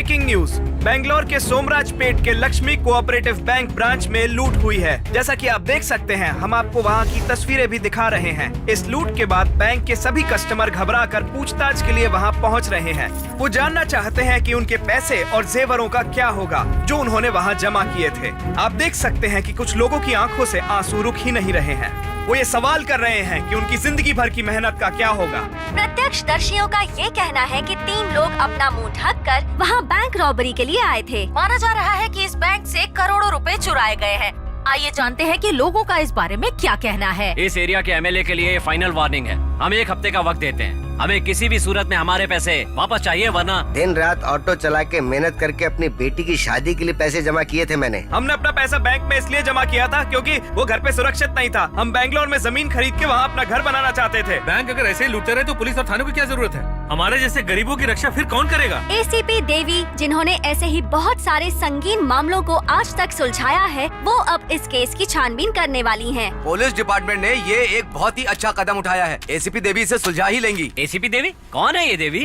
Breaking news, Bangalore के सोमराजपेट के Lakshmi cooperative bank branch में लूट हुई है। जैसा कि आप देख सकते हैं, हम आपको वहां की तस्वीरें भी दिखा रहे हैं। इस लूट के बाद बैंक के सभी कस्टमर घबराकर पूछताछ के लिए वहां पहुंच रहे हैं। वो जानना चाहते हैं कि उनके पैसे और जेवरों का क्या होगा जो उन्होंने वहां जमा किए थे। आप देख सकते हैं कि कुछ लोगों की आंखों से आंसू रुक ही नहीं रहे हैं। वो ये सवाल कर रहे हैं कि उनकी जिंदगी भर की मेहनत का क्या होगा। प्रत्यक्षदर्शियों का ये कहना है कि 3 लोग अपना मुंह ढककर वहां बैंक रॉबरी के लिए आए थे। माना जा रहा है कि इस बैंक से करोड़ों रुपए चुराए गए हैं। आइए जानते हैं कि लोगों का इस बारे में क्या कहना है। इस एरिया के एमएलए के लिए ये फाइनल वार्निंग है। हम 1 हफ्ते का वक्त देते हैं। हमें किसी भी सूरत में हमारे पैसे वापस चाहिए, वरना दिन रात ऑटो चला के मेहनत करके अपनी बेटी की शादी के लिए पैसे जमा किए थे मैंने। हमने अपना पैसा बैंक में इसलिए जमा किया था क्योंकि वो घर पे सुरक्षित नहीं था। हम बेंगलोर में जमीन खरीद के वहाँ अपना घर बनाना चाहते थे। बैंक अगर ऐसे ही लूटते रहे तो पुलिस और थानों की क्या जरूरत है? हमारे जैसे गरीबों की रक्षा फिर कौन करेगा? एसीपी देवी, जिन्होंने ऐसे ही बहुत सारे संगीन मामलों को आज तक सुलझाया है, वो अब इस केस की छानबीन करने वाली हैं। पुलिस डिपार्टमेंट ने ये एक बहुत ही अच्छा कदम उठाया है। एसीपी देवी इसे सुलझा ही लेंगी। एसीपी देवी? कौन है ये देवी?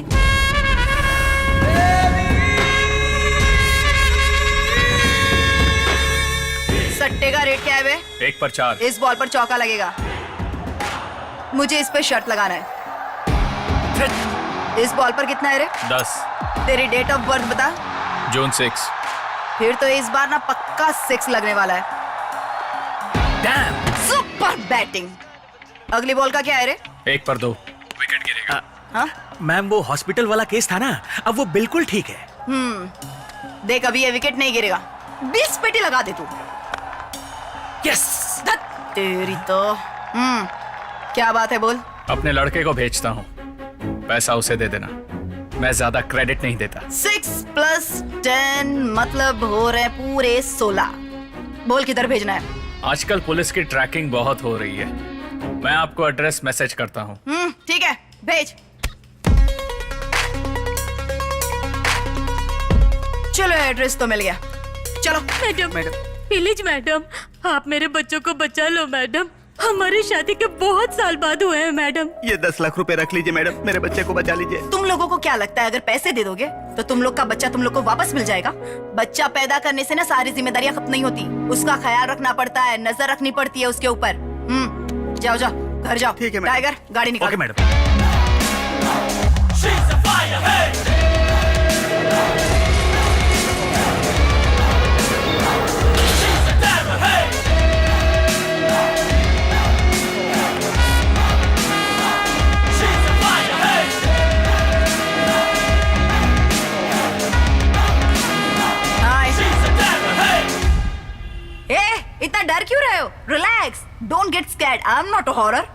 सट्टे का रेट क्या है बे? 1 पर 4। इस बॉल पर चौका लगेगा। मुझे इस पे शर्त लगाना है। इस बॉल पर कितना है रे? 10। तेरी डेट ऑफ बर्थ बता। जून 6। फिर तो इस बार ना पक्का 6 लगने वाला है। डैम। Super batting. अगली बॉल का क्या है रे? 1 पर 2। विकेट गिरेगा। हाँ? मैम, वो हॉस्पिटल वाला केस था ना, अब वो बिल्कुल ठीक है। देख, अभी ये विकेट नहीं गिरेगा। 20 पेटी लगा दे तू। यस। तेरी तो क्या बात है, बोल। अपने लड़के को भेजता हूँ, पैसा उसे दे देना। मैं ज्यादा क्रेडिट नहीं देता। 6 + 10 मतलब हो रहे पूरे 16। बोल किधर भेजना है? आजकल पुलिस की ट्रैकिंग बहुत हो रही है। मैं आपको एड्रेस मैसेज करता हूँ। ठीक है, भेज। चलो, एड्रेस तो मिल गया। चलो मैडम, प्लीज मैडम, आप मेरे बच्चों को बचा लो मैडम। हमारी शादी के बहुत साल बाद हुए हैं मैडम। ये 10 लाख रुपए रख लीजिए मैडम, मेरे बच्चे को बचा लीजिए। तुम लोगों को क्या लगता है, अगर पैसे दे दोगे तो तुम लोग का बच्चा तुम लोग को वापस मिल जाएगा? बच्चा पैदा करने से ना सारी जिम्मेदारियां खत्म नहीं होती। उसका ख्याल रखना पड़ता है, नजर रखनी पड़ती है उसके ऊपर। जाओ जाओ, घर जाओ। ठीक है मैडम। टाइगर, गाड़ी निकाल। Okay madam. इतना डर क्यों रहे हो? Relax, don't get scared. I am not a horror,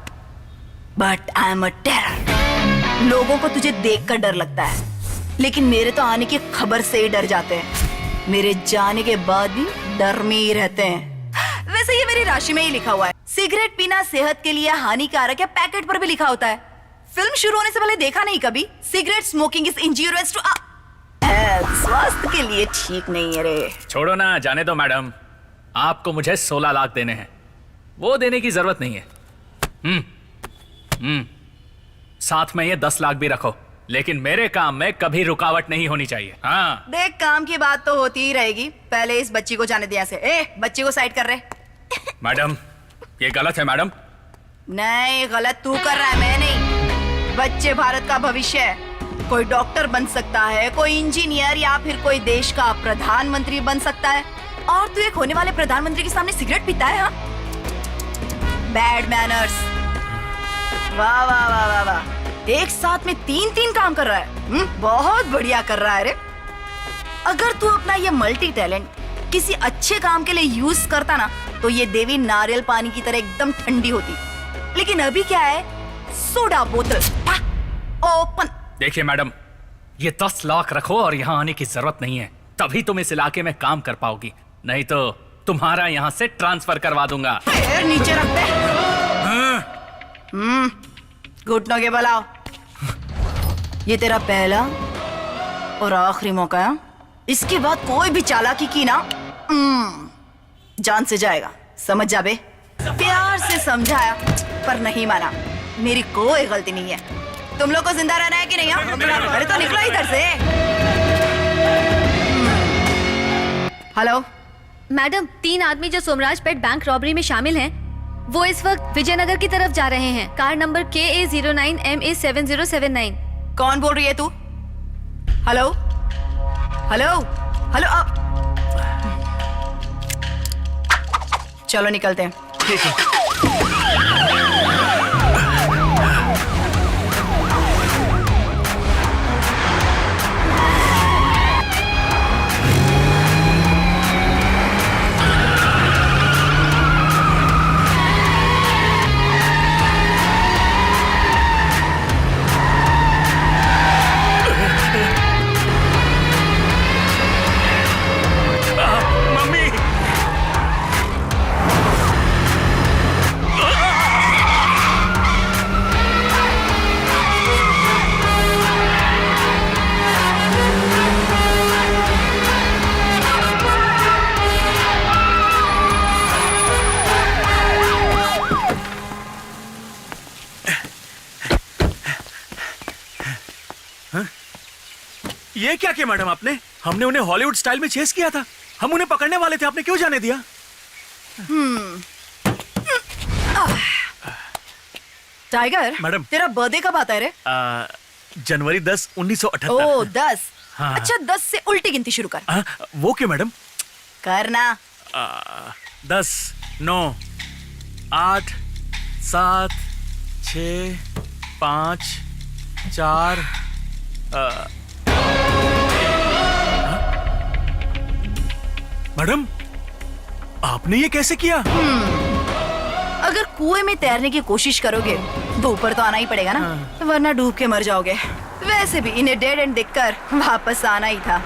but I am a terror. लोगों को तुझे देखकर डर लगता है, लेकिन मेरे तो आने की खबर से ही डर जाते हैं। मेरे जाने के बाद भी डर में ही रहते हैं। वैसे ये मेरी राशि में ही लिखा हुआ है, सिगरेट पीना सेहत के लिए हानिकारक है। पैकेट पर भी लिखा होता है। फिल्म शुरू होने से पहले देखा नहीं कभी? Cigarette smoking is injurious to health. स्वास्थ्य के लिए ठीक नहीं है रे। छोड़ो ना, जाने दो मैडम। आपको मुझे 16 लाख देने हैं, वो देने की जरूरत नहीं है। साथ में ये 10 लाख भी रखो, लेकिन मेरे काम में कभी रुकावट नहीं होनी चाहिए। हाँ। देख, काम की बात तो होती ही रहेगी। पहले इस बच्ची को जाने दिया से। बच्ची को साइड कर रहे। मैडम, ये गलत है मैडम। नहीं, गलत तू कर रहा है, मैं नहीं। बच्चे भारत का भविष्य है। कोई डॉक्टर बन सकता है, कोई इंजीनियर, या फिर कोई देश का प्रधानमंत्री बन सकता है। और तू एक होने वाले प्रधानमंत्री के सामने सिगरेट पीता है? हाँ, बैड मैनर्स। वाह वाह वाह वाह वाह, एक साथ में 3 काम कर रहा है। बहुत बढ़िया कर रहा है रे। अगर तू अपना ये मल्टी टैलेंट किसी अच्छे काम के लिए यूज करता ना, तो ये देवी नारियल पानी की तरह एकदम ठंडी होती। लेकिन अभी क्या है, सोडा बोतल ओपन। देखिए मैडम, ये 10 लाख रखो और यहाँ आने की जरूरत नहीं है। तभी तुम इस इलाके में काम कर पाओगी, नहीं तो तुम्हारा यहाँ से ट्रांसफर करवा दूंगा। पैर नीचे रख दे। घुटनों के बल आओ। ये तेरा पहला और आखिरी मौका है। इसके बाद कोई भी चालाकी की ना, जान से जाएगा, समझ जा बे। प्यार से समझाया पर नहीं माना। मेरी कोई गलती नहीं है। तुम लोग को जिंदा रहना है कि नहीं? अरे तो निकलो इधर से। हेलो। मैडम 3 आदमी जो सोमराज पेट बैंक रॉबरी में शामिल हैं, वो इस वक्त विजयनगर की तरफ जा रहे हैं। Car number KA09MA7079। कौन बोल रही है तू? हेलो हेलो हेलो चलो निकलते हैं। ठीक है। मम्मी। ये क्या किया मैडम आपने? हमने उन्हें हॉलीवुड स्टाइल में चेस किया था। हम उन्हें पकड़ने वाले थे, आपने क्यों जाने दिया? Tiger madam. तेरा बर्थडे कब आता है रे? जनवरी 10, 1978। ओ 10। हाँ। अच्छा 10 से उल्टी गिनती शुरू कर। वो क्यों मैडम? करना। 10, 9, 8, 7, 6, 5, 4। मैडम आपने ये कैसे किया? अगर कुएं में तैरने की कोशिश करोगे तो ऊपर तो आना ही पड़ेगा ना, वरना डूब के मर जाओगे। वैसे भी इन्हें डेड एंड देखकर वापस आना ही था।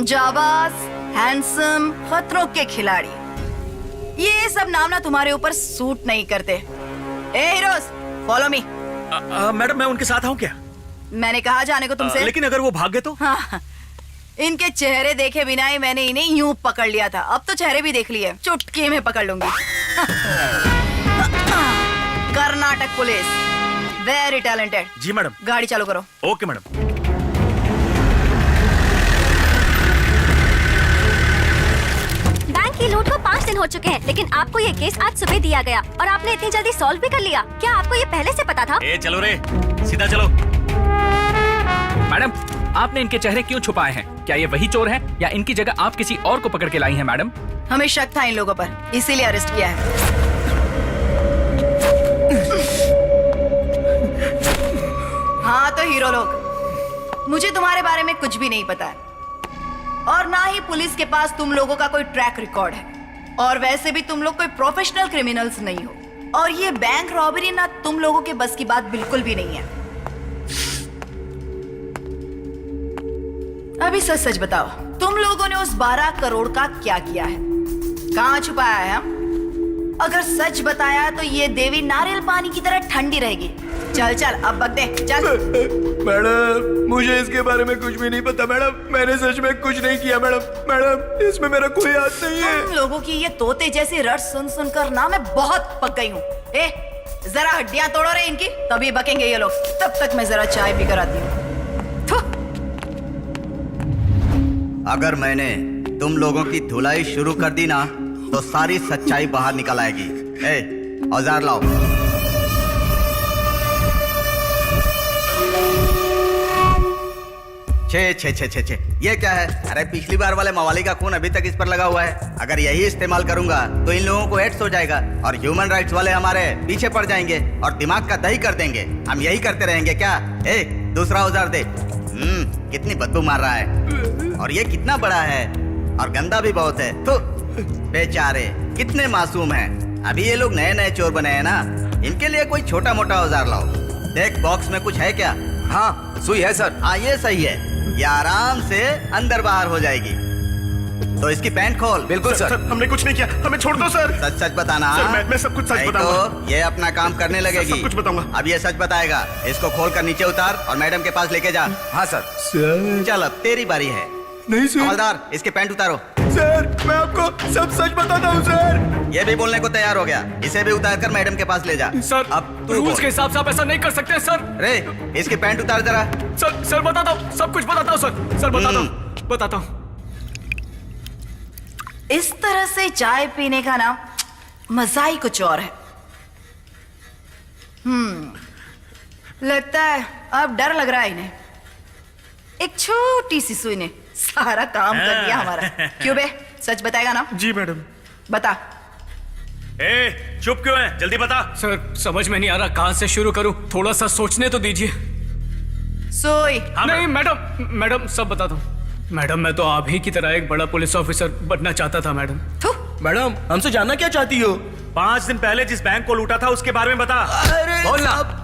जाबाज, हैंडसम, खतरों के खिलाड़ी, ये सब नाम ना तुम्हारे ऊपर सूट नहीं करते। ए हीरोज, फॉलो मी। मैडम मैं उनके साथ आऊं क्या? मैंने कहा जाने को तुमसे। लेकिन अगर वो भाग गए तो? हाँ, इनके चेहरे देखे बिना ही मैंने इन्हें यूं पकड़ लिया था। अब तो चेहरे भी देख लिए, चुटकी में पकड़ लूंगी। Karnataka police, very talented. जी मैडम। गाड़ी चालू करो। Okay madam. बैंक की लूट को 5 दिन हो चुके हैं, लेकिन आपको ये केस आज सुबह दिया गया और आपने इतनी जल्दी सॉल्व भी कर लिया। क्या आपको ये पहले से पता था? चलो रे, सीधा चलो। मैडम आपने इनके चेहरे क्यों छुपाए हैं? क्या ये वही चोर हैं या इनकी जगह आप किसी और को पकड़ के लाई हैं मैडम? हमें शक था इन लोगों पर, इसीलिए अरेस्ट किया है। हाँ तो हीरो लोग, मुझे तुम्हारे बारे में कुछ भी नहीं पता है और ना ही पुलिस के पास तुम लोगों का कोई ट्रैक रिकॉर्ड है, और वैसे भी तुम लोग कोई प्रोफेशनल क्रिमिनल्स नहीं हो, और ये बैंक रॉबरी ना तुम लोगों के बस की बात बिल्कुल भी नहीं है। अभी सच सच बताओ, तुम लोगों ने उस 12 करोड़ का क्या किया है? कहाँ छुपाया है? अगर सच बताया तो ये देवी नारियल पानी की तरह ठंडी रहेगी। चल चल अब बक दे, चल। मैडम मुझे इसके बारे में कुछ भी नहीं पता मैडम, मैंने सच में कुछ नहीं किया मैडम। मैडम इसमें मेरा कोई हाथ नहीं है। तुम लोगों की ये तोते जैसी रट सुन सुनकर ना मैं बहुत पक गई हूँ। ए जरा हड्डियां तोड़ो रे इनकी, तभी बकेंगे ये लोग। तब तक मैं जरा चाय पी कर आती हूँ। अगर मैंने तुम लोगों की धुलाई शुरू कर दी ना तो सारी सच्चाई बाहर निकल आएगी। ए, औजार लाओ। छे छे छे छे छे, ये क्या है? अरे पिछली बार वाले मवाली का खून अभी तक इस पर लगा हुआ है। अगर यही इस्तेमाल करूंगा तो इन लोगों को एड्स हो जाएगा और ह्यूमन राइट्स वाले हमारे पीछे पड़ जाएंगे और दिमाग का दही कर देंगे। हम यही करते रहेंगे क्या? ए, दूसरा औजार दे। कितनी बदबू मार रहा है और ये कितना बड़ा है और गंदा भी बहुत है। तो बेचारे कितने मासूम हैं। अभी ये लोग नए नए चोर बने हैं ना, इनके लिए कोई छोटा मोटा औजार लाओ। देख बॉक्स में कुछ है क्या? हाँ सुई है सर। हाँ ये सही है, ये आराम से अंदर बाहर हो जाएगी। तो इसकी पैंट खोल। बिल्कुल सर। हमने कुछ नहीं किया, हमें छोड़ दो सर। सच सच बताना। सर, मैं सब कुछ सच नहीं बताऊंगा। तो ये अपना काम करने लगेगी। सब कुछ बताऊंगा। अब ये सच बताएगा। इसको खोल कर नीचे उतार और मैडम के पास लेके जा। हाँ सर। चल अब तेरी बारी है। नहीं सर। हवलदार इसके पैंट उतारो। सर मैं आपको सब सच बताता हूँ सर। ये भी बोलने को तैयार हो गया, इसे भी उतार कर मैडम के पास ले जा। सर अब तू रूल्स बोल। के हिसाब से आप ऐसा नहीं कर सकते सर। रे इसकी पैंट उतार जरा। सर बताता हूँ, सब कुछ बताता हूँ सर बताता हूँ। इस तरह से चाय पीने का ना मजा ही कुछ और है। लगता है अब डर लग रहा है इन्हें। एक छोटी सी सुई ने सारा काम कर दिया हमारा। क्यों बे, सच बताएगा ना? जी मैडम। बता। ए चुप क्यों है, जल्दी बता। सर समझ में नहीं आ रहा कहाँ से शुरू करूँ, थोड़ा सा सोचने तो दीजिए। सोई। नहीं मैडम सब बताता हूँ। मैडम मैं तो आप ही की तरह एक बड़ा पुलिस ऑफिसर बनना चाहता था मैडम। मैडम हमसे जानना क्या चाहती हो? 5 दिन पहले जिस बैंक को लूटा था उसके बारे में बता। बोलना।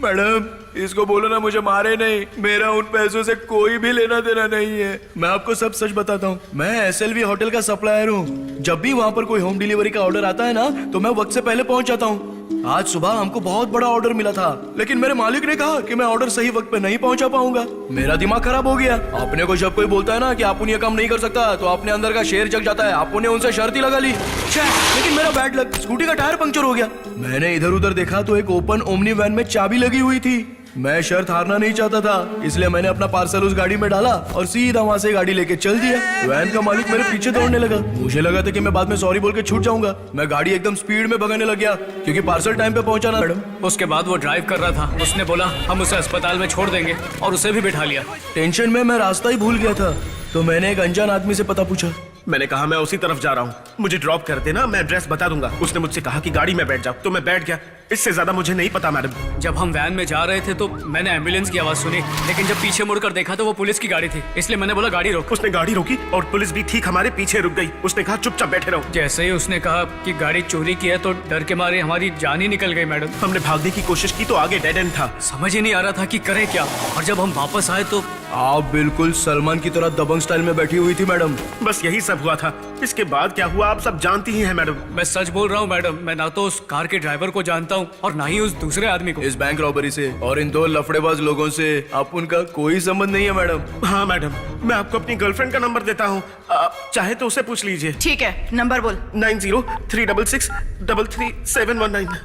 मैडम इसको बोलो ना मुझे मारे नहीं, मेरा उन पैसों से कोई भी लेना देना नहीं है। मैं आपको सब सच बताता हूँ, मैं SLV होटल का सप्लायर हूँ। जब भी वहाँ पर कोई होम डिलीवरी का ऑर्डर आता है ना तो मैं वक्त से पहले पहुँच जाता हूँ। आज सुबह हमको बहुत बड़ा ऑर्डर मिला था, लेकिन मेरे मालिक ने कहा कि मैं ऑर्डर सही वक्त पे नहीं पहुंचा पाऊंगा। मेरा दिमाग खराब हो गया। आपने को जब कोई बोलता है ना कि आप ये काम नहीं कर सकता तो अपने अंदर का शेर जग जाता है। आपने उनसे शर्त ही लगा ली। लेकिन मेरा बैड लक, स्कूटी का टायर पंक्चर हो गया। मैंने इधर उधर देखा तो एक ओपन ओमनी वैन में चाबी लगी हुई थी। मैं शर्त हारना नहीं चाहता था, इसलिए मैंने अपना पार्सल उस गाड़ी में डाला और सीधा वहां से गाड़ी लेके चल दिया। वैन का मालिक मेरे पीछे दौड़ने लगा। मुझे लगा था कि मैं बाद में सॉरी बोल के छूट जाऊंगा। मैं गाड़ी एकदम स्पीड में भगाने लग गया क्योंकि पार्सल टाइम पे पहुंचा ना मैडम। उसके बाद वो ड्राइव कर रहा था, उसने बोला हम उसे अस्पताल में छोड़ देंगे और उसे भी बिठा लिया। टेंशन में मैं रास्ता ही भूल गया था तो मैंने एक अनजान आदमी से पता पूछा। मैंने कहा मैं उसी तरफ जा रहा हूँ, मुझे ड्रॉप कर देना, मैं एड्रेस बता दूंगा। उसने मुझसे कहा कि गाड़ी में बैठ जाओ, तो मैं बैठ गया। इससे ज्यादा मुझे नहीं पता मैडम। जब हम वैन में जा रहे थे तो मैंने एम्बुलेंस की आवाज सुनी, लेकिन जब पीछे मुड़कर देखा तो वो पुलिस की गाड़ी थी, इसलिए मैंने बोला गाड़ी रोक। उसने गाड़ी रोकी और पुलिस भी ठीक हमारे पीछे रुक गई। उसने कहा चुपचाप बैठे रहो। जैसे ही उसने कहा कि गाड़ी चोरी की है तो डर के मारे हमारी जान ही निकल गई मैडम। हमने भागने की कोशिश की तो आगे डेड एंड था। समझ ही नहीं आ रहा था कि करें क्या। और जब हम वापस आए तो आप बिल्कुल सलमान की तरह दबंग स्टाइल में बैठी हुई थी मैडम। बस यही सब हुआ था। इसके बाद क्या हुआ आप सब जानती ही हैं मैडम। मैं सच बोल रहा हूँ मैडम, मैं ना तो उस कार के ड्राइवर को जानता हूँ और ना ही उस दूसरे आदमी को। इस बैंक रॉबरी से और इन 2 लफड़ेबाज लोगों से आप उनका कोई संबंध नहीं है मैडम। हाँ मैडम, मैं आपको अपनी गर्लफ्रेंड का नंबर देता हूँ, आप चाहे तो उसे पूछ लीजिए। ठीक है, नंबर बोल। 9036633719।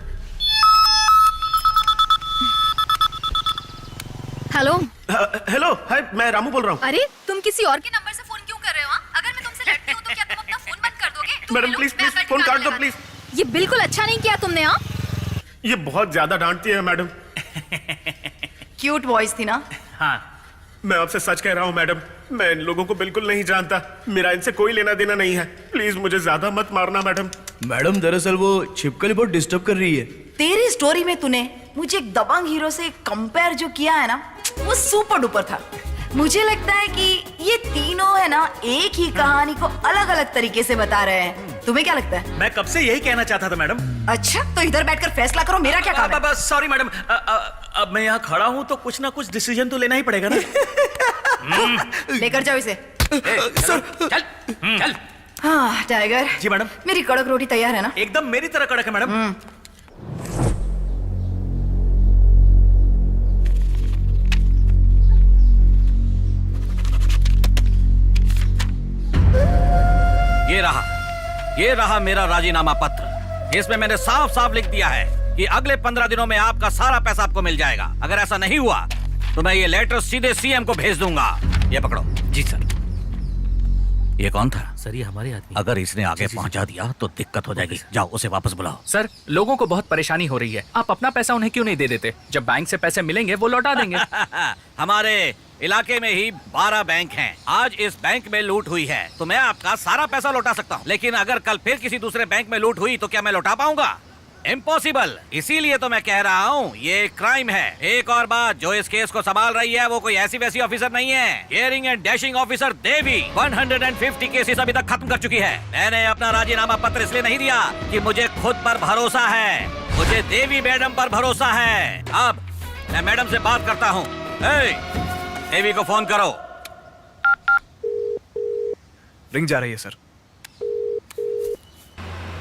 हेलो। हेलो, हाय, मैं रामू बोल रहा हूँ। अरे तुम किसी और के नंबर से फोन क्यों कर रहे हो? अगर मैं तुमसे लड़ती हूँ तो क्या तुम अपना फोन बंद कर दोगे? मैडम प्लीज फोन काट दो प्लीज। ये बिल्कुल अच्छा नहीं किया तुमने। हाँ, ये बहुत ज्यादा डांटती है मैडम। क्यूट वॉइस थी ना? हाँ मैं आपसे सच कह रहा हूँ मैडम, मैं इन लोगों को बिल्कुल नहीं जानता। मेरा इनसे कोई लेना देना नहीं है। प्लीज मुझे ज्यादा मत मारना मैडम। मैडम दरअसल वो छिपकली बहुत डिस्टर्ब कर रही है। तेरी स्टोरी में तूने मुझे एक दबंग हीरो से कंपेयर जो किया है ना, वो सुपर डुपर था। मुझे लगता है कि ये तीनों है ना एक ही कहानी को अलग अलग तरीके से बता रहे हैं। तुम्हें क्या लगता है? मैं कब से यही कहना चाहता था मैडम। अच्छा, तो इधर बैठकर फैसला करो, मेरा क्या काम है? सॉरी मैडम, अब मैं यहाँ खड़ा हूँ तो कुछ ना कुछ डिसीजन तो लेना ही पड़ेगा ना। लेकर जाओ इसे। चल चल। हाँ टाइगर जी मैडम। मेरी कड़क रोटी तैयार है ना? एकदम मेरी तरह कड़क है मैडम। ये रहा मेरा राजीनामा पत्र। इसमें मैंने साफ साफ लिख दिया है कि अगले 15 दिनों में आपका सारा पैसा आपको मिल जाएगा। अगर ऐसा नहीं हुआ तो मैं ये लेटर सीधे CM को भेज दूंगा। ये पकड़ो। जी सर। ये कौन था? सर ये हमारे आदमी। अगर इसने आगे पहुंचा दिया तो दिक्कत हो जाएगी। जाओ उसे वापस बुलाओ। सर लोगों को बहुत परेशानी हो रही है, आप अपना पैसा उन्हें क्यों नहीं दे देते? जब बैंक से पैसे मिलेंगे वो लौटा देंगे। हमारे इलाके में ही 12 बैंक हैं। आज इस बैंक में लूट हुई है तो मैं आपका सारा पैसा लौटा सकता हूँ, लेकिन अगर कल फिर किसी दूसरे बैंक में लूट हुई तो क्या मैं लौटा पाऊंगा? इम्पॉसिबल। इसीलिए तो मैं कह रहा हूँ ये क्राइम है। एक और बात, जो इस केस को संभाल रही है वो कोई ऐसी वैसी ऑफिसर नहीं है। Hearing and dashing officer Devi 150 cases अभी तक खत्म कर चुकी है। मैंने अपना राजीनामा पत्र इसलिए नहीं दिया कि मुझे खुद पर भरोसा है, मुझे देवी मैडम पर भरोसा है। अब मैं मैडम से बात करता हूँ। देवी को फोन करो। रिंग जा रही है सर।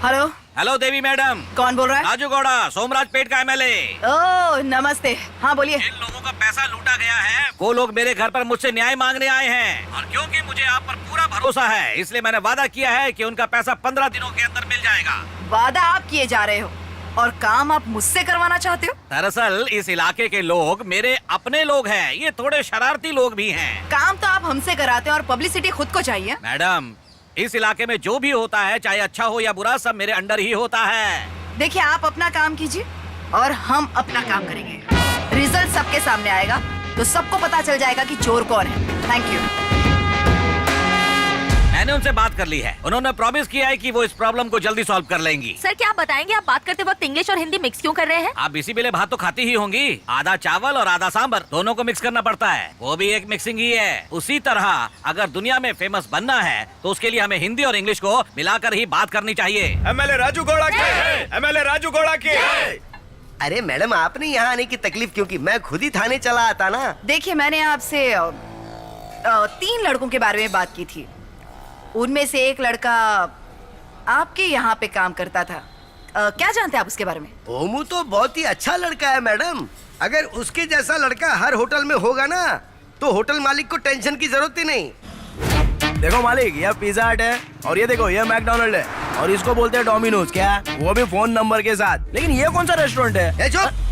हेलो। हेलो देवी मैडम। कौन बोल रहा है? राजू गौड़ा, सोमराज पेट का MLA। ओह नमस्ते। हाँ बोलिए। इन लोगों का पैसा पैसा लूटा गया है वो लोग मेरे घर पर मुझसे न्याय मांगने आए हैं, और क्योंकि मुझे आप पर पूरा भरोसा है इसलिए मैंने वादा किया है कि उनका पैसा 15 दिनों के अंदर मिल जाएगा। वादा आप किए जा रहे हो और काम आप मुझसे करवाना चाहते हो? दरअसल इस इलाके के लोग मेरे अपने लोग हैं, ये थोड़े शरारती लोग भी हैं। काम तो आप हमसे कराते हैं और पब्लिसिटी खुद को चाहिए। मैडम, इस इलाके में जो भी होता है चाहे अच्छा हो या बुरा, सब मेरे अंडर ही होता है। देखिए, आप अपना काम कीजिए और हम अपना काम करेंगे। रिजल्ट सबके सामने आएगा तो सबको पता चल जाएगा कि चोर कौन है। Thank you. मैंने उनसे बात कर ली है, उन्होंने प्रॉमिस किया है कि वो इस प्रॉब्लम को जल्दी सॉल्व कर लेंगी। सर, क्या आप बताएंगे आप बात करते वक्त इंग्लिश और हिंदी मिक्स क्यों कर रहे हैं? आप इसी बेले भात तो खाती ही होंगी, आधा चावल और आधा सांबर दोनों को मिक्स करना पड़ता है, वो भी एक मिक्सिंग ही है। उसी तरह अगर दुनिया में फेमस बनना है तो उसके लिए हमें हिंदी और इंग्लिश को मिलाकर ही बात करनी चाहिए। एमएलए राजू गौड़ा के, एमएलए राजू गौड़ा के। अरे मैडम, आपने यहाँ आने की तकलीफ क्यों की? मैं खुद ही थाने चला आता ना। देखिए, मैंने आपसे 3 लड़कों के बारे में बात की थी। उनमें से एक लड़का आपके यहाँ पे काम करता था। क्या जानते हैं आप उसके बारे में? ओमू तो बहुत ही अच्छा लड़का है मैडम। अगर उसके जैसा लड़का हर होटल में होगा ना तो होटल मालिक को टेंशन की जरूरत ही नहीं। देखो मालिक, यह पिज्जा हट है और ये देखो ये मैकडोनल्ड है और इसको बोलते हैं डोमिनोज। क्या? वो भी फोन नंबर के साथ। लेकिन ये कौन सा रेस्टोरेंट है? ए चुप!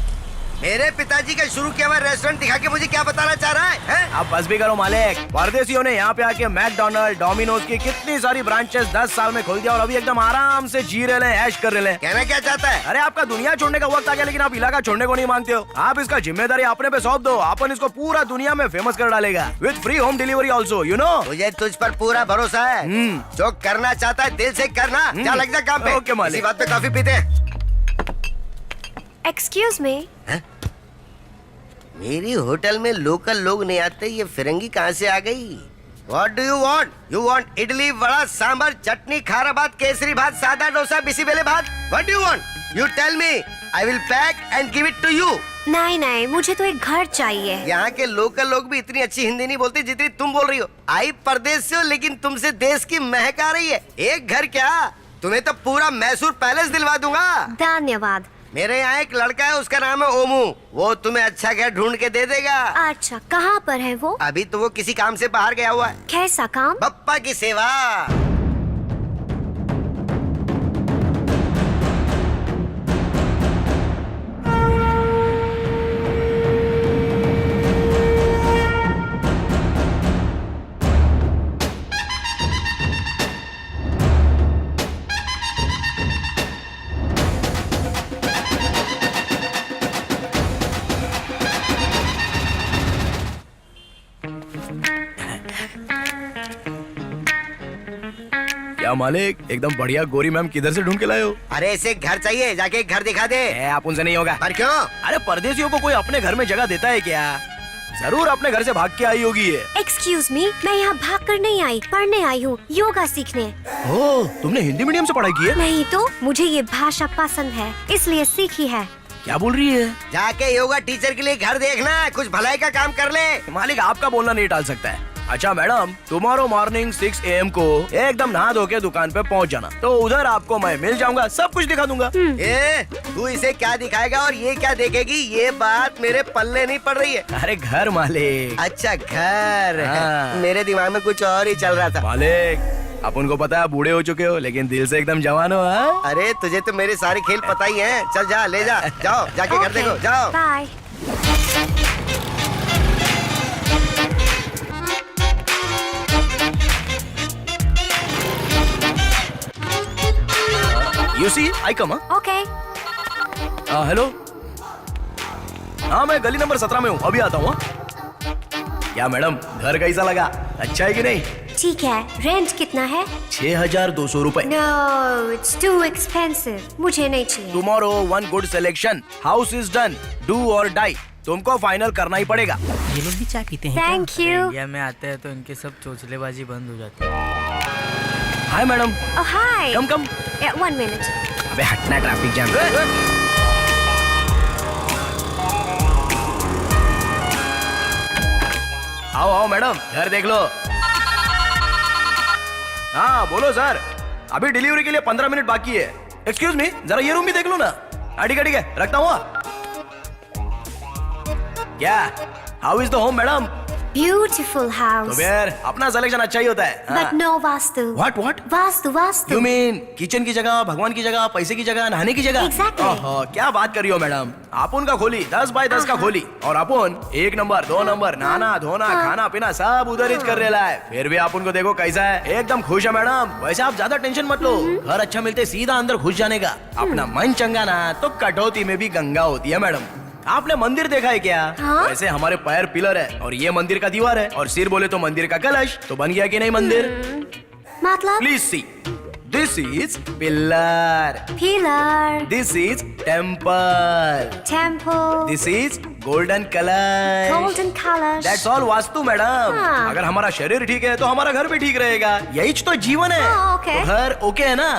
मेरे पिताजी का शुरू किया हुआ रेस्टोरेंट दिखा के मुझे क्या बताना चाह रहा है? आप बस भी करो मालिक। परदेशियों ने यहाँ पे आके मैकडोनल्ड, डोमिनोज की कितनी सारी ब्रांचेस 10 साल में खोल दिया और अभी एकदम आराम से जी रहे हैं, ऐश कर रहे हैं। कहना क्या चाहता है? अरे आपका दुनिया छोड़ने का वक्त आ गया, लेकिन आप इलाका छोड़ने को नहीं मांगते हो। आप इसका जिम्मेदारी अपने पे सौंप दो, अपन इसको पूरा दुनिया में फेमस कर डालेगा with free home delivery also, you know. मुझे तुझ पर पूरा भरोसा है। जो करना चाहता है दिल से करना। जा लग जा काम पे। ओके मालिक। इसी बात पे कॉफी पीते हैं। Excuse me. मेरी होटल में लोकल लोग नहीं आते, ये फिरंगी कहाँ से आ गई? What do you want? You want idli, vada, sambar, चटनी, खारा भात, केसरी भात, सादा डोसा, बिसी बेले भात? What do you want? You tell me. I will pack and give it to you. नहीं नहीं, मुझे तो एक घर चाहिए। यहाँ के लोकल लोग भी इतनी अच्छी हिंदी नहीं बोलते जितनी तुम बोल रही हो। आई परदेश से हो लेकिन तुमसे देश की महक आ रही है। एक घर क्या, तुम्हें तो पूरा मैसूर पैलेस दिलवा दूंगा। धन्यवाद। मेरे यहाँ एक लड़का है, उसका नाम है ओमू। वो तुम्हें अच्छा घर ढूंढ के दे देगा। अच्छा, कहाँ पर है वो? अभी तो वो किसी काम से बाहर गया हुआ है। कैसा काम? पप्पा की सेवा। क्या मालिक, एकदम बढ़िया गोरी मैम किधर से ढूंढ के लाए हो? अरे ऐसे घर चाहिए, जाके घर दिखा दे। आप उनसे नहीं होगा। पर क्यों? अरे परदेशियों को कोई अपने घर में जगह देता है क्या? जरूर अपने घर से भाग के आई होगी ये। एक्सक्यूज मी, मैं यहाँ भाग कर नहीं आई, पढ़ने आई हूँ, योगा सीखने। ओह, तुमने हिंदी मीडियम से पढ़ाई की है? नहीं तो, मुझे ये भाषा पसंद है इसलिए सीखी है। क्या बोल रही है? जाके योगा टीचर के लिए घर देखना, कुछ भलाई का काम कर ले। मालिक आपका बोलना नहीं टाल सकता है। अच्छा मैडम, टुमारो मॉर्निंग 6 AM को एकदम नहा धो के दुकान पे पहुंच जाना, तो उधर आपको मैं मिल जाऊंगा, सब कुछ दिखा दूंगा। ए, तू इसे क्या दिखाएगा और ये क्या देखेगी? ये बात मेरे पल्ले नहीं पड़ रही है। अरे घर मालिक। अच्छा घर। हाँ। मेरे दिमाग में कुछ और ही चल रहा था। मालिक, आप उनको पता है बूढ़े हो चुके हो लेकिन दिल से एकदम जवान हो। हाँ? अरे तुझे तो मेरे सारे खेल पता ही हैं। चल जा, ले जा, जाओ जाके घर देखो, जाओ। Bye. You see, I come, huh? Okay. Hello. हाँ, मैं गली नंबर 17 में हूँ, अभी आता हूँ। क्या मैडम, घर कैसा लगा? अच्छा है कि नहीं? ठीक है। रेंट कितना है? 6200 रुपए। No, it's too expensive. मुझे नहीं चाहिए। Tomorrow one good selection, house is done, do और डाई। तुमको फाइनल करना ही पड़ेगा। ये लोग भी चाय पीते हैं? Thank you. इंडिया में आते हैं तो इनके सब चोचलेबाजी बंद हो जाती है। Hi madam. Oh, hi. कम कम। Yeah, 1 minute. अबे हटना, ट्रैफिक जैम। आओ आओ मैडम, घर देख लो। हाँ बोलो सर, अभी डिलीवरी के लिए 15 मिनट बाकी है। एक्सक्यूज मी, जरा ये रूम भी देख लो ना। ठीक है रखता हूँ। क्या how is the home madam? Beautiful तो house. फिर अपना सिलेक्शन अच्छा ही होता है। But no vastu. What? Vastu. You mean kitchen की जगह, भगवान की जगह, पैसे की जगह, नहाने की जगह? Exactly. ओहो, क्या बात कर रही हो मैडम? अपन का खोली 10 बाय 10 का खोली और अपन 1 नंबर 2 नंबर नहाना धोना खाना पीना सब उधर ही कर रेला है। फिर भी अपन को देखो कैसा है, एकदम खुश है मैडम। वैसे आप ज्यादा टेंशन मत लो, घर अच्छा मिलते सीधा अंदर घुस जाने का। अपना मन चंगा ना तो कटौती में भी गंगा होती है मैडम। आपने मंदिर देखा है क्या? हाँ? वैसे हमारे पैर पिलर है और ये मंदिर का दीवार है और सिर बोले तो मंदिर का कलश। तो बन गया कि नहीं मंदिर? मतलब? Please see, this is pillar, Pillar. This is temple, Temple. This is golden कलश। Golden colors. That's all vastu madam. हाँ। अगर हमारा शरीर ठीक है तो हमारा घर भी ठीक रहेगा। यही तो जीवन है। हाँ, ओके। तो घर ओके है ना?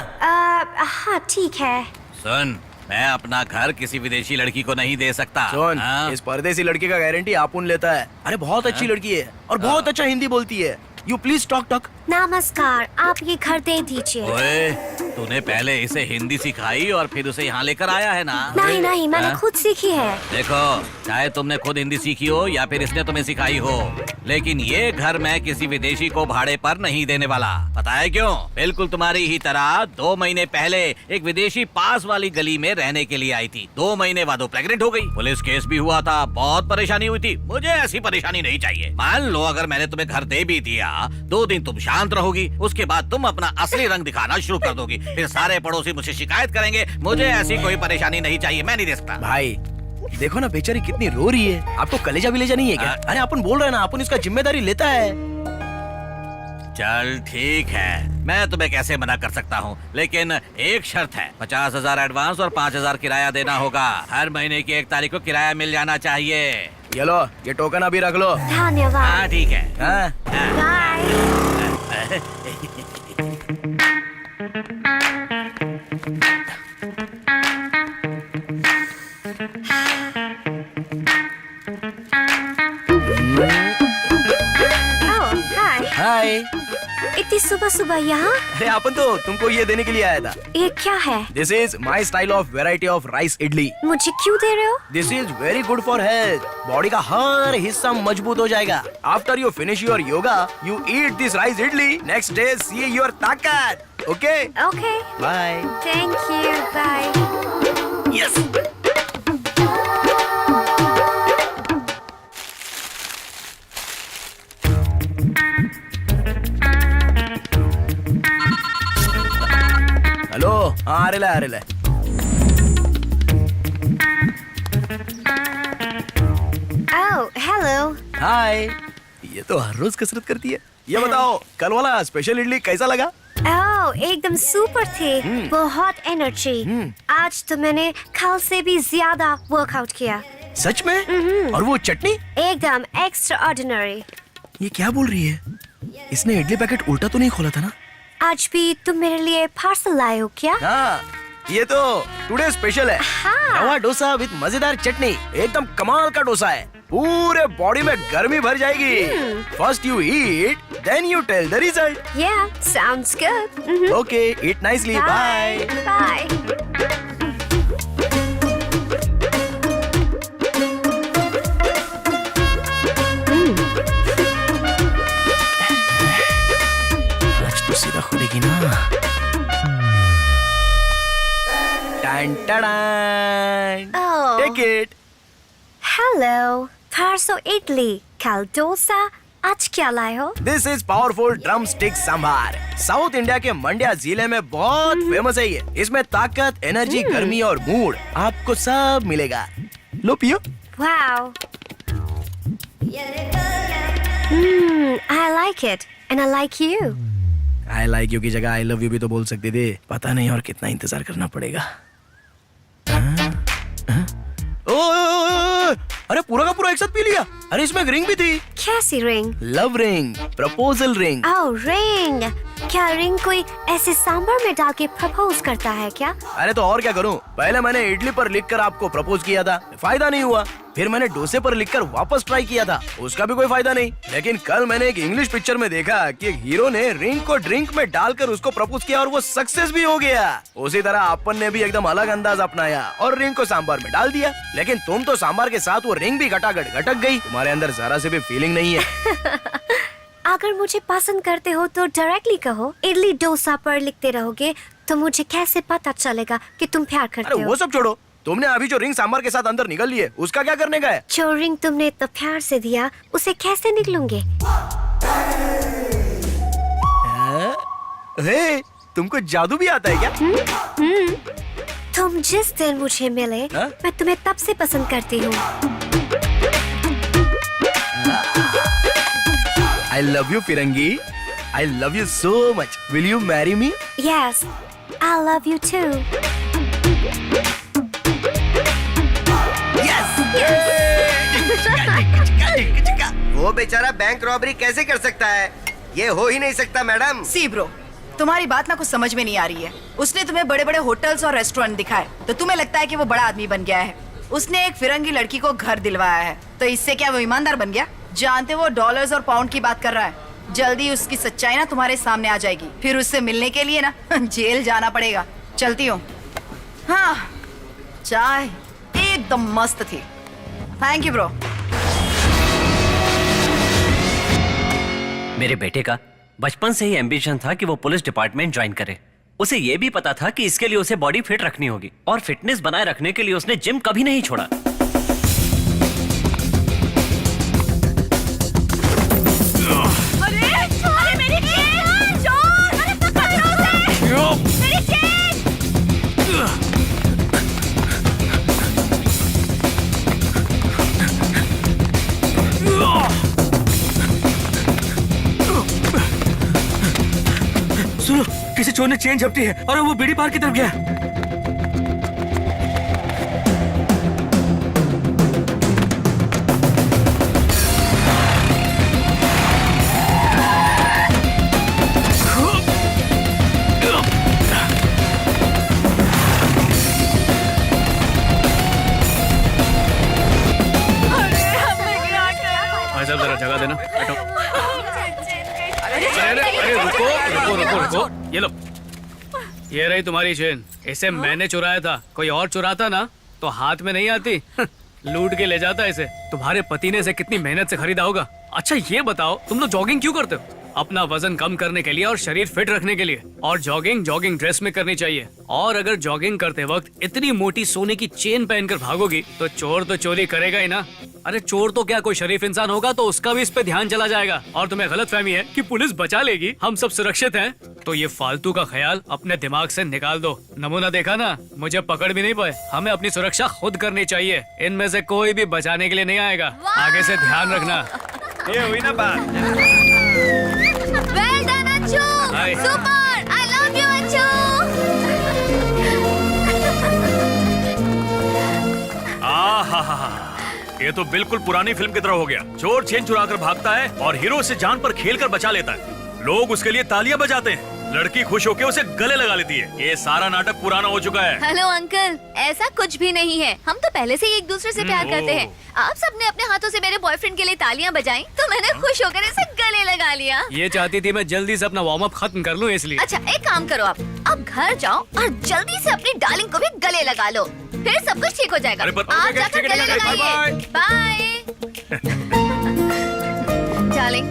हाँ ठीक है। सुन, मैं अपना घर किसी विदेशी लड़की को नहीं दे सकता। सुन, हाँ? इस परदेसी लड़की का गारंटी आपुन लेता है। अरे बहुत अच्छी लड़की है और बहुत अच्छा हिंदी बोलती है। You please talk. नमस्कार, आप ये घर दे दीजिए। ओए, तूने पहले इसे हिंदी सिखाई और फिर उसे यहाँ लेकर आया है ना? नहीं, मैंने हाँ? खुद सीखी है। देखो, चाहे तुमने खुद हिंदी सीखी हो या फिर इसने तुम्हें सिखाई हो, लेकिन ये घर मैं किसी विदेशी को भाड़े पर नहीं देने वाला। पता है क्यों? बिल्कुल तुम्हारी ही तरह 2 महीने पहले एक विदेशी पास वाली गली में रहने के लिए आई थी। 2 महीने बाद वो प्रेग्नेंट हो गई। पुलिस केस भी हुआ था, बहुत परेशानी हुई थी। मुझे ऐसी परेशानी नहीं चाहिए। मान लो अगर मैंने तुम्हें घर दे भी दिया, 2 दिन तुम शांत रहोगी, उसके बाद तुम अपना असली रंग दिखाना शुरू कर दोगी, फिर सारे पड़ोसी मुझे शिकायत करेंगे। मुझे ऐसी कोई परेशानी नहीं चाहिए, मैं नहीं दे सकता। भाई देखो ना बेचारी कितनी रो रही है। आपको कलेजा विलेजा नहीं है क्या? अरे अपन बोल रहे हैं ना, अपन इसका जिम्मेदारी लेता है। चल ठीक है, मैं तुम्हें कैसे मना कर सकता हूँ, लेकिन एक शर्त है। 50,000 एडवांस और 5,000 किराया देना होगा। हर महीने की 1 तारीख को किराया मिल जाना चाहिए। ये लो, ये टोकन अभी रख लो। धन्यवाद। हाँ ठीक है। हाँ? बाय। हाय। हाय। इतनी सुबह यहाँ? अरे अपन तो तुमको ये देने के लिए आया था। ये क्या है? This is my style of variety of rice idli. मुझे क्यों दे रहे हो? This is very good for health. Body का हर हिस्सा मजबूत हो जाएगा। After you finish your yoga, you eat this rice idli, next day see your taakat. Okay okay. Bye. Thank you. Bye. Yes. Hello. हाँ आ रहा है। Oh hello. हाय। ये तो हर रोज कसरत करती है। ये बताओ कल वाला स्पेशल इडली कैसा लगा? ओह एकदम सुपर थे। बहुत एनर्जी। आज तो मैंने कल से भी ज्यादा वर्कआउट किया। सच में? और वो चटनी एकदम एक्स्ट्रा ऑर्डिनरी। ये क्या बोल रही है? इसने इडली पैकेट उल्टा तो नहीं खोला था ना? आज भी तुम मेरे लिए पार्सल लाए हो क्या? हाँ, ये तो टुडे स्पेशल है। हाँ। रवा डोसा विद मजेदार चटनी। एकदम कमाल का डोसा है। पूरे बॉडी में गर्मी भर जाएगी। First you eat, then you tell the result. Yeah, sounds good. Okay, eat nicely. Bye. Bye. आज तो सीधा खुलेगी ना। टन टन। Oh. Take it. Hello. परसों इडली, कल डोसा, आज क्या लाए हो? This is powerful drumstick sambar. South India के मंड्या जिले में बहुत फेमस है ये। इसमें ताकत, एनर्जी, गर्मी और मूड आपको सब मिलेगा। लो पियो। Wow. I like it and I like you. I like you की जगह आई लव यू भी तो बोल सकते थे। पता नहीं और कितना इंतजार करना पड़ेगा। ओ, अरे पूरा का पूरा एक साथ पी लिया। अरे इसमें एक रिंग भी थी। कैसी ring? Love ring, proposal ring. Oh, ring. क्या रिंग कोई ऐसे सांभर में डाल के प्रपोज करता है क्या? अरे तो और क्या करूं? पहले मैंने इडली पर लिखकर आपको प्रपोज किया था, फायदा नहीं हुआ। फिर मैंने डोसे पर लिखकर वापस ट्राई किया था, उसका भी कोई फायदा नहीं। लेकिन कल मैंने एक इंग्लिश पिक्चर में देखा कि एक हीरो ने रिंग को ड्रिंक में डालकर उसको प्रपोज किया और वो सक्सेस भी हो गया। उसी तरह अपन ने भी एकदम अलग अंदाज अपनाया और रिंग को सांभर में डाल दिया। लेकिन तुम तो सांभर के साथ वो रिंग भी घटक गई। तुम्हारे अंदर जरा से भी फीलिंग नहीं है। अगर मुझे पसंद करते हो तो डायरेक्टली कहो। इडली डोसा पर लिखते रहोगे तो मुझे कैसे पता चलेगा कि तुम प्यार करते अरे हो? वो सब छोड़ो, तुमने अभी जो रिंग सांभर के साथ अंदर निकल ली है उसका क्या करने का है? जो रिंग तुमने इतना प्यार से दिया उसे कैसे निकलूंगे? हे, तुमको जादू भी आता है क्या? तुम जिस दिन मुझे मिले मैं तुम्हें तब से पसंद करती हूँ। I love you, Firangi. I love you so much. Will you marry me? Yes, I love you too. वो बेचारा बैंक रॉबरी कैसे कर सकता है? ये हो ही नहीं सकता मैडम। सी ब्रो, तुम्हारी बात ना कुछ समझ में नहीं आ रही है। उसने तुम्हें बड़े बड़े होटल्स और रेस्टोरेंट दिखाए तो तुम्हें लगता है कि वो बड़ा आदमी बन गया है। उसने एक फिरंगी लड़की को घर दिलवाया है तो इससे क्या वो ईमानदार बन गया? जानते वो डॉलर्स और पाउंड की बात कर रहा है। जल्दी उसकी सच्चाई ना तुम्हारे सामने आ जाएगी। फिर उससे मिलने के लिए ना जेल जाना पड़ेगा। चलती हूँ। हाँ, चाय एकदम मस्त थी। Thank you bro. मेरे बेटे का बचपन से ही एम्बिशन था कि वो पुलिस डिपार्टमेंट ज्वाइन करे। उसे ये भी पता था कि इसके लिए उसे बॉडी फिट रखनी होगी और फिटनेस बनाए रखने के लिए उसने जिम कभी नहीं छोड़ा। अरे मेरी चेन! चोर! अरे पकड़ लो उसे! मेरी चेन! सुनो, किसी चोर ने चेन झपटी है और वो बीड़ी पार की तरफ गया। भाई साहब जरा जगह देना, बैठो। अरे रुको रुको रुको रुको, ये लो, ये रही तुम्हारी चेन। इसे मैंने चुराया था, कोई और चुराता ना तो हाथ में नहीं आती। लूट के ले जाता इसे। तुम्हारे पति ने इसे कितनी मेहनत से खरीदा होगा। अच्छा ये बताओ, तुम लोग जॉगिंग क्यों करते हो? अपना वजन कम करने के लिए और शरीर फिट रखने के लिए। और जॉगिंग ड्रेस में करनी चाहिए। और अगर जॉगिंग करते वक्त इतनी मोटी सोने की चेन पहनकर भागोगी तो चोर तो चोरी करेगा ही ना। अरे चोर तो क्या, कोई शरीफ इंसान होगा तो उसका भी इस पे ध्यान चला जाएगा। और तुम्हें गलतफहमी है कि पुलिस बचा लेगी, हम सब सुरक्षित हैं, तो ये फालतू का ख्याल अपने दिमाग से निकाल दो। नमूना देखा ना, मुझे पकड़ भी नहीं पाए। हमें अपनी सुरक्षा खुद करनी चाहिए। इनमें से कोई भी बचाने के लिए नहीं आएगा। आगे से ध्यान रखना। ये हुई ना बात। Well done, Anju! Hi. Super! I love you, Anju! ये तो बिल्कुल पुरानी फिल्म की तरह हो गया। चोर चेन चुरा कर भागता है और हीरो से जान पर खेलकर बचा लेता है। लोग उसके लिए तालियां बजाते हैं, लड़की खुश होकर उसे गले लगा लेती है। ये सारा नाटक पुराना हो चुका है। हेलो अंकल, ऐसा कुछ भी नहीं है। हम तो पहले से ही एक दूसरे से प्यार करते हैं। आप सबने अपने हाथों से मेरे बॉयफ्रेंड के लिए तालियां बजाई तो मैंने खुश होकर इसे गले लगा लिया। ये चाहती थी मैं जल्दी से अपना वार्म अप खत्म कर लूं इसलिए। अच्छा एक काम करो, आप अब घर जाओ और जल्दी से अपनी डार्लिंग को भी गले लगा लो, फिर सब कुछ ठीक हो जाएगा। अरे पर- आप ठीक है, जाकर ठीक है, गले ठीक है, लगाइए। Bye darling.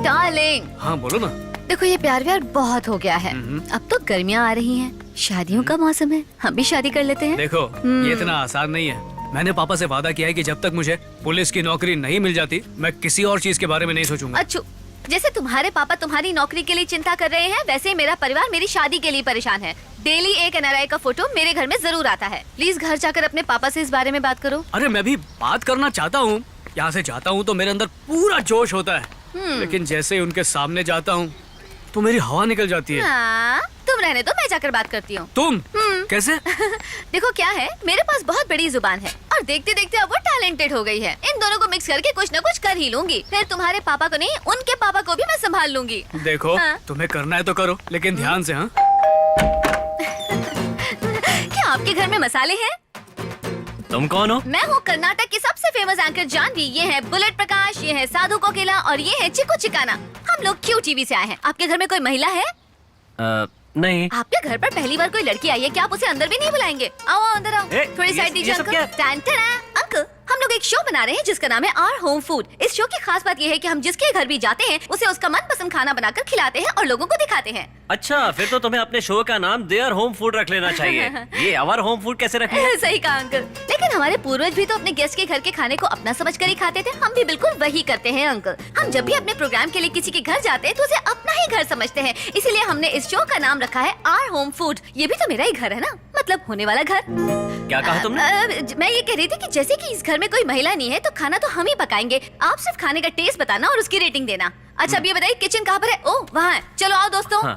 डार्लिंग हाँ बोलो ना। देखो, ये प्यार व्यार बहुत हो गया है। अब तो गर्मियाँ आ रही हैं, शादियों का मौसम है, हम भी शादी कर लेते हैं। देखो ये इतना आसान नहीं है। मैंने पापा से वादा किया है कि जब तक मुझे पुलिस की नौकरी नहीं मिल जाती मैं किसी और चीज के बारे में नहीं सोचूंगा। अच्छू, जैसे तुम्हारे पापा तुम्हारी नौकरी के लिए चिंता कर रहे हैं, वैसे ही मेरा परिवार मेरी शादी के लिए परेशान है। डेली एक NRI का फोटो मेरे घर में जरूर आता है। प्लीज घर जाकर अपने पापा से इस बारे में बात करो। अरे मैं भी बात करना चाहता हूँ। यहाँ से जाता हूँ तो मेरे अंदर पूरा जोश होता है, लेकिन जैसे ही उनके सामने जाता हूँ तो मेरी हवा निकल जाती है। हाँ, तुम रहने दो, मैं जाकर बात करती हूँ। तुम कैसे? देखो क्या है, मेरे पास बहुत बड़ी जुबान है और देखते देखते अब वो टैलेंटेड हो गई है। इन दोनों को मिक्स करके कुछ न कुछ कर ही लूंगी। फिर तुम्हारे पापा को नहीं, उनके पापा को भी मैं संभाल लूंगी। देखो हाँ। तुम्हें करना है तो करो, लेकिन ध्यान से। हाँ क्या आपके घर में मसाले हैं? तुम कौन हो? मैं हूँ कर्नाटक की सबसे फेमस एंकर जानवी। ये है बुलेट प्रकाश, ये है साधु कोकिला और ये है चिकू चिकाना। हम लोग क्यों टीवी से आए हैं। आपके घर में कोई महिला है? नहीं। आपके घर पर पहली बार कोई लड़की आई है क्या? आप उसे अंदर भी नहीं बुलाएंगे? आओ अंदर आओ। ए, थोड़ी ये साइड दीजिए सब अंकल। क्या? Ton ton. अंकल, हम लोग एक शो बना रहे हैं जिसका नाम है आवर होम फूड। इस शो की खास बात यह है कि हम जिसके घर भी जाते हैं उसे उसका मनपसंद खाना बनाकर खिलाते हैं और लोगों को दिखाते हैं। अच्छा, फिर तो तुम्हें अपने शो का नाम देयर होम फूड रख लेना चाहिए। ये आवर होम फूड कैसे रख लिया? सही कहा अंकल, लेकिन हमारे पूर्वज भी तो अपने गेस्ट के घर के खाने को अपना समझकर ही खाते थे। हम भी बिल्कुल वही करते हैं अंकल। हम जब भी अपने प्रोग्राम के लिए किसी के घर जाते हैं तो उसे अपना ही घर समझते हैं, इसीलिए हमने इस शो का नाम रखा है आवर होम फूड। ये भी तो मेरा ही घर है ना, मतलब होने वाला घर। क्या कहा तुमने? मैं ये कह रही थी कि जैसे कि इस घर में कोई महिला नहीं है तो खाना तो हम ही पकाएंगे। आप सिर्फ खाने का टेस्ट बताना और उसकी रेटिंग देना। अच्छा, अब ये बताइए किचन कहाँ पर है? ओह, वहाँ है। चलो आओ दोस्तों। हाँ।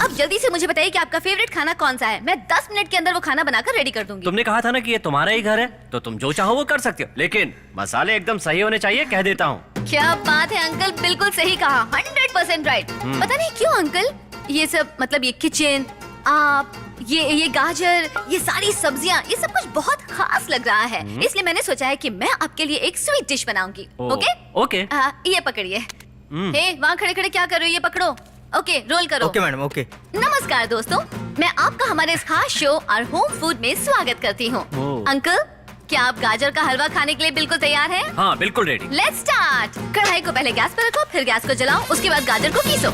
अब जल्दी से मुझे बताइए कि आपका फेवरेट खाना कौन सा है। मैं 10 मिनट के अंदर वो खाना बनाकर रेडी कर दूंगी। तुमने कहा था ना कि ये तुम्हारा ही घर है, तो तुम जो चाहो वो कर सकते हो, लेकिन मसाले एकदम सही होने चाहिए, कह देता हूँ। क्या बात है अंकल, बिल्कुल सही कहा, 100% राइट। पता नहीं क्यों अंकल, ये सब मतलब ये किचन, आप, ये गाजर, ये सारी सब्जियाँ, ये सब कुछ बहुत खास लग रहा है। इसलिए मैंने सोचा है कि मैं आपके लिए एक स्वीट डिश बनाऊंगी। Okay okay. ये पकड़िए। हे, वहाँ खड़े खड़े क्या कर रहे हो? ये पकड़ो। ओके, रोल करो। Okay madam, okay. नमस्कार दोस्तों, मैं आपका हमारे इस खास शो और होम फूड में स्वागत करती हूँ। अंकल, क्या आप गाजर का हलवा खाने के लिए बिल्कुल तैयार हैं? हाँ, बिल्कुल रेडी। Let's start. कढ़ाई को पहले गैस पर रखो, फिर गैस को जलाओ, उसके बाद गाजर को पीसो।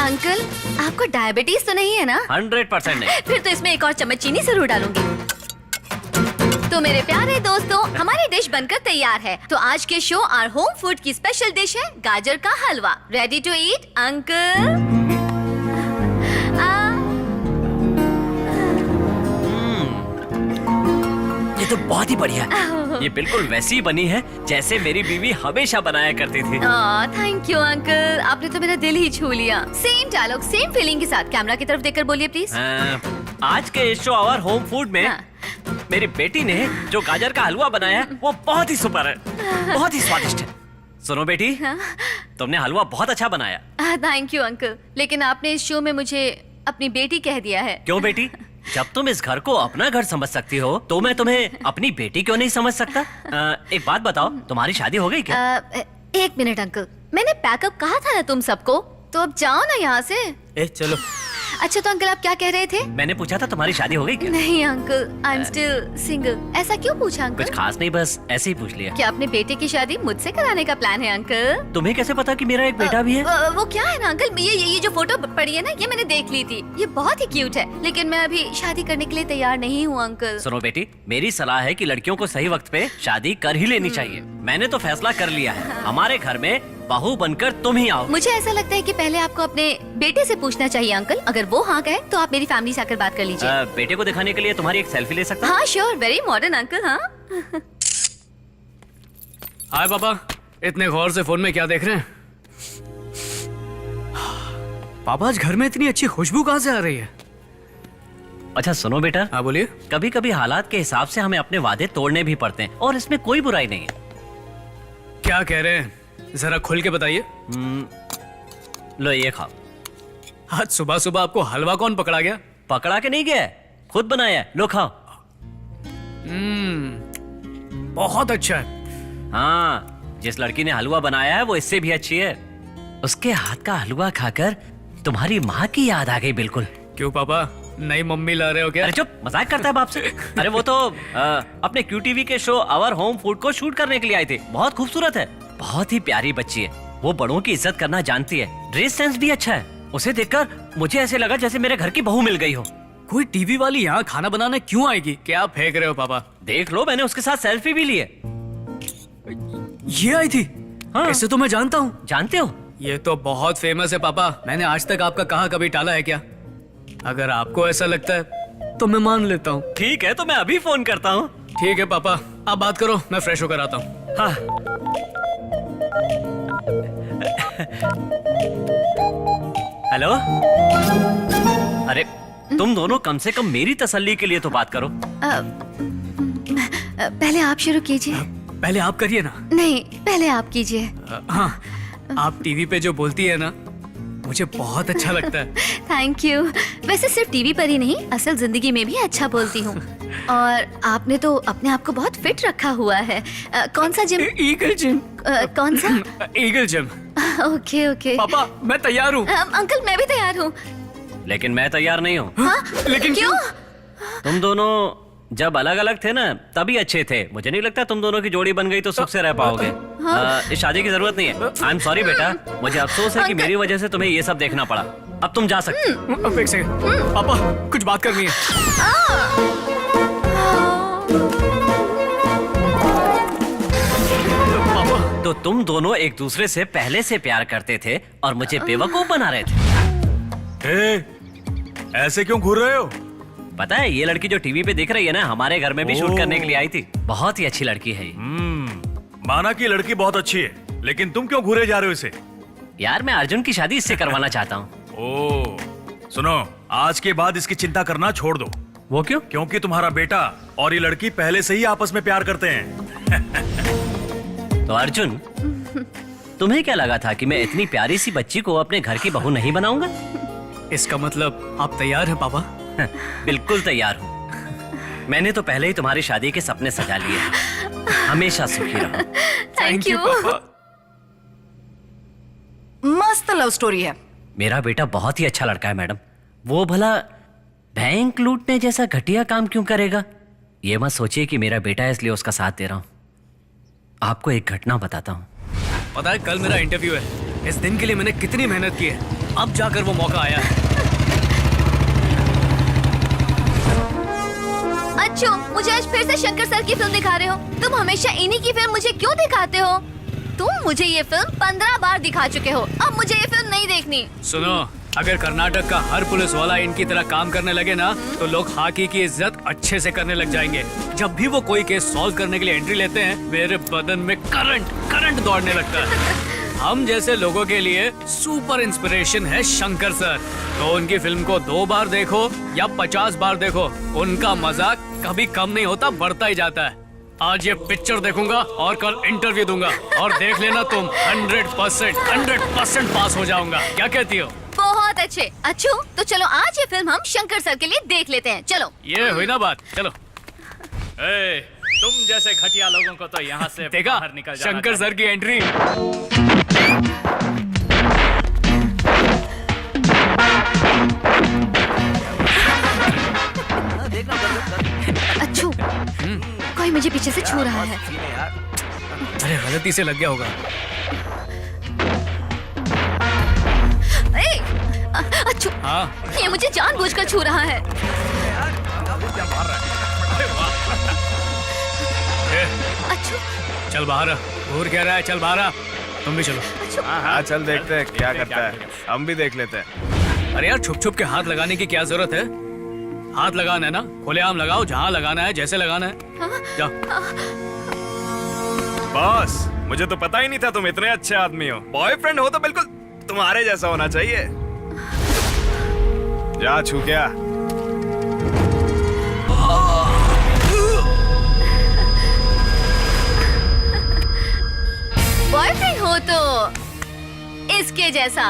अंकल, आपको डायबिटीज तो नहीं है ना? 100% नहीं। फिर तो इसमें एक और चम्मच चीनी जरूर डालूंगी। तो मेरे प्यारे दोस्तों, हमारी डिश बनकर तैयार है। तो आज के शो और होम फूड की स्पेशल डिश है गाजर का हलवा। Ready to eat uncle? ये तो बहुत ही बढ़िया है। ये बिल्कुल वैसी ही बनी है जैसे मेरी बीवी हमेशा बनाया करती थी। थैंक यू अंकल, आपने तो मेरा दिल ही छू लिया। सेम डायलॉग, सेम फीलिंग के साथ कैमरा की तरफ देखकर बोलिए प्लीज। आज के इस शो आवर होम फूड में मेरी बेटी ने जो गाजर का हलवा बनाया है वो बहुत ही सुपर है, बहुत ही स्वादिष्ट है। सुनो बेटी, तुमने हलवा बहुत अच्छा बनाया। थैंक यू अंकल, लेकिन आपने इस शो में मुझे अपनी बेटी कह दिया है। क्यों बेटी? जब तुम इस घर को अपना घर समझ सकती हो तो मैं तुम्हें अपनी बेटी क्यों नहीं समझ सकता? एक बात बताओ, तुम्हारी शादी हो गई क्या? एक मिनट अंकल, मैंने पैकअप कहा था ना तुम सबको, तो अब जाओ ना यहाँ से। चलो। अच्छा, तो अंकल आप क्या कह रहे थे? मैंने पूछा था तुम्हारी शादी हो गई क्या? नहीं uncle, I am still single. ऐसा क्यों पूछा अंकल? कुछ खास नहीं, बस ऐसे ही पूछ लिया। क्या अपने बेटे की शादी मुझसे कराने का प्लान है अंकल? तुम्हें कैसे पता कि मेरा एक बेटा भी है? वो क्या है ना अंकल, ये जो फोटो पड़ी है ना, ये मैंने देख ली थी। ये बहुत ही क्यूट है, लेकिन मैं अभी शादी करने के लिए तैयार नहीं हूँ अंकल। सुनो बेटी, मेरी सलाह है कि लड़कियों को सही वक्त पे शादी कर ही लेनी चाहिए। मैंने तो फैसला कर लिया है, हमारे घर में बहू बनकर तुम ही आओ। मुझे ऐसा लगता है कि पहले आपको अपने बेटे से पूछना चाहिए अंकल। अगर वो हाँ कहे तो आप मेरी फैमिली से आकर बात कर लीजिए। बेटे को दिखाने के लिए तुम्हारी एक सेल्फी ले सकता हूं? हाँ श्योर, वेरी मॉडर्न अंकल। हाँ हाय पापा, इतने गौर से फोन में क्या देख रहे हैं? पापा, आज घर में इतनी अच्छी खुशबू कहाँ से आ रही है? अच्छा सुनो बेटा। हाँ बोलिए। कभी कभी हालात के हिसाब से हमें अपने वादे तोड़ने भी पड़ते हैं और इसमें कोई बुराई नहीं है। क्या कह रहे हैं, जरा खुल के बताइए। लो ये खाओ। आज सुबह सुबह आपको हलवा कौन पकड़ा गया? पकड़ा के नहीं गया, खुद बनाया है। लो खाओ। बहुत अच्छा है। हाँ, जिस लड़की ने हलवा बनाया है वो इससे भी अच्छी है। उसके हाथ का हलवा खाकर तुम्हारी माँ की याद आ गई बिल्कुल। क्यों पापा, नई मम्मी ला रहे हो क्या? अरे चुप, मजाक करता है बाप से। अरे वो तो अपने QTV के शो आवर होम फूड को शूट करने के लिए आए थे। बहुत खूबसूरत है, बहुत ही प्यारी बच्ची है। वो बड़ों की इज्जत करना जानती है, ड्रेस सेंस भी अच्छा है। उसे देखकर मुझे ऐसे लगा जैसे मेरे घर की बहू मिल गई हो। कोई टीवी वाली यहाँ खाना बनाने क्यों आएगी? क्या फेंक रहे हो पापा? देख लो, मैंने उसके साथ सेल्फी भी ली है। ये आई थी? हाँ। इसे तो मैं जानता हूँ। जानते हो? ये तो बहुत फेमस है पापा। मैंने आज तक आपका कहा कभी टाला है क्या? अगर आपको ऐसा लगता है तो मैं मान लेता हूँ। ठीक है, तो मैं अभी फोन करता हूँ। ठीक है पापा, आप बात करो, मैं फ्रेश होकर आता हूँ। हाँ। हेलो। अरे तुम दोनों कम से कम मेरी तसल्ली के लिए तो बात करो। पहले आप शुरू कीजिए। पहले आप करिए ना। नहीं, पहले आप कीजिए। हाँ, आप टीवी पे जो बोलती है ना, मुझे बहुत अच्छा लगता है। Thank you. वैसे सिर्फ टीवी पर ही नहीं, असल जिंदगी में भी अच्छा बोलती हूँ। और आपने तो अपने आप को बहुत फिट रखा हुआ है। कौन सा जिम? Eagle gym. कौन सा? Eagle gym. ओके ओके पापा मैं तैयार हूँ। अंकल मैं भी तैयार हूँ। लेकिन मैं तैयार नहीं हूँ। लेकिन क्यों? तुम दोनों जब अलग अलग थे ना तभी अच्छे थे। मुझे नहीं लगता तुम दोनों की जोड़ी बन गई तो सुख से रह पाओगे। इस शादी की जरूरत नहीं है। आई एम सॉरी बेटा, मुझे अफसोस है कि मेरी वजह से तुम्हें ये सब देखना पड़ा। अब तुम जा सकते हो। अब एक सेकंड पापा, कुछ बात करनी है। पापा तो तुम दोनों एक दूसरे से पहले से प्यार करते थे और मुझे बेवकूफ बना रहे थे। ऐसे क्यों घूर रहे हो? पता है ये लड़की जो टीवी पे दिख रही है ना, हमारे घर में भी शूट करने के लिए आई थी। बहुत ही अच्छी लड़की है ये। माना कि लड़की बहुत अच्छी है, लेकिन तुम क्यों घूरे जा रहे हो इसे? यार मैं अर्जुन की शादी इससे करवाना चाहता हूँ। ओह सुनो, आज के बाद इसकी चिंता करना छोड़ दो। वो क्यों? क्योंकि तुम्हारा बेटा और ये लड़की पहले से ही आपस में प्यार करते हैं। तो अर्जुन, तुम्हें क्या लगा था कि मैं इतनी प्यारी सी बच्ची को अपने घर की बहू नहीं बनाऊंगा? इसका मतलब आप तैयार हैं पापा? बिल्कुल तैयार हूँ। मैंने तो पहले ही तुम्हारी शादी के सपने सजा लिए हैं। हमेशा सुखी रहो। Thank you. मस्त लव स्टोरी है। मेरा बेटा बहुत ही अच्छा लड़का है मैडम। वो भला बैंक लूटने जैसा घटिया काम क्यों करेगा? ये मत सोचिए कि मेरा बेटा है इसलिए उसका साथ दे रहा हूँ। आपको एक घटना बताता हूँ। पता है कल मेरा इंटरव्यू है। इस दिन के लिए मैंने कितनी मेहनत की है, अब जाकर वो मौका आया है। अच्छो, मुझे आज फिर से शंकर सर की फिल्म दिखा रहे हो। तुम हमेशा इन्हीं की फिल्म मुझे क्यों दिखाते हो? तुम मुझे ये फिल्म 15 बार दिखा चुके हो। अब मुझे ये फिल्म नहीं देखनी। सुनो, अगर कर्नाटक का हर पुलिस वाला इनकी तरह काम करने लगे ना, तो लोग हाकी की इज्जत अच्छे से करने लग जाएंगे। जब भी वो कोई केस सॉल्व करने के लिए एंट्री लेते हैं, मेरे बदन में करंट दौड़ने लगता है। हम जैसे लोगों के लिए सुपर इंस्पिरेशन है शंकर सर। तो उनकी फिल्म को 2 बार देखो या 50 बार देखो, उनका मजाक कभी कम नहीं होता, बढ़ता ही जाता है। आज ये पिक्चर देखूंगा और कल इंटरव्यू दूंगा, और देख लेना तुम 100% पास हो जाऊंगा। क्या कहती हो? बहुत अच्छे। अच्छो, तो चलो आज ये फिल्म हम शंकर सर के लिए देख लेते हैं। चलो। ये हुई ना बात, चलो। तुम जैसे घटिया लोगों को तो यहाँ से देखा बाहर निकल जाना शंकर सर की एंट्री। अच्छो, कोई मुझे पीछे से छू रहा है। अरे गलती से लग गया होगा। अच्छो, हाँ ये मुझे जानबूझकर छू रहा है। अच्छो, चल बाहर आ। घूर क्या रहा है, चल बाहर आ। तुम भी चलो। हाँ चल देखते हैं क्या करता है। हम भी देख लेते हैं। अरे यार, छुप छुप के हाथ लगाने की क्या जरूरत है? हाथ लगाना है ना, खुलेआम लगाओ, जहाँ लगाना है, जैसे लगाना है। जाओ। बॉस, मुझे तो पता ही नहीं था तुम इतने अच्छे आदमी हो। बॉयफ्रेंड हो तो बिल्कुल तुम्हारे जैसा होना चाहिए। जा छू क्या? बॉयफ्रेंड हो तो इसके जैसा।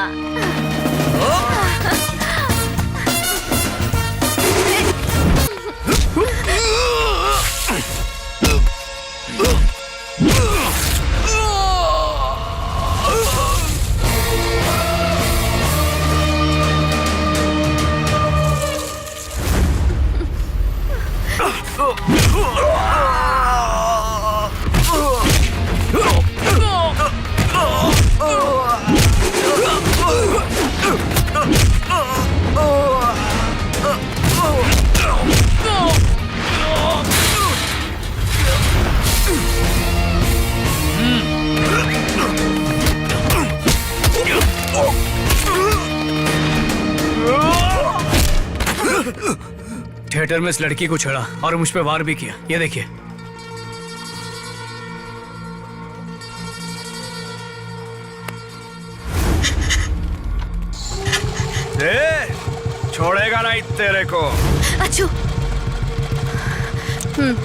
थिएटर में इस लड़की को छेड़ा और मुझ पे वार भी किया। ये देखिए। छोड़ेगा नहीं तेरे को। अच्छो,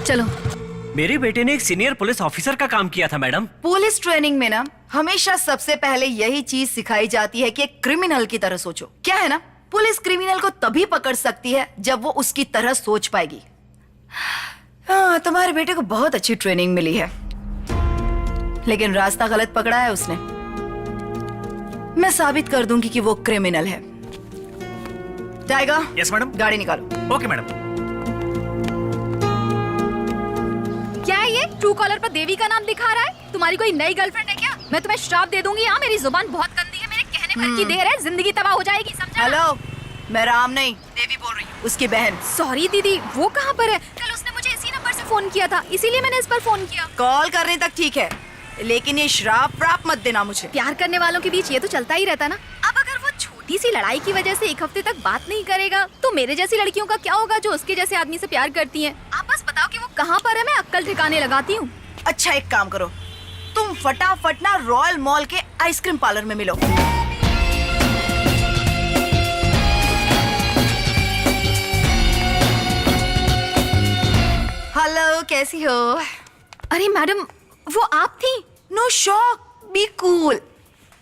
चलो। मेरे बेटे ने एक सीनियर पुलिस ऑफिसर का काम किया था मैडम। पुलिस ट्रेनिंग में ना हमेशा सबसे पहले यही चीज सिखाई जाती है कि एक क्रिमिनल की तरह सोचो। क्या है ना, पुलिस क्रिमिनल को तभी पकड़ सकती है जब वो उसकी तरह सोच पाएगी। हाँ, तुम्हारे बेटे को बहुत अच्छी ट्रेनिंग मिली है, लेकिन रास्ता गलत पकड़ा है उसने। मैं साबित कर दूंगी कि वो क्रिमिनल है। Tiger, yes madam. गाड़ी निकालो। Okay madam. क्या है ये? ट्रू कॉलर पर देवी का नाम दिखा रहा है। तुम्हारी कोई नई गर्लफ्रेंड है क्या? मैं तुम्हें श्राप दे दूंगी। हाँ, मेरी जुबान बहुत गंदी है, मेरे कहने भर की देर है, जिंदगी तबाह हो जाएगी, समझा? हेलो, मैं राम नहीं, देवी बोल रही हूँ, उसकी बहन। सॉरी दीदी, वो कहाँ पर है? कल उसने मुझे इसी नंबर से फोन किया था, इसीलिए मैंने इस पर फोन किया। कॉल करने तक ठीक है, लेकिन ये श्राप प्राप मत देना मुझे। प्यार करने वालों के बीच ये तो चलता ही रहता ना। अब अगर वो छोटी सी लड़ाई की वजह से 1 हफ्ते तक बात नहीं करेगा, तो मेरे जैसी लड़कियों का क्या होगा जो उसके जैसे आदमी से प्यार करती हैं? आप बस बताओ कि वो कहाँ पर है, मैं अक्कल ठिकाने लगाती हूँ। अच्छा, एक काम करो, तुम फटाफट ना रॉयल मॉल के आइसक्रीम पार्लर में मिलो। हेलो, कैसी हो? अरे मैडम, वो आप थी? No shock, be cool.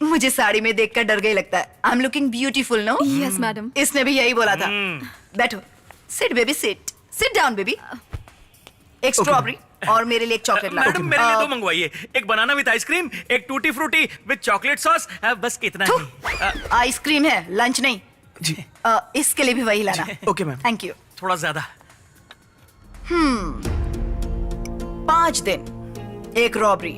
मुझे साड़ी में देखकर डर गई लगता है। I am looking beautiful, no? Yes madam. इसने भी यही बोला था। बैठो, sit baby, sit down baby. एक स्ट्रॉबेरी और मेरे लिए एक चॉकलेट ला। मैडम मेरे लिए 2 मंगवाइए, एक बनाना विद आइसक्रीम, एक tutti frutti with chocolate sauce. बस कितना ही। आइसक्रीम है, लंच नहीं जी। इसके लिए भी वही लाना। Okay ma'am. Thank you. थोड़ा ज्यादा। 5 दिन, 1 रॉबरी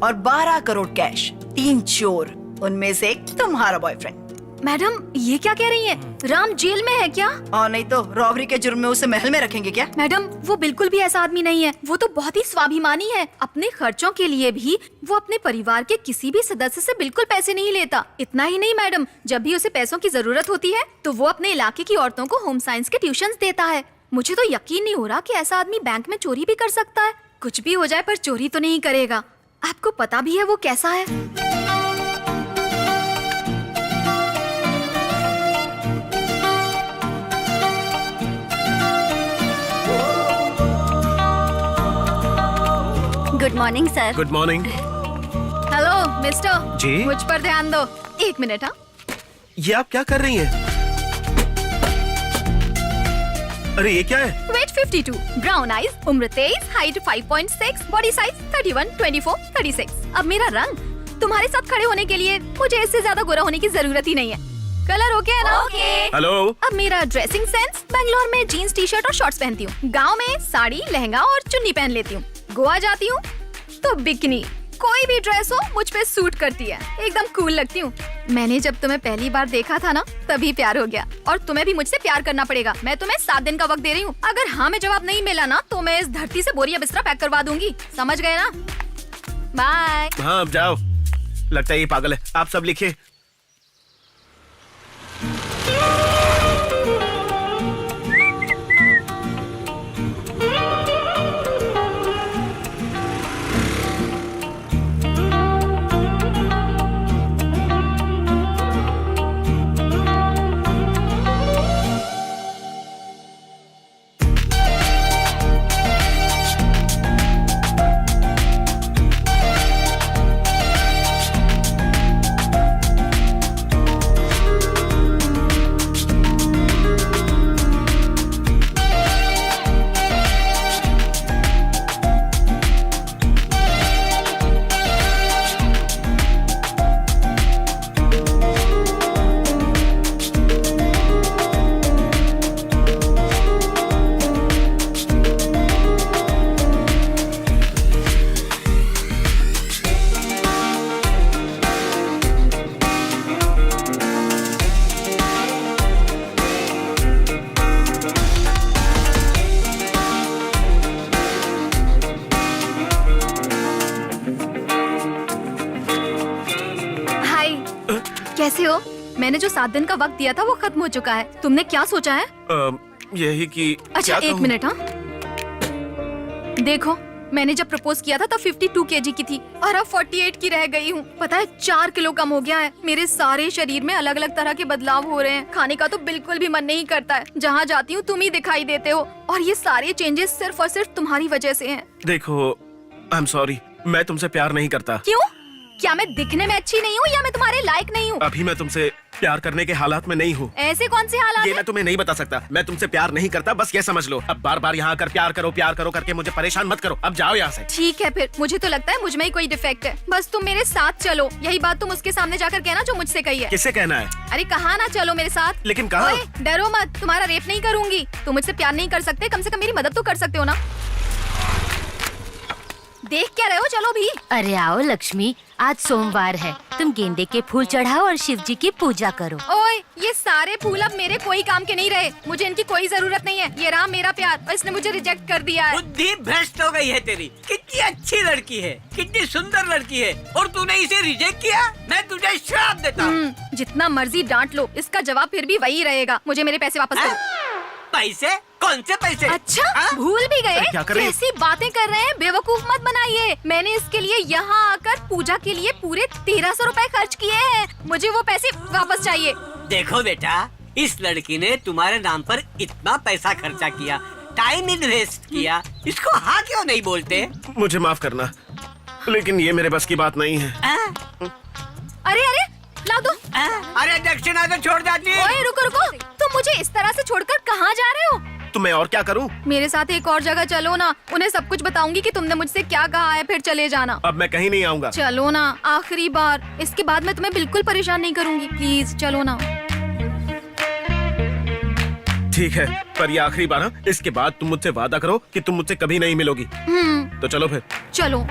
और 12 करोड़ कैश, 3 चोर, उनमें से एक तुम्हारा बॉयफ्रेंड। मैडम, ये क्या कह रही हैं? राम जेल में है क्या? और नहीं तो रॉबरी के जुर्म में उसे महल में रखेंगे क्या? मैडम, वो बिल्कुल भी ऐसा आदमी नहीं है। वो तो बहुत ही स्वाभिमानी है। अपने खर्चों के लिए भी वो अपने परिवार के किसी भी सदस्य से बिल्कुल पैसे नहीं लेता। इतना ही नहीं मैडम, जब भी उसे पैसों की जरूरत होती है तो वो अपने इलाके की औरतों को होम साइंस के ट्यूशंस देता है। मुझे तो यकीन नहीं हो रहा कि ऐसा आदमी बैंक में चोरी भी कर सकता है। कुछ भी हो जाए पर चोरी तो नहीं करेगा। आपको पता भी है वो कैसा है। Good morning sir. Good morning. Hello mister, जी? मुझ पर ध्यान दो। 1 मिनट। हाँ, ये आप क्या कर रही हैं? अरे ये क्या है? वेट 52, ब्राउन आईज, उम्र 23, हाइट 5.6, बॉडी साइज 31, 24, 36। अब मेरा रंग तुम्हारे साथ खड़े होने के लिए मुझे इससे ज्यादा गोरा होने की जरूरत ही नहीं है। कलर ओके है ना? ओके। हेलो। अब मेरा ड्रेसिंग सेंस, बैंगलोर में जीन्स टी शर्ट और शॉर्ट्स पहनती हूँ, गाँव में साड़ी लहंगा और चुन्नी पहन लेती हूँ, गोवा जाती हूँ तो बिकनी। कोई भी ड्रेस हो मुझ पे सूट करती है, एकदम कूल लगती हूँ। मैंने जब तुम्हें पहली बार देखा था ना, तभी प्यार हो गया। और तुम्हें भी मुझसे प्यार करना पड़ेगा। मैं तुम्हें 7 दिन का वक्त दे रही हूँ। अगर हाँ में जवाब नहीं मिला ना, तो मैं इस धरती से बोरिया बिस्तरा पैक करवा दूंगी। समझ गए ना? बाय। हाँ अब जाओ, लगता है ये पागल है। आप सब लिखिए। कैसे हो? मैंने जो 7 दिन का वक्त दिया था वो खत्म हो चुका है। तुमने क्या सोचा है? यही कि अच्छा क्या 1 कहूँ? मिनट। हाँ देखो, मैंने जब प्रपोज किया था तब 52 kg की थी और अब 48 की रह गई हूँ। पता है 4 किलो कम हो गया है। मेरे सारे शरीर में अलग अलग तरह के बदलाव हो रहे हैं। खाने का तो बिल्कुल भी मन नहीं करता है। जहाँ जाती हूँ तुम ही दिखाई देते हो और ये सारे चेंजेस सिर्फ और सिर्फ तुम्हारी वजह से हैं। देखो, आई एम सॉरी, मैं तुमसे प्यार नहीं करता। क्यों? क्या मैं दिखने में अच्छी नहीं हूँ या मैं तुम्हारे लायक नहीं हूँ? अभी मैं तुमसे प्यार करने के हालात में नहीं हूँ। ऐसे कौन से हालात ये हैं? मैं तुम्हें नहीं बता सकता। मैं तुमसे प्यार नहीं करता, बस ये समझ लो। अब बार बार यहाँ आकर प्यार करो करके मुझे परेशान मत करो। अब जाओ यहाँ से। ठीक है फिर, मुझे तो लगता है मुझ में ही कोई डिफेक्ट है। बस तुम मेरे साथ चलो, यही बात तुम उसके सामने जाकर कहना जो मुझसे कही है। किससे कहना है? अरे कहा ना चलो मेरे साथ। लेकिन कहाँ? ओए, डरो मत, तुम्हारा रेप नहीं करूंगी। तुम मुझसे प्यार नहीं कर सकते, कम से कम मेरी मदद तो कर सकते हो ना। देख क्या रहे हो, चलो भी। अरे आओ लक्ष्मी, आज सोमवार है, तुम गेंदे के फूल चढ़ाओ और शिव जी की पूजा करो। ओए, ये सारे फूल अब मेरे कोई काम के नहीं रहे। मुझे इनकी कोई जरूरत नहीं है। ये रहा मेरा प्यार और इसने मुझे रिजेक्ट कर दिया है। बुद्धि भ्रष्ट हो गई है तेरी। कितनी अच्छी लड़की है, कितनी सुंदर लड़की है, और तूने इसे रिजेक्ट किया। मैं तुझे श्राप देता हूँ। जितना मर्जी डांट लो, इसका जवाब फिर भी वही रहेगा। मुझे मेरे पैसे वापस करो। पैसे? कौन से पैसे? अच्छा, भूल भी गए? क्या कर रही हो? कैसी बातें कर रहे हैं, बेवकूफ मत बनाइए। मैंने इसके लिए यहाँ आकर पूजा के लिए पूरे 1300 रुपए खर्च किए हैं। मुझे वो पैसे वापस चाहिए। देखो बेटा, इस लड़की ने तुम्हारे नाम पर इतना पैसा खर्चा किया, टाइम इन्वेस्ट किया, इसको हाँ क्यों नहीं बोलते? मुझे माफ करना, लेकिन ये मेरे बस की बात नहीं है। अरे अरे, ला दो। अरे दक्षिणा तो छोड़ जाती है। ओए रुको रुको, तुम मुझे इस तरह से छोड़कर कहाँ जा रहे हो? तो मैं और क्या करूं? मेरे साथ एक और जगह चलो ना, उन्हें सब कुछ बताऊंगी कि तुमने मुझसे क्या कहा है, फिर चले जाना। अब मैं कहीं नहीं आऊंगा। चलो ना, आखिरी बार, इसके बाद मैं तुम्हें बिल्कुल परेशान नहीं करूंगी। प्लीज चलो ना। ठीक है, पर ये आखिरी बार है। इसके बाद तुम मुझसे वादा करो कि तुम मुझसे कभी नहीं मिलोगी। तो चलो फिर। चलो।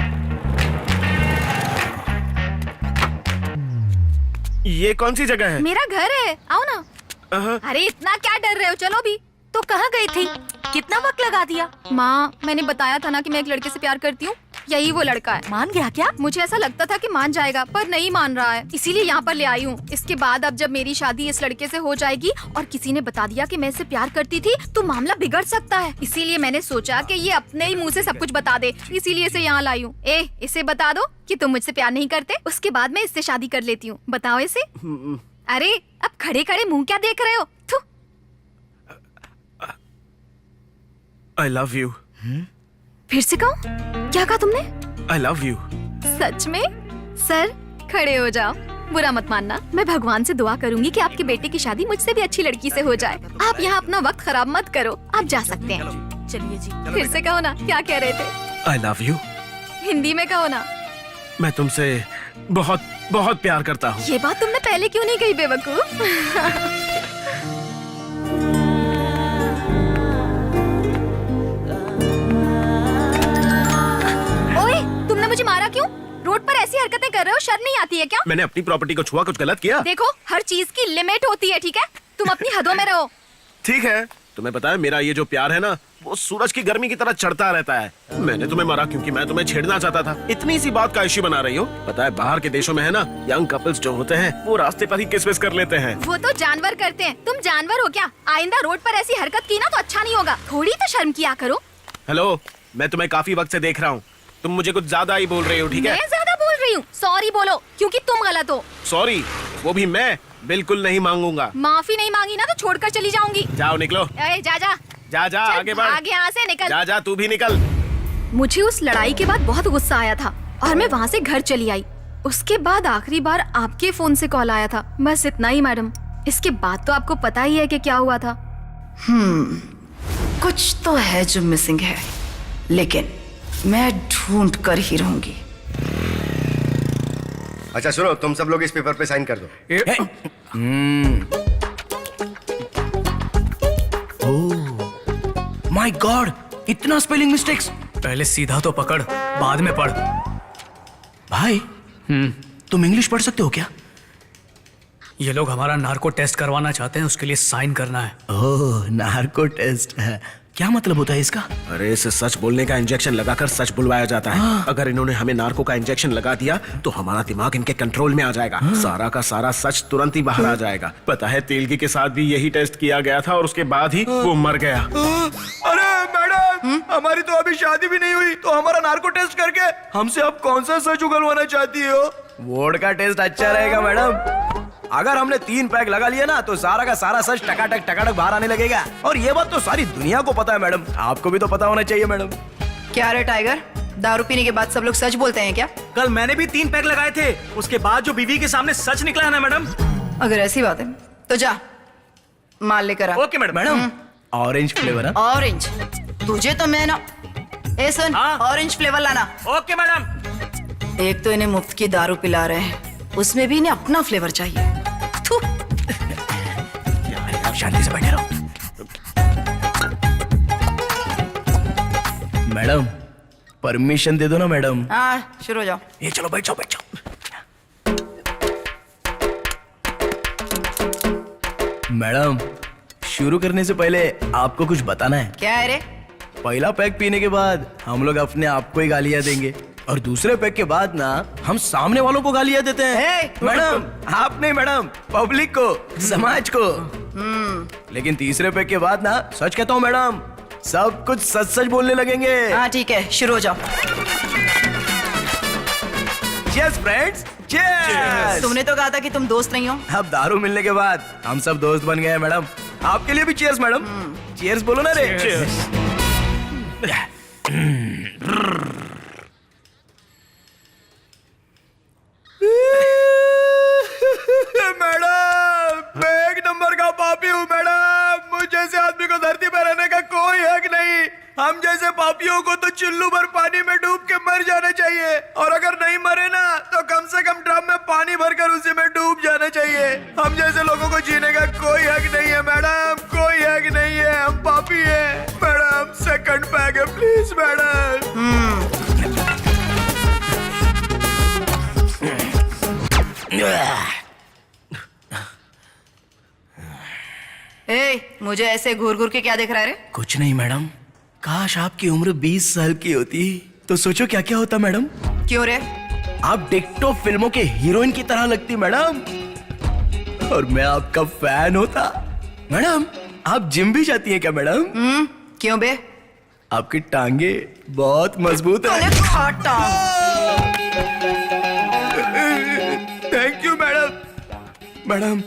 ये कौन सी जगह है? मेरा घर है, आओ ना। अरे इतना क्या डर रहे हो, चलो भी। तो कहाँ गई थी? कितना वक्त लगा दिया? माँ, मैंने बताया था ना कि मैं एक लड़के से प्यार करती हूँ। यही वो लड़का है। मान गया क्या? मुझे ऐसा लगता था कि मान जाएगा, पर नहीं मान रहा है, इसीलिए यहाँ पर ले आई हूँ। इसके बाद अब जब मेरी शादी इस लड़के से हो जाएगी और किसी ने बता दिया कि मैं इससे प्यार करती थी, तो मामला बिगड़ सकता है। इसीलिए मैंने सोचा कि ये अपने ही मुंह से सब कुछ बता दे, इसीलिए इसे यहाँ लाई हूँ। इसे बता दो कि तुम मुझसे प्यार नहीं करते, उसके बाद मैं इससे शादी कर लेती हूँ। बताओ इसे। अरे अब खड़े खड़े मुंह क्या देख रहे हो? I love you. फिर से कहो, क्या कहा तुमने? I love you. सच में? सर खड़े हो जाओ, बुरा मत मानना। मैं भगवान से दुआ करूंगी कि आपके बेटे की शादी मुझसे भी अच्छी लड़की से हो जाए। आप यहाँ अपना वक्त खराब मत करो, आप जा सकते हैं। चलिए जी। फिर से कहो ना, क्या कह रहे थे? I love you. हिंदी में कहो ना। मैं तुमसे बहुत बहुत प्यार करता हूँ। ये बात तुमने पहले क्यों नहीं कही, बेवकूफ? तुमने मुझे मारा क्यों? रोड पर ऐसी हरकतें कर रहे हो, शर्म नहीं आती है क्या? मैंने अपनी प्रॉपर्टी को छुआ, कुछ गलत किया? देखो, हर चीज की लिमिट होती है, ठीक है? तुम अपनी हदों में रहो। ठीक है, तुम्हें पता है मेरा ये जो प्यार है ना, वो सूरज की गर्मी की तरह चढ़ता रहता है। मैंने तुम्हें मारा क्योंकि मैं तुम्हें छेड़ना चाहता था। इतनी सी बात का इश्यू बना रही हो? पता है बाहर के देशों में है ना, यंग कपल्स जो होते हैं वो रास्ते पर ही किस विस कर लेते हैं। वो तो जानवर करते हैं, तुम जानवर हो क्या? आइंदा रोड पर ऐसी हरकत की ना तो अच्छा नहीं होगा। थोड़ी तो शर्म किया करो। हेलो, मैं तुम्हें काफी वक्त से देख रहा हूँ, तुम मुझे कुछ ज्यादा ही बोल रही हो, ठीक है? मैं ज्यादा बोल रही हूँ? सॉरी बोलो, क्योंकि तुम गलत हो। सॉरी, वो भी मैं बिल्कुल नहीं मांगूंगा। माफी नहीं मांगी ना तो छोड़कर चली जाऊंगी। जाओ, निकलो। जा जा जा जा, आगे बढ़। आगे यहाँ से निकल। जा जा, तू भी निकल। मुझे उस लड़ाई के बाद बहुत गुस्सा आया था और मैं वहाँ से घर चली आई। उसके बाद आखिरी बार आपके फोन से कॉल आया था, बस इतना ही मैडम। इसके बाद तो आपको पता ही है कि क्या हुआ था। कुछ तो है जो मिसिंग है, लेकिन मैं ढूंढ कर ही रहूंगी। अच्छा सुनो, तुम सब लोग इस पेपर पे साइन कर दो। माय गॉड, इतना स्पेलिंग मिस्टेक्स। पहले सीधा तो पकड़, बाद में पढ़। भाई, तुम इंग्लिश पढ़ सकते हो क्या? ये लोग हमारा नार्को टेस्ट करवाना चाहते हैं, उसके लिए साइन करना है। ओह, नार्को टेस्ट है। क्या मतलब होता है इसका? अरे इसे सच बोलने का इंजेक्शन लगाकर सच बुलवाया जाता है। अगर इन्होंने हमें नार्को का इंजेक्शन लगा दिया तो हमारा दिमाग इनके कंट्रोल में आ जाएगा। सारा का सारा सच तुरंत ही बाहर आ जाएगा। पता है तेलगी के साथ भी यही टेस्ट किया गया था और उसके बाद ही वो मर गया। अरे मैडम, हमारी तो अभी शादी भी नहीं हुई, तो हमारा नार्को टेस्ट करके हमसे आप कौन सा सच उगलवाना चाहती हो? वोट का टेस्ट अच्छा रहेगा मैडम। अगर हमने 3 पैक लगा लिए ना तो सारा का सारा सच टकाटक बाहर आने लगेगा। और ये बात तो सारी दुनिया को पता है मैडम, आपको भी तो पता होना चाहिए मैडम। क्या रे टाइगर, दारू पीने के बाद सब लोग सच बोलते हैं क्या? कल मैंने भी 3 पैक लगाए थे, उसके बाद जो बीवी के सामने सच निकला है ना मैडम। अगर ऐसी बात है तो जा माल लेकर आ। Okay madam. Madam orange flavour है। ऑरेंज? तुझे तो मैं ना, ए सुन, हाँ? ऑरेंज फ्लेवर लाना। Okay madam. एक तो इन्हें मुफ्त की दारू पिला रहे हैं, उसमें भी इन्हें अपना फ्लेवर चाहिए। थू। आप शांति से बैठे रहो। मैडम परमिशन दे दो ना मैडम। हाँ शुरू हो जाओ। ये चलो बैठ जाओ बैठ जाओ। मैडम शुरू करने से पहले आपको कुछ बताना है। क्या है रे? पहला पैक पीने के बाद हम लोग अपने आप को ही गालियां देंगे और दूसरे पैक के बाद ना हम सामने वालों को गालियां देते हैं। मैडम आप नहीं मैडम, पब्लिक को, समाज को। लेकिन तीसरे पैक के बाद ना सच कहता हूँ मैडम, सब कुछ सच सच बोलने लगेंगे। हाँ ठीक है, शुरू हो जाओ। Cheers friends, cheers। तुमने तो कहा था कि तुम दोस्त नहीं हो। अब दारू मिलने के बाद हम सब दोस्त बन गए हैं मैडम। आपके लिए भी चीयर्स मैडम। चीयर्स बोलो ना रे। मैडम मैं 1 नंबर का पापी हूँ मैडम। मुझ जैसे आदमी को धरती पर रहने का कोई हक नहीं। हम जैसे पापियों को तो चुल्लू भर पानी में डूब के मर जाना चाहिए, और अगर नहीं मरे ना तो कम से कम ड्रम में पानी भरकर उसी में डूब जाना चाहिए। हम जैसे लोगों को जीने का कोई हक नहीं है मैडम, कोई हक नहीं है। हम पापी हैं मैडम। सेकंड पैक है प्लीज मैडम। ए, मुझे ऐसे घूर घूर के क्या देख रहा है रे? कुछ नहीं मैडम, काश आपकी उम्र 20 साल की होती तो सोचो क्या क्या होता मैडम। क्यों रे? आप डिक्टो फिल्मों के हीरोइन की तरह लगती मैडम, और मैं आपका फैन होता। मैडम आप जिम भी जाती हैं क्या मैडम? क्यों बे? आपकी टांगे बहुत मजबूत है। Thank you madam. मैडम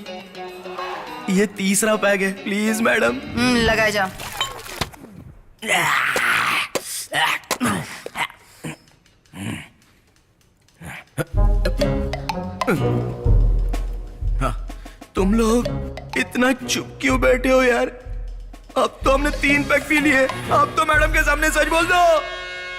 ये तीसरा पैक है प्लीज मैडम। लगाए जा। तुम लोग इतना चुप क्यों बैठे हो यार? अब तो हमने 3 पैक पी लिए, अब तो मैडम के सामने सच बोल दो।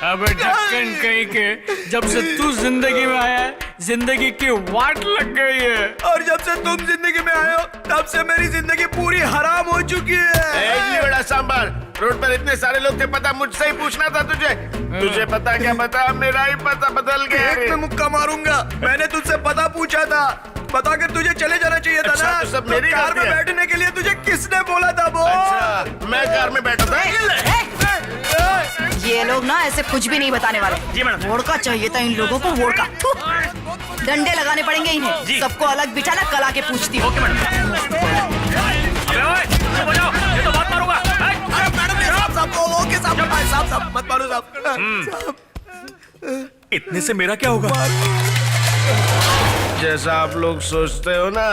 अबे ढक्कन कहीं के, जब से तू जिंदगी में आया है जिंदगी की वाट लग गई है, और जब से तुम जिंदगी में आए हो तब से मेरी जिंदगी पूरी हराम हो चुकी है। बड़ा सांबर, रोड पर इतने सारे लोग थे, पता मुझसे ही पूछना था तुझे। तुझे पता क्या पता, मेरा ही पता बदल गया। एक में मुक्का मारूंगा। मैंने तुझसे पता पूछा था, बताकर तुझे चले जाना चाहिए था ना। तो सब मेरी कार में गलती है। बैठने के लिए तुझे किसने बोला था बोल? अच्छा, मैं कार में बैठा था। ये लोग ना ऐसे कुछ भी नहीं बताने वाले। जी मैडम। वोडका चाहिए था इन लोगों को, वोडका। थू। डंडे लगाने पड़ेंगे इन्हें। सबको अलग बिठाना, कल आके पूछती हूँ। Okay madam. अबे ओए, चुप हो जाओ, ये तो बहुत मारूंगा। ओके साहब, मत मारो साहब। इतने से मेरा क्या होगा? जैसा आप लोग सोचते हो ना,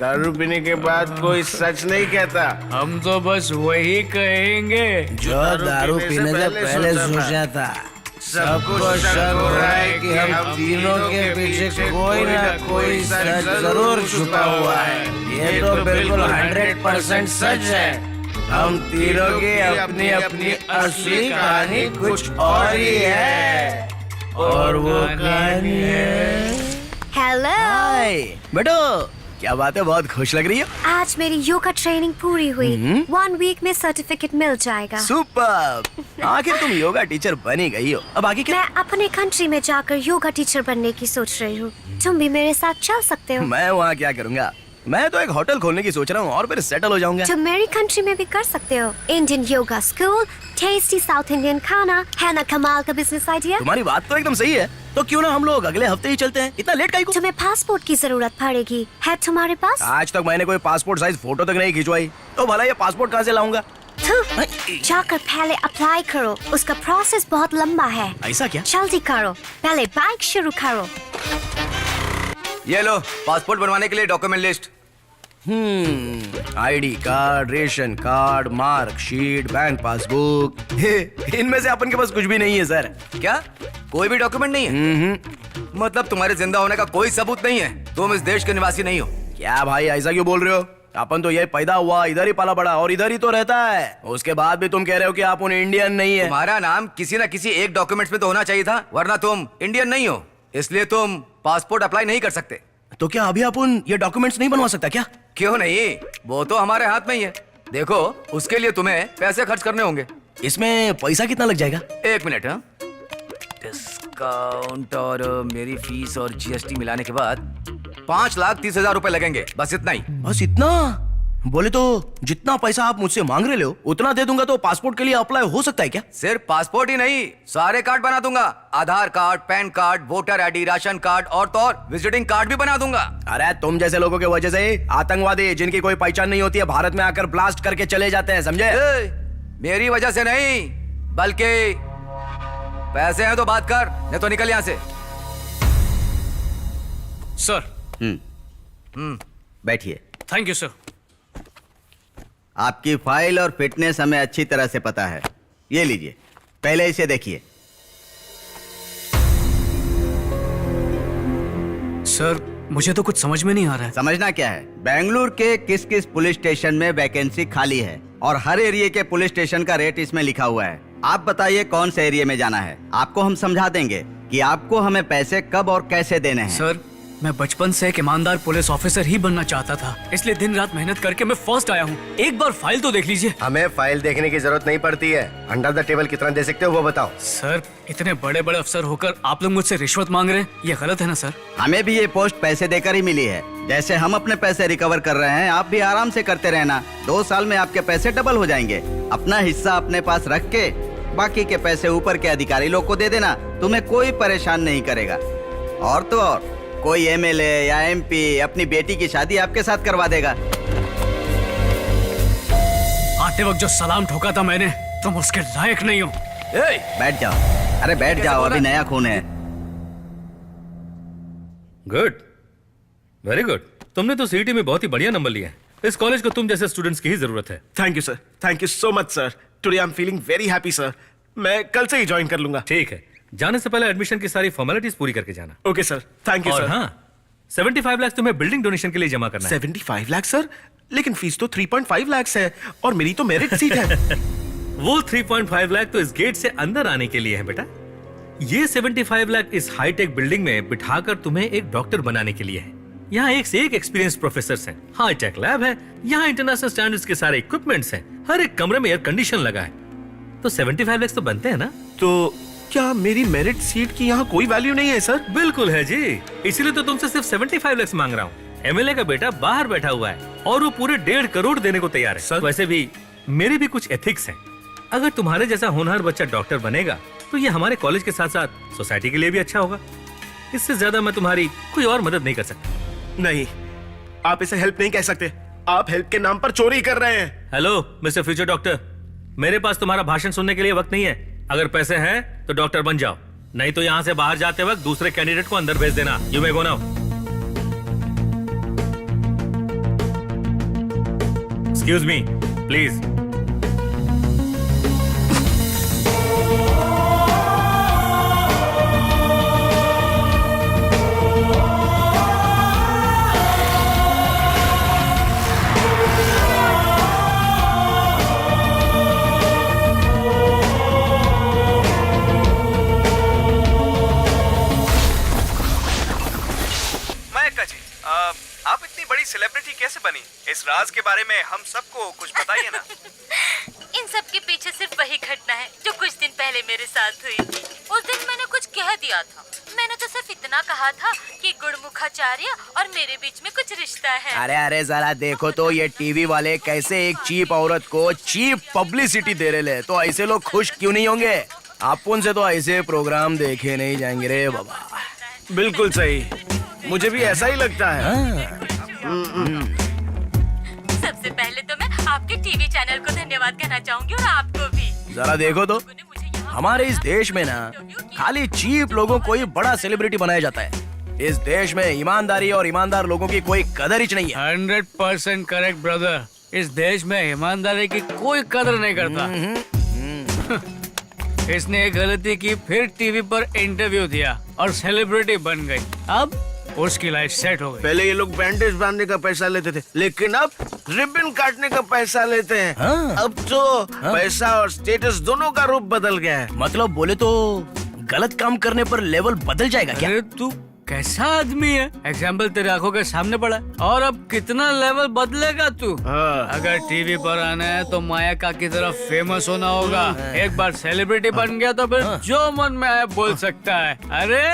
दारू पीने के बाद कोई सच नहीं कहता। हम तो बस वही कहेंगे जो दारू पीने से पहले सोचा था। सबको शक हो रहा है कि हम तीनों के पीछे कोई ना कोई सच जरूर छुपा हुआ है। ये तो बिल्कुल 100% सच है। हम तीनों की अपनी अपनी असली कहानी कुछ और ही है, और वो कहानी है। हेलो। हाय बेटो, क्या बात है, बहुत खुश लग रही हो। आज मेरी योगा ट्रेनिंग पूरी हुई। 1 वीक में सर्टिफिकेट मिल जाएगा। सुपर, आखिर तुम योगा टीचर बनी गई हो। अब आगे क्या? मैं अपने कंट्री में जाकर योगा टीचर बनने की सोच रही हूँ। तुम भी मेरे साथ चल सकते हो। मैं वहाँ क्या करूँगा? मैं तो एक होटल खोलने की सोच रहा हूँ और फिर सेटल हो जाऊंगा। तुम मेरी कंट्री में भी कर सकते हो। Indian yoga school, tasty south Indian खाना, है ना कमाल का बिजनेस आइडिया? तुम्हारी बात तो एकदम सही है, तो क्यों ना हम लोग अगले हफ्ते ही चलते हैं? इतना लेट काहे को? तुम्हें पासपोर्ट की जरूरत पड़ेगी, है तुम्हारे पास? आज तक मैंने कोई पासपोर्ट साइज फोटो तक नहीं खिंचवाई, तो भला ये पासपोर्ट कहाँ से लाऊंगा? जाकर पहले अप्लाई करो, उसका प्रोसेस बहुत लंबा है। ऐसा क्या? जल्दी करो, पहले बाइक शुरू करो। ये लो पासपोर्ट बनवाने के लिए document list. ID card, ration card, marksheet, bank passbook, इनमें से अपन के पास कुछ भी नहीं है सर। क्या कोई भी डॉक्यूमेंट नहीं है? मतलब तुम्हारे जिंदा होने का कोई सबूत नहीं है? तुम इस देश के निवासी नहीं हो? क्या भाई ऐसा क्यों बोल रहे हो? अपन तो ये पैदा हुआ, इधर ही पाला बड़ा और इधर ही तो रहता है। उसके बाद भी तुम कह रहे हो कि आप उन इंडियन नहीं है। तुम्हारा नाम किसी न किसी एक डॉक्यूमेंट्स में तो होना चाहिए था, वरना तुम इंडियन नहीं हो, इसलिए तुम पासपोर्ट अप्लाई नहीं कर सकते। तो क्या अभी अपन ये डॉक्यूमेंट्स नहीं बनवा सकता क्या? क्यों नहीं, वो तो हमारे हाथ में ही है। देखो, उसके लिए तुम्हें पैसे खर्च करने होंगे। इसमें पैसा कितना लग जाएगा? 1 मिनट। हाँ, डिस्काउंट और मेरी फीस और जीएसटी मिलाने के बाद 5,30,000 रुपए लगेंगे, बस इतना ही। बस इतना? बोले तो जितना पैसा आप मुझसे मांग रहे हो उतना दे दूंगा तो पासपोर्ट के लिए अप्लाई हो सकता है क्या? सिर्फ पासपोर्ट ही नहीं, सारे कार्ड बना दूंगा। Aadhaar card, PAN card, voter ID, ration card और तो और विजिटिंग कार्ड भी बना दूंगा। अरे तुम जैसे लोगों की वजह से आतंकवादी जिनकी कोई पहचान नहीं होती है भारत में आकर ब्लास्ट करके चले जाते हैं, समझे? मेरी वजह से नहीं, बल्कि पैसे हैं तो बात कर, नहीं तो निकल यहां से। सर। बैठिए। Thank you sir. आपकी फाइल और फिटनेस हमें अच्छी तरह से पता है। ये लीजिए, पहले इसे देखिए। सर मुझे तो कुछ समझ में नहीं आ रहा है। समझना क्या है? बेंगलुरु के किस किस पुलिस स्टेशन में वैकेंसी खाली है और हर एरिया के पुलिस स्टेशन का रेट इसमें लिखा हुआ है। आप बताइए कौन से एरिया में जाना है, आपको हम समझा देंगे कि आपको हमें पैसे कब और कैसे देने हैं। सर मैं बचपन से एक ईमानदार पुलिस ऑफिसर ही बनना चाहता था, इसलिए दिन रात मेहनत करके मैं फर्स्ट आया हूँ। एक बार फाइल तो देख लीजिए। हमें फाइल देखने की जरूरत नहीं पड़ती है। अंडर द टेबल कितना दे सकते हो वो बताओ। सर इतने बड़े बड़े अफसर होकर आप लोग मुझसे रिश्वत मांग रहे हैं, ये गलत है ना सर? हमें भी ये पोस्ट पैसे देकर ही मिली है। जैसे हम अपने पैसे रिकवर कर रहे हैं, आप भी आराम से करते रहना। 2 साल में आपके पैसे डबल हो जाएंगे। अपना हिस्सा अपने पास रख के बाकी के पैसे ऊपर के अधिकारी लोग को दे देना, तुम्हें कोई परेशान नहीं करेगा। और तो और कोई एमएलए या एमपी अपनी बेटी की शादी आपके साथ करवा देगा। आते वक्त जो सलाम ठोका था मैंने, तुम उसके लायक नहीं हो। बैठ जाओ। अरे बैठ जाओ, अभी नया खून है। Good, very good. तुमने तो सीईटी में बहुत ही बढ़िया नंबर लिया है। इस कॉलेज को तुम जैसे स्टूडेंट्स की ही जरूरत है। Thank you sir, thank you so much sir. Today I am feeling very happy sir. मैं कल से ही ज्वाइन कर लूंगा। ठीक है, जाने से पहले एडमिशन की सारी फॉर्मेलिटीज पूरी करके जाना। ओके सर, थैंक यू और सर। हाँ, 75 लाख तुम्हें बिल्डिंग डोनेशन के लिए जमा करना है। 75 लाख सर? लेकिन फीस तो 3.5 लाख है और मेरी तो मेरिट सीट है। वो 3.5 लाख तो इस गेट से अंदर आने के लिए है बेटा। ये 75 लाख इस हाईटेक बिल्डिंग में बिठाकर तुम्हें एक डॉक्टर बनाने के लिए है। यहाँ एक से एक एक्सपीरियंस प्रोफेसर हैं, हाईटेक लैब है, यहाँ इंटरनेशनल स्टैंडर्ड्स के सारे इक्विपमेंट्स हैं, हर एक कमरे में एयर कंडीशन लगा है। तो 75 लाख तो बनते हैं ना? तो क्या मेरी मेरिट सीट की यहाँ कोई वैल्यू नहीं है सर? बिल्कुल है जी, इसीलिए तो तुमसे सिर्फ 75 लाख मांग रहा हूँ। एमएलए का बेटा बाहर बैठा हुआ है और वो पूरे 1.5 करोड़ देने को तैयार है। वैसे भी मेरे भी कुछ एथिक्स हैं। अगर तुम्हारे जैसा होनहार बच्चा डॉक्टर बनेगा तो ये हमारे कॉलेज के साथ साथ सोसाइटी के लिए भी अच्छा होगा। इससे ज्यादा मैं तुम्हारी कोई और मदद नहीं कर सकता। नहीं, आप इसे हेल्प नहीं कह सकते। आप हेल्प के नाम पर चोरी कर रहे हैं। हेलो मिस्टर फ्यूचर डॉक्टर, मेरे पास तुम्हारा भाषण सुनने के लिए वक्त नहीं है। अगर पैसे हैं तो डॉक्टर बन जाओ, नहीं तो यहाँ से बाहर जाते वक्त दूसरे कैंडिडेट को अंदर भेज देना। You may go now. Excuse me please. आप इतनी बड़ी सेलिब्रिटी कैसे बनी? इस राज के बारे में हम सबको कुछ बताइए ना। इन सब के पीछे सिर्फ वही घटना है जो कुछ दिन पहले मेरे साथ हुई थी। उस दिन मैंने कुछ कह दिया था। मैंने तो सिर्फ इतना कहा था कि गुणमुखाचार्य और मेरे बीच में कुछ रिश्ता है। अरे अरे जरा देखो तो ये टीवी वाले कैसे एक चीप औरत को चीप पब्लिसिटी दे रहे हैं। तो ऐसे लोग खुश क्यों नहीं होंगे? अपन से तो ऐसे प्रोग्राम देखे नहीं जाएंगे रे बाबा। बिल्कुल सही, मुझे भी ऐसा ही लगता है। सबसे पहले तो मैं आपके टीवी चैनल को धन्यवाद कहना चाहूंगी और आपको भी। जरा देखो तो हमारे इस देश में ना खाली चीप लोगों को ही बड़ा सेलिब्रिटी बनाया जाता है। इस देश में ईमानदारी और ईमानदार लोगों की कोई कदर ही नहीं है। 100% करेक्ट ब्रदर। इस देश में ईमानदारी की कोई कदर नहीं करता। इसने एक गलती की, फिर टीवी पर इंटरव्यू दिया और सेलिब्रिटी बन गई। अब उसकी लाइफ सेट हो गई। पहले ये लोग बैंडेज बांधने का पैसा लेते थे, लेकिन अब रिबन काटने का पैसा लेते हैं। अब तो पैसा और स्टेटस दोनों का रूप बदल गया है। मतलब बोले तो गलत काम करने पर लेवल बदल जाएगा क्या? अरे तू कैसा आदमी है? एग्जाम्पल तेरे आंखों के सामने पड़ा है। और अब कितना लेवल बदलेगा तू? अगर टीवी पर आना है तो माया की तरह फेमस होना होगा। एक बार सेलिब्रिटी बन गया तो फिर जो मन में आए बोल सकता है। अरे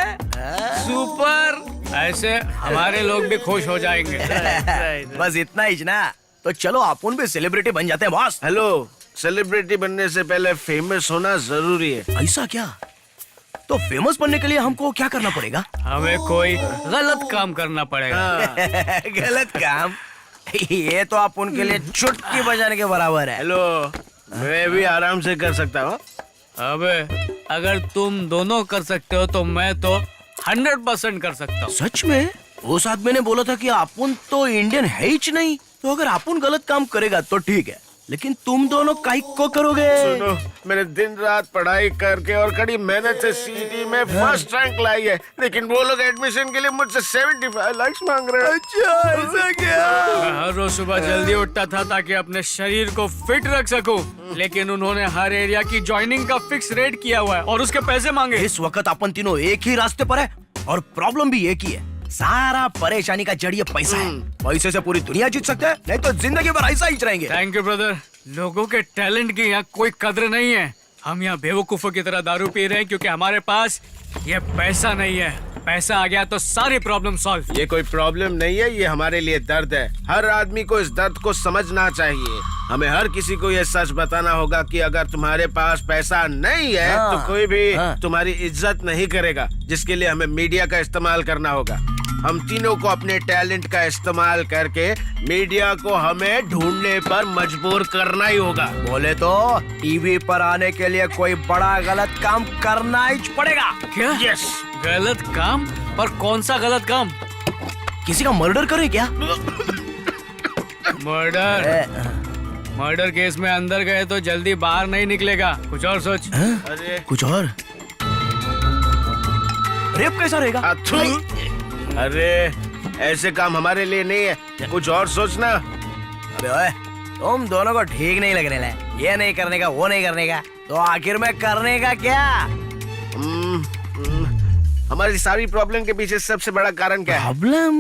सुपर! ऐसे हमारे लोग भी खुश हो जाएंगे। बस इतना ही ना, तो चलो अपन भी सेलिब्रिटी बन जाते हैं बॉस। हेलो, सेलिब्रिटी बनने से पहले फेमस होना जरूरी है। ऐसा क्या? तो फेमस बनने के लिए हमको क्या करना पड़ेगा? हमें कोई गलत काम करना पड़ेगा। गलत काम? ये तो आप उनके लिए चुटकी बजाने के बराबर है। हेलो, मैं भी आराम से कर सकता हूँ। अबे अगर तुम दोनों कर सकते हो तो मैं तो 100% कर सकता हूँ। सच में? उस आदमी ने बोला था कि अपन तो इंडियन है ही नहीं, तो अगर अपन गलत काम करेगा तो ठीक है, लेकिन तुम दोनों काहे को करोगे? सुनो, मैंने दिन रात पढ़ाई करके और कड़ी मेहनत से सीटी में फर्स्ट रैंक लाई है, लेकिन वो लोग एडमिशन के लिए मुझसे 75 लाख मांग रहे हैं। अच्छा, ऐसा क्या? मैं हर रोज सुबह जल्दी उठता था ताकि अपने शरीर को फिट रख सकूं, लेकिन उन्होंने हर एरिया की ज्वाइनिंग का फिक्स रेट किया हुआ है और उसके पैसे मांगे। इस वक्त अपन तीनों एक ही रास्ते पर है और प्रॉब्लम भी एक ही है। सारा परेशानी का जड़ ये पैसा है। पैसे से पूरी दुनिया जीत सकते हैं, नहीं तो जिंदगी भर ऐसा ही रहेंगे। Thank you brother. लोगों के टैलेंट की यहाँ कोई कदर नहीं है। हम यहाँ बेवकूफों की तरह दारू पी रहे हैं क्योंकि हमारे पास ये पैसा नहीं है। पैसा आ गया तो सारी प्रॉब्लम सॉल्व। ये कोई प्रॉब्लम नहीं है, ये हमारे लिए दर्द है। हर आदमी को इस दर्द को समझना चाहिए। हमें हर किसी को ये सच बताना होगा कि अगर तुम्हारे पास पैसा नहीं है तो कोई भी तुम्हारी इज्जत नहीं करेगा, जिसके लिए हमें मीडिया का इस्तेमाल करना होगा। हम तीनों को अपने टैलेंट का इस्तेमाल करके मीडिया को हमें ढूंढने पर मजबूर करना ही होगा। बोले तो टीवी पर आने के लिए कोई बड़ा गलत काम करना ही पड़ेगा। क्या? यस। गलत काम? पर कौन सा गलत काम? किसी का मर्डर करे क्या? मर्डर केस में अंदर गए तो जल्दी बाहर नहीं निकलेगा। कुछ और सोच। अरे कुछ और? रेप कैसा रहेगा? अरे ऐसे काम हमारे लिए नहीं है, कुछ और सोचना। अबे ओए, तुम दोनों को ठीक नहीं लग रहा है। ये नहीं करने का, वो नहीं करने का, तो आखिर में करने का क्या? हमारी सारी प्रॉब्लम के पीछे सबसे बड़ा कारण क्या है? प्रॉब्लम?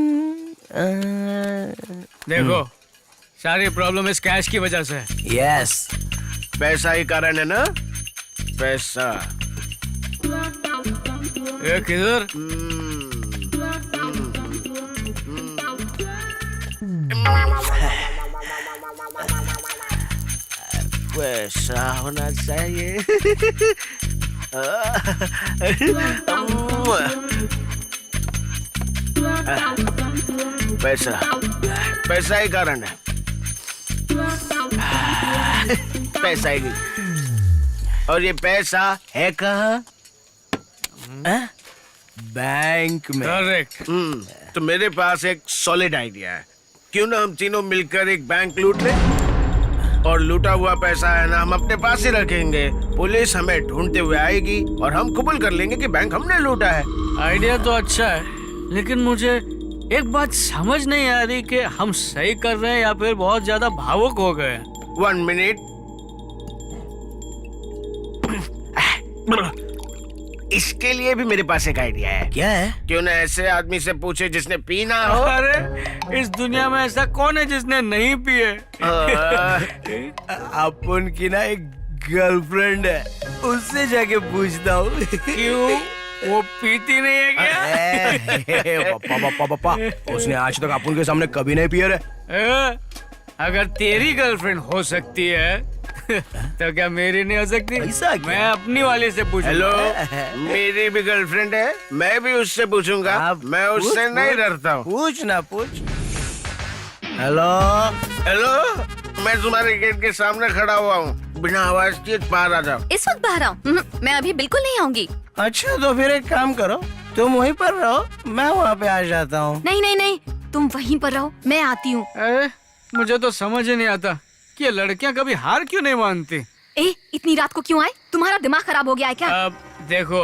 देखो, सारी प्रॉब्लम इस कैश की वजह से। यस, पैसा ही कारण है ना? पैसा। ये किधर? पैसा होना चाहिए। पैसा, पैसा ही कारण है। पैसा ही। और ये पैसा है कहाँ? बैंक में। करेक्ट। तो मेरे पास एक सॉलिड आइडिया है। क्यों ना हम तीनों मिलकर एक बैंक लूट लें, और लूटा हुआ पैसा है ना हम अपने पास ही रखेंगे। पुलिस हमें ढूंढते हुए आएगी और हम कबूल कर लेंगे कि बैंक हमने लूटा है। आइडिया तो अच्छा है, लेकिन मुझे एक बात समझ नहीं आ रही कि हम सही कर रहे हैं या फिर बहुत ज्यादा भावुक हो गए। 1 मिनट। इसके लिए भी मेरे पास एक आइडिया है। क्या है? क्यों ना ऐसे आदमी से पूछे जिसने पीना हो। अरे इस दुनिया में ऐसा कौन है जिसने नहीं पिए? अपन की ना एक गर्लफ्रेंड है, उससे जाके पूछता हूँ। क्यों? वो पीती नहीं है क्या? पापा, उसने आज तक अपन के सामने कभी नहीं पिया रे। अगर तेरी गर्लफ्रेंड हो सकती है तो क्या मेरी नहीं हो सकती? ऐसा क्या? मैं अपनी वाली से पूछूं। हेलो, मेरी भी गर्लफ्रेंड है, मैं भी उससे पूछूंगा। मैं उससे नहीं डरता हूँ। पूछ ना पूछ। हेलो हेलो, मैं तुम्हारे गेट के सामने खड़ा हुआ हूँ, बिना आवाज किए बाहर आ जाओ। इस वक्त बाहर आऊं? मैं अभी बिल्कुल नहीं आऊंगी। अच्छा, तो फिर एक काम करो, तुम वहीं पर रहो, मैं वहाँ पे आ जाता हूँ। नहीं नहीं नहीं, तुम वहीं पर रहो, मैं आती हूँ। मुझे तो समझ ही नहीं आता कि ये लड़कियां कभी हार क्यों नहीं मानती। ए, इतनी रात को क्यों आए? तुम्हारा दिमाग खराब हो गया है क्या? अब देखो,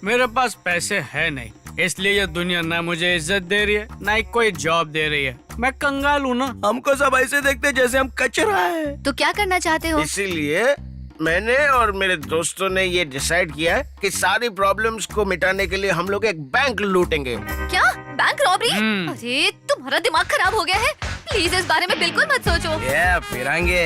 मेरे पास पैसे है नहीं, इसलिए ये दुनिया ना मुझे इज्जत दे रही है, ना ही कोई जॉब दे रही है। मैं कंगाल हूँ ना। हमको सब ऐसे देखते जैसे हम कचरा है। तो क्या करना चाहते हो? इसीलिए मैंने और मेरे दोस्तों ने ये डिसाइड किया है कि सारी प्रॉब्लम्स को मिटाने के लिए हम लोग एक बैंक लूटेंगे। क्या? Bank robbery? अरे तुम्हारा दिमाग खराब हो गया है, प्लीज इस बारे में बिल्कुल मत सोचो। ये फिरंगे,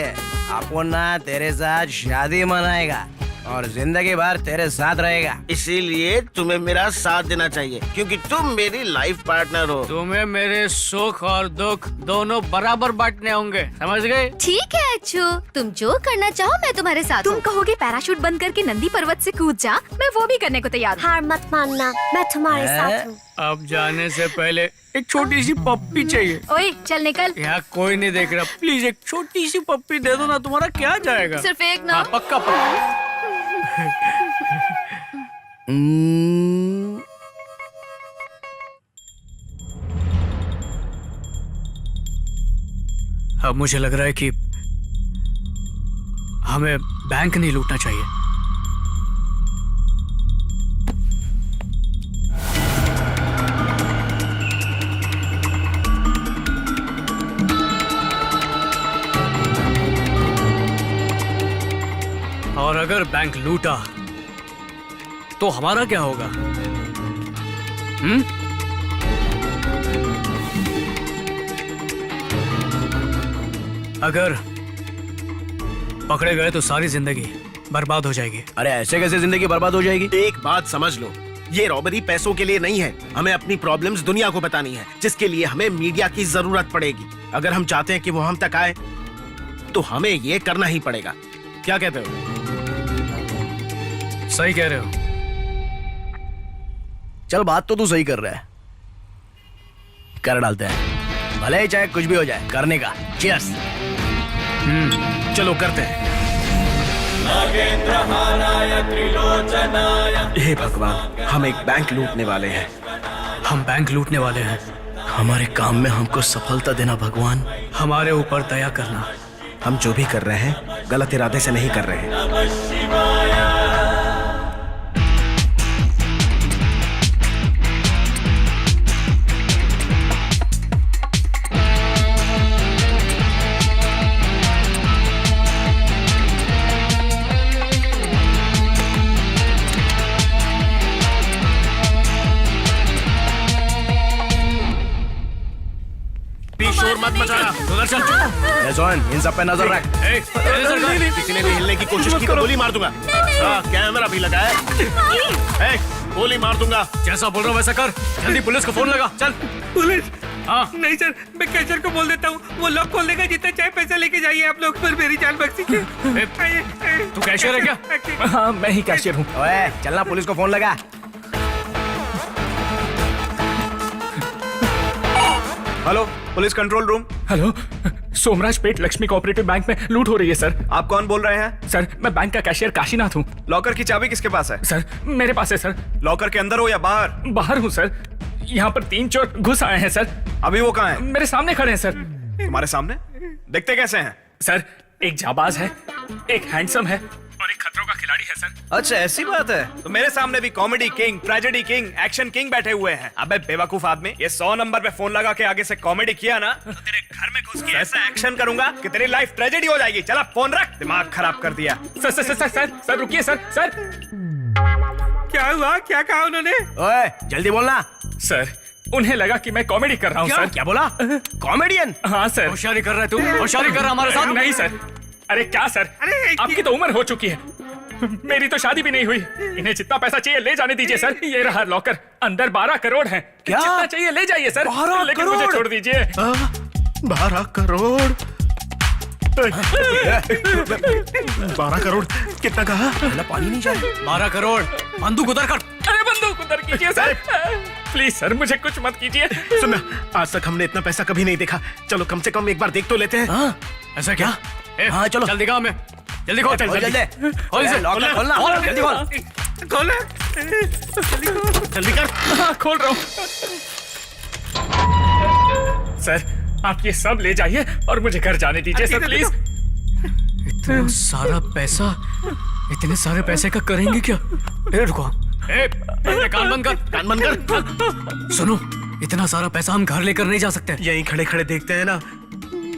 अपन ना तेरे साथ शादी मनाएगा और जिंदगी भर तेरे साथ रहेगा। इसीलिए तुम्हें मेरा साथ देना चाहिए, क्योंकि तुम मेरी लाइफ पार्टनर हो। तुम्हें मेरे सुख और दुख दोनों बराबर बांटने होंगे, समझ गए? ठीक है अच्छू, तुम जो करना चाहो मैं तुम्हारे साथ। तुम कहोगे पैराशूट बंद करके नंदी पर्वत से कूद जा, मैं वो भी करने को तैयार हूँ। हार मत मानना, मैं तुम्हारे साथ हूँ। अब जाने से पहले एक छोटी सी पप्पी चाहिए। ओए चल निकल। यहाँ कोई नहीं देख रहा, प्लीज एक छोटी सी पप्पी दे दो ना, तुम्हारा क्या जाएगा? सिर्फ एक ना। हाँ, पक्का पक्का। अब मुझे लग रहा है कि हमें बैंक नहीं लूटना चाहिए। और अगर बैंक लूटा तो हमारा क्या होगा? अगर पकड़े गए तो सारी जिंदगी बर्बाद हो जाएगी। अरे ऐसे कैसे जिंदगी बर्बाद हो जाएगी? एक बात समझ लो, ये रॉबरी पैसों के लिए नहीं है, हमें अपनी प्रॉब्लम्स दुनिया को बतानी है, जिसके लिए हमें मीडिया की जरूरत पड़ेगी। अगर हम चाहते हैं कि वो हम तक आए तो हमें ये करना ही पड़ेगा। क्या कहते हो? सही कह रहे हो। चल बात तो तू सही कर रहा है, कर डालते हैं, भले ही चाहे कुछ भी हो जाए, करने का। चीयर्स। चलो करते हैं। हे भगवान, हम एक बैंक लूटने वाले हैं। हम बैंक लूटने वाले हैं। हमारे काम में हमको सफलता देना भगवान। हमारे ऊपर दया करना। हम जो भी कर रहे हैं गलत इरादे से नहीं कर रहे हैं। शोर मत मचाना, उधर चल। इन सब पे नजर रख। किसी ने भी हिलने की कोशिश की तो गोली मार दूंगा। कैमरा भी लगा है, गोली मार दूंगा। जैसा बोल रहा हूँ वैसा कर, जल्दी पुलिस को फोन लगा। चल। पुलिस? हाँ। नहीं सर, मैं कैशियर को बोल देता हूँ, वो लॉक खोल देगा, जितना चाहे पैसा लेके जाइए आप लोग, पर मेरी जान बख्शी। तू कैशियर है क्या? हाँ मैं ही कैशियर हूँ। ओए चलना, पुलिस को फोन लगा। Hello, police control room. Hello, Somraj Pet Lakshmi cooperative bank में लूट हो रही है सर। आप कौन बोल रहे हैं? सर मैं बैंक का कैशियर काशीनाथ हूँ। लॉकर की चाबी किसके पास है? सर मेरे पास है सर। लॉकर के अंदर हो या बाहर? बाहर हूँ सर, यहाँ पर 3 चोर घुस आए हैं सर। अभी वो कहाँ है? मेरे सामने खड़े हैं सर। तुम्हारे सामने? दिखते कैसे हैं? सर एक जाबाज है, एक हैंडसम है और एक खतरों का खिलाड़ी है सर। अच्छा ऐसी बात है, तो मेरे सामने भी comedy king, tragedy king, action king बैठे हुए हैं। अबे बेवकूफ आदमी, ये 100 नंबर पे फोन लगा के आगे से कॉमेडी किया ना तो तेरे घर में घुस के ऐसा एक्शन करूंगा कि तेरी लाइफ ट्रेजेडी हो जाएगी। चला फोन रख, दिमाग खराब कर दिया। Sir sir sir sir sir रुकिए सर। सर क्या हुआ? क्या कहा उन्होंने? ओए जल्दी बोलना। सर उन्हें लगा कि मैं कॉमेडी कर रहा हूँ सर। क्या बोला? कॉमेडियन? हाँ सर। होशियारी कर रहा है तू? होशियारी कर रहा हमारे साथ? नहीं सर। अरे क्या सर, आपकी तो उम्र हो चुकी है, मेरी तो शादी भी नहीं हुई। इन्हें जितना पैसा चाहिए ले जाने दीजिए सर। ये रहा लॉकर, अंदर 12 करोड़ है। क्या? जितना चाहिए ले जाइए सर, 12 लेकिन मुझे छोड़ दीजिए। 12 करोड़? 12 करोड़ कितना कहा? पानी नहीं चाहिए। 12 करोड़। बंदूक उधर कर। अरे बंदूक उधर कीजिए सर, प्लीज सर, मुझे कुछ मत कीजिए। सुनना, आज तक हमने इतना पैसा कभी नहीं देखा, चलो कम से कम एक बार देख तो लेते हैं। ऐसा क्या? हाँ चलो, जल्दी दिखा हमें, जल्दी खोल। जल्दी खोल इसे, लॉक खोलना, जल्दी खोल। खोल। जल्दी कर। हाँ, खोल रहा हूँ। सर आप ये सब ले जाइए और मुझे घर जाने दीजिए सर प्लीज। इतना सारा पैसा, इतने सारे पैसे का करेंगे क्या? रुको, कान बंद कर, कान बंद कर। सुनो, इतना सारा पैसा हम घर लेकर नहीं जा सकते। यहीं खड़े खड़े देखते हैं ना,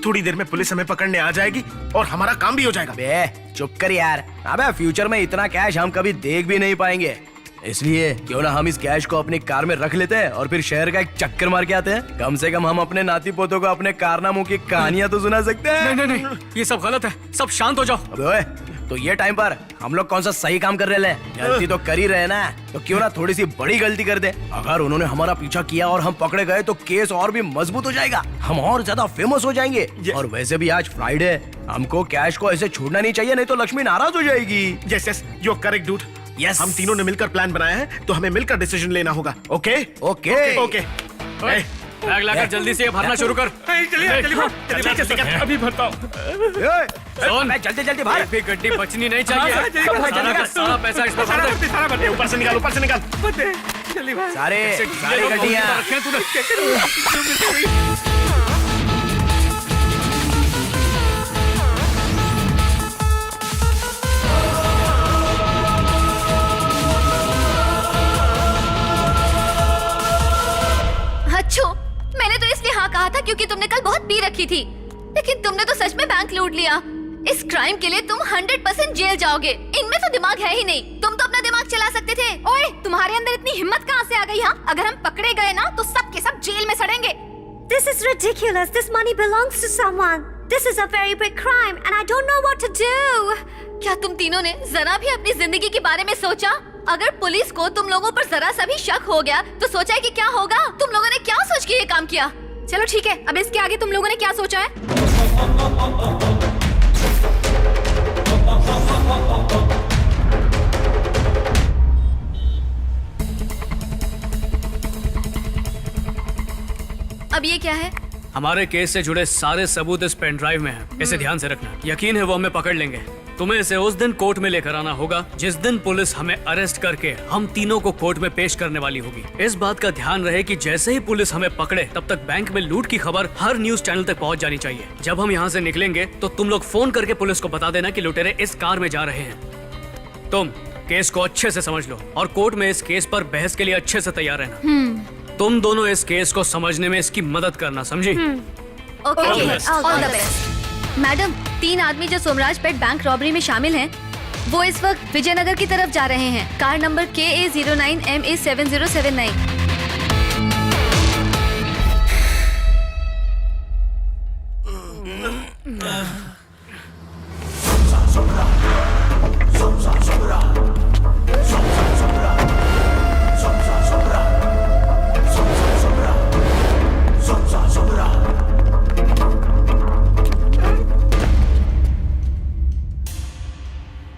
थोड़ी देर में पुलिस हमें पकड़ने आ जाएगी और हमारा काम भी हो जाएगा। बे चुप कर यार। अबे फ्यूचर में इतना कैश हम कभी देख भी नहीं पाएंगे, इसलिए क्यों ना हम इस कैश को अपनी कार में रख लेते हैं और फिर शहर का एक चक्कर मार के आते हैं। कम से कम हम अपने नाती पोतों को अपने कारनामों की कहानियां तो सुना सकते हैं। नहीं नहीं नहीं, ये सब गलत है, सब शांत हो जाओ। अबे ओए, तो ये टाइम पर हम लोग कौन सा सही काम कर रहे हैं? गलती तो कर ही रहे ना, तो क्यों ना थोड़ी सी बड़ी गलती कर दे। अगर उन्होंने हमारा पीछा किया और हम पकड़े गए तो केस और भी मजबूत हो जाएगा, हम और ज्यादा फेमस हो जाएंगे। और वैसे भी आज फ्राइडे, हमको कैश को ऐसे छोड़ना नहीं चाहिए, नहीं तो लक्ष्मी नाराज हो जाएगी। Yes yes, you are correct dude. Yes, हम तीनों ने मिलकर प्लान बनाया है, तो हमें मिलकर डिसीजन लेना होगा। Okay okay okay. बैग लाकर जल्दी से ये भरना शुरू कर। अभी भरता हूँ। जल्दी जल्दी भर। एक भी गड्डी बचनी नहीं चाहिए। सारा का सारा पैसा इसमें भर दे। ऊपर से निकाल, ऊपर से निकाल। सारे गड्डियां रखे तूने। अच्छो, मैंने तो इसलिए हाँ कहा था क्योंकि तुमने कल बहुत पी रखी थी, लेकिन तुमने तो सच में बैंक लूट लिया। इस क्राइम के लिए तुम 100% जेल जाओगे। इनमें तो दिमाग है ही नहीं, तुम तो अपना दिमाग चला सकते थे। ओए, तुम्हारे अंदर इतनी हिम्मत कहाँ से आ गई? हाँ, अगर हम पकड़े गए ना तो सब के सब जेल में सड़ेंगे। This is ridiculous. This money belongs to someone. This is a very big crime and I don't know what to do. क्या तुम तीनों ने जरा भी अपनी जिंदगी के बारे में सोचा? अगर पुलिस को तुम लोगों पर जरा सा भी शक हो गया तो सोचा है कि क्या होगा? तुम लोगों ने क्या सोच के ये काम किया? चलो ठीक है, अब इसके आगे तुम लोगों ने क्या सोचा है? अब ये क्या है? हमारे केस से जुड़े सारे सबूत इस पेन ड्राइव में हैं। इसे ध्यान से रखना। यकीन है वो हमें पकड़ लेंगे। तुम्हें इसे उस दिन कोर्ट में लेकर आना होगा जिस दिन पुलिस हमें अरेस्ट करके हम तीनों को कोर्ट में पेश करने वाली होगी। इस बात का ध्यान रहे कि जैसे ही पुलिस हमें पकड़े तब तक बैंक में लूट की खबर हर न्यूज चैनल तक पहुंच जानी चाहिए। जब हम यहाँ से निकलेंगे तो तुम लोग फोन करके पुलिस को बता देना कि लुटेरे इस कार में जा रहे हैं। तुम केस को अच्छे से समझ लो और कोर्ट में इस केस पर बहस के लिए अच्छे से तैयार रहना। तुम दोनों इस केस को समझने में इसकी मदद करना, समझी? Okay, all the best. Madam, 3 आदमी जो सोमराज पेट बैंक रॉबरी में शामिल हैं, वो इस वक्त विजयनगर की तरफ जा रहे हैं। Car number KA09MA7079।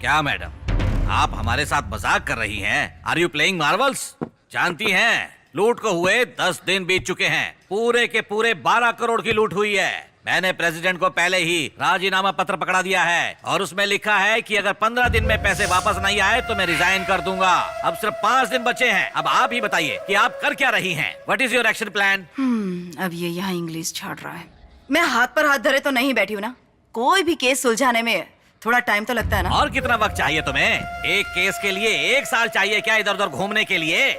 क्या मैडम, आप हमारे साथ मजाक कर रही हैं? Are you playing Marvels? जानती हैं, लूट को हुए 10 दिन बीत चुके हैं। पूरे के पूरे 12 करोड़ की लूट हुई है। मैंने प्रेसिडेंट को पहले ही राजीनामा पत्र पकड़ा दिया है और उसमें लिखा है कि अगर 15 दिन में पैसे वापस नहीं आए तो मैं रिजाइन कर दूंगा। अब सिर्फ 5 दिन बचे हैं। अब आप ही बताइए कि आप कर क्या रही हैं? What is your action plan? अब ये यहाँ इंग्लिश छाड़ रहा है। मैं हाथ पर हाथ धरे तो नहीं बैठी हूँ ना। कोई भी केस सुलझाने में थोड़ा टाइम तो लगता है ना। और कितना वक्त चाहिए तुम्हें? एक केस के लिए 1 साल चाहिए क्या इधर उधर घूमने के लिए?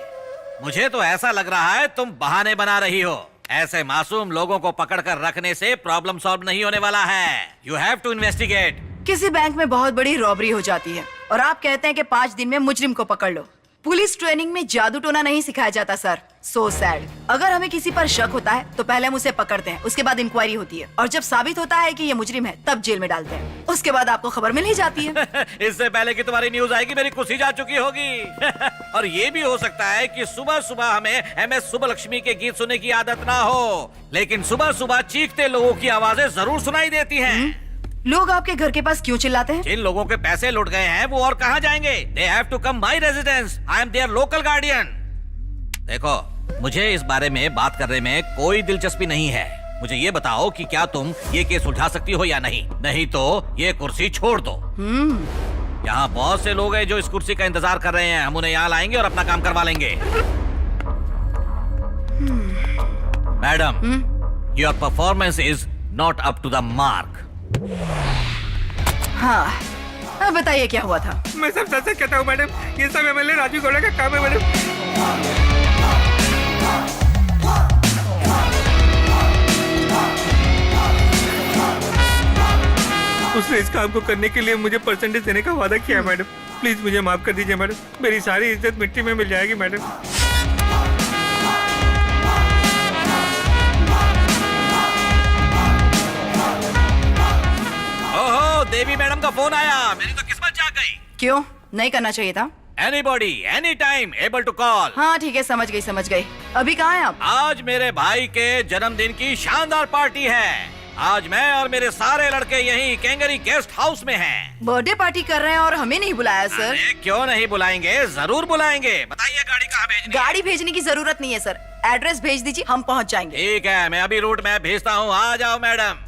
मुझे तो ऐसा लग रहा है तुम बहाने बना रही हो। ऐसे मासूम लोगों को पकड़कर रखने से प्रॉब्लम सॉल्व नहीं होने वाला है। You have to investigate. किसी बैंक में बहुत बड़ी रॉबरी हो जाती है और आप कहते हैं कि 5 दिन में मुजरिम को पकड़ लो। पुलिस ट्रेनिंग में जादू टोना नहीं सिखाया जाता सर। So sad. अगर हमें किसी पर शक होता है तो पहले हम उसे पकड़ते हैं, उसके बाद इंक्वायरी होती है और जब साबित होता है कि ये मुजरिम है तब जेल में डालते हैं। उसके बाद आपको खबर मिल ही जाती है। इससे पहले कि तुम्हारी न्यूज आएगी मेरी कुर्सी जा चुकी होगी। और ये भी हो सकता है कि सुबह सुबह हमें MS सुब्बलक्ष्मी के गीत सुनने की आदत ना हो, लेकिन सुबह सुबह चीखते लोगों की आवाजें जरूर सुनाई देती हैं। लोग आपके घर के पास क्यों चिल्लाते हैं? जिन लोगों के पैसे लुट गए हैं वो और कहाँ जाएंगे? They have to come my residence. I am their local guardian. देखो, मुझे इस बारे में बात करने में कोई दिलचस्पी नहीं है। मुझे ये बताओ कि क्या तुम ये केस सुलझा सकती हो या नहीं? नहीं तो ये कुर्सी छोड़ दो। यहाँ बहुत से लोग हैं जो इस कुर्सी का इंतजार कर रहे हैं। हम उन्हें यहाँ लाएंगे और अपना काम करवा लेंगे। Madam, your performance is not up to the mark. हाँ, अब बताइए क्या हुआ था? मैं सब सच कहता हूँ मैडम, ये सब एमएलए राजू गौड़ा का काम है मैडम। उसने इस काम को करने के लिए मुझे परसेंटेज देने का वादा किया मैडम। प्लीज मुझे माफ कर दीजिए मैडम, मेरी सारी इज्जत मिट्टी में मिल जाएगी मैडम। ओहो, देवी मैडम का फोन आया, मेरी तो किस्मत जाग गई। क्यों नहीं करना चाहिए था? Anybody any time able to call. हाँ ठीक है, समझ गई समझ गई। अभी कहाँ हैं आप? आज मेरे भाई के जन्मदिन की शानदार पार्टी है। आज मैं और मेरे सारे लड़के यहीं कैंगरी गेस्ट हाउस में हैं। बर्थडे पार्टी कर रहे हैं और हमें नहीं बुलाया सर। अरे क्यों नहीं बुलाएंगे, जरूर बुलाएंगे। बताइए गाड़ी कहाँ भेजनी? गाड़ी भेजने की जरूरत नहीं है सर, एड्रेस भेज दीजिए, हम पहुंच जाएंगे। ठीक है, मैं अभी रूट मैप भेजता हूँ, आ जाओ मैडम।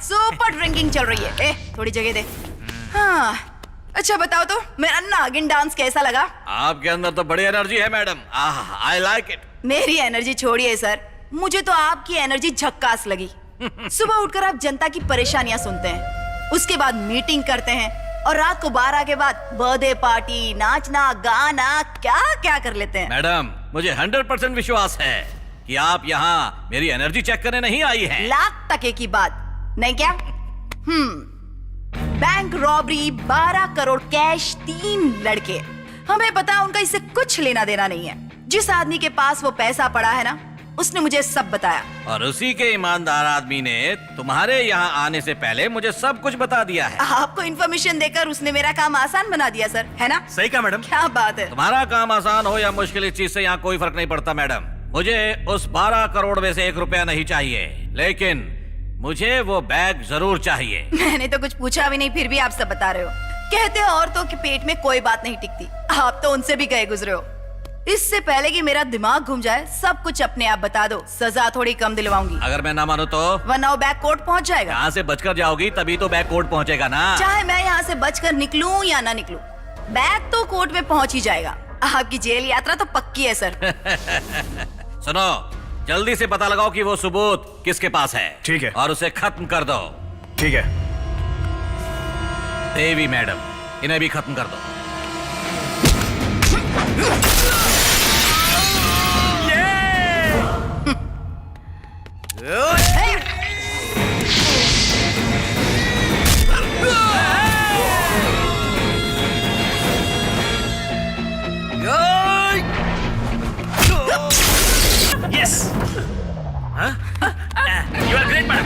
सुपर ड्रिंकिंग चल रही है। थोड़ी जगह दे। हाँ, अच्छा बताओ तो मेरा नागिन डांस कैसा लगा? आपके अंदर तो बड़ी एनर्जी है मैडम, आई लाइक इट। मेरी एनर्जी छोड़िए सर, मुझे तो आपकी एनर्जी झक्कास लगी। सुबह उठकर आप जनता की परेशानियां सुनते हैं, उसके बाद मीटिंग करते हैं और रात को 12 के बाद बर्थडे पार्टी, नाचना गाना क्या क्या कर लेते हैं। मैडम, मुझे 100% विश्वास है कि आप यहाँ मेरी एनर्जी चेक करने नहीं आई हैं। लाख टके की बात नहीं क्या? बैंक रॉबरी, 12 करोड़ कैश, 3 लड़के। हमें पता उनका इससे कुछ लेना देना नहीं है। जिस आदमी के पास वो पैसा पड़ा है ना, उसने मुझे सब बताया। और उसी के ईमानदार आदमी ने तुम्हारे यहाँ आने से पहले मुझे सब कुछ बता दिया है। आपको इन्फॉर्मेशन देकर उसने मेरा काम आसान बना दिया सर, है ना? सही कहा मैडम। क्या बात है। तुम्हारा काम आसान हो या मुश्किल, इस चीज से यहाँ कोई फर्क नहीं पड़ता मैडम। मुझे उस 12 करोड़ में से 1 रुपया नहीं चाहिए, लेकिन मुझे वो बैग जरूर चाहिए। मैंने तो कुछ पूछा भी नहीं, फिर भी आप सब बता रहे हो। कहते हैं औरतों के पेट में कोई बात नहीं टिकती, आप तो उनसे भी गए गुजरे हो। इससे पहले कि मेरा दिमाग घूम जाए, सब कुछ अपने आप बता दो, सजा थोड़ी कम दिलवाऊंगी। अगर मैं ना मानू तो? वरना वो बैग कोर्ट पहुंच जाएगा। यहाँ से बचकर जाओगी तभी तो बैग कोर्ट पहुँचेगा ना। चाहे मैं यहाँ से बचकर निकलूं या ना निकलूं, बैग तो कोर्ट में पहुंच ही जाएगा। आपकी जेल यात्रा तो पक्की है सर। सुनो, जल्दी से पता लगाओ कि वो सबूत किसके पास है। ठीक है। और उसे खत्म कर दो। ठीक है। देवी मैडम, इन्हें भी खत्म कर दो। Yes! Huh? You are great, madam.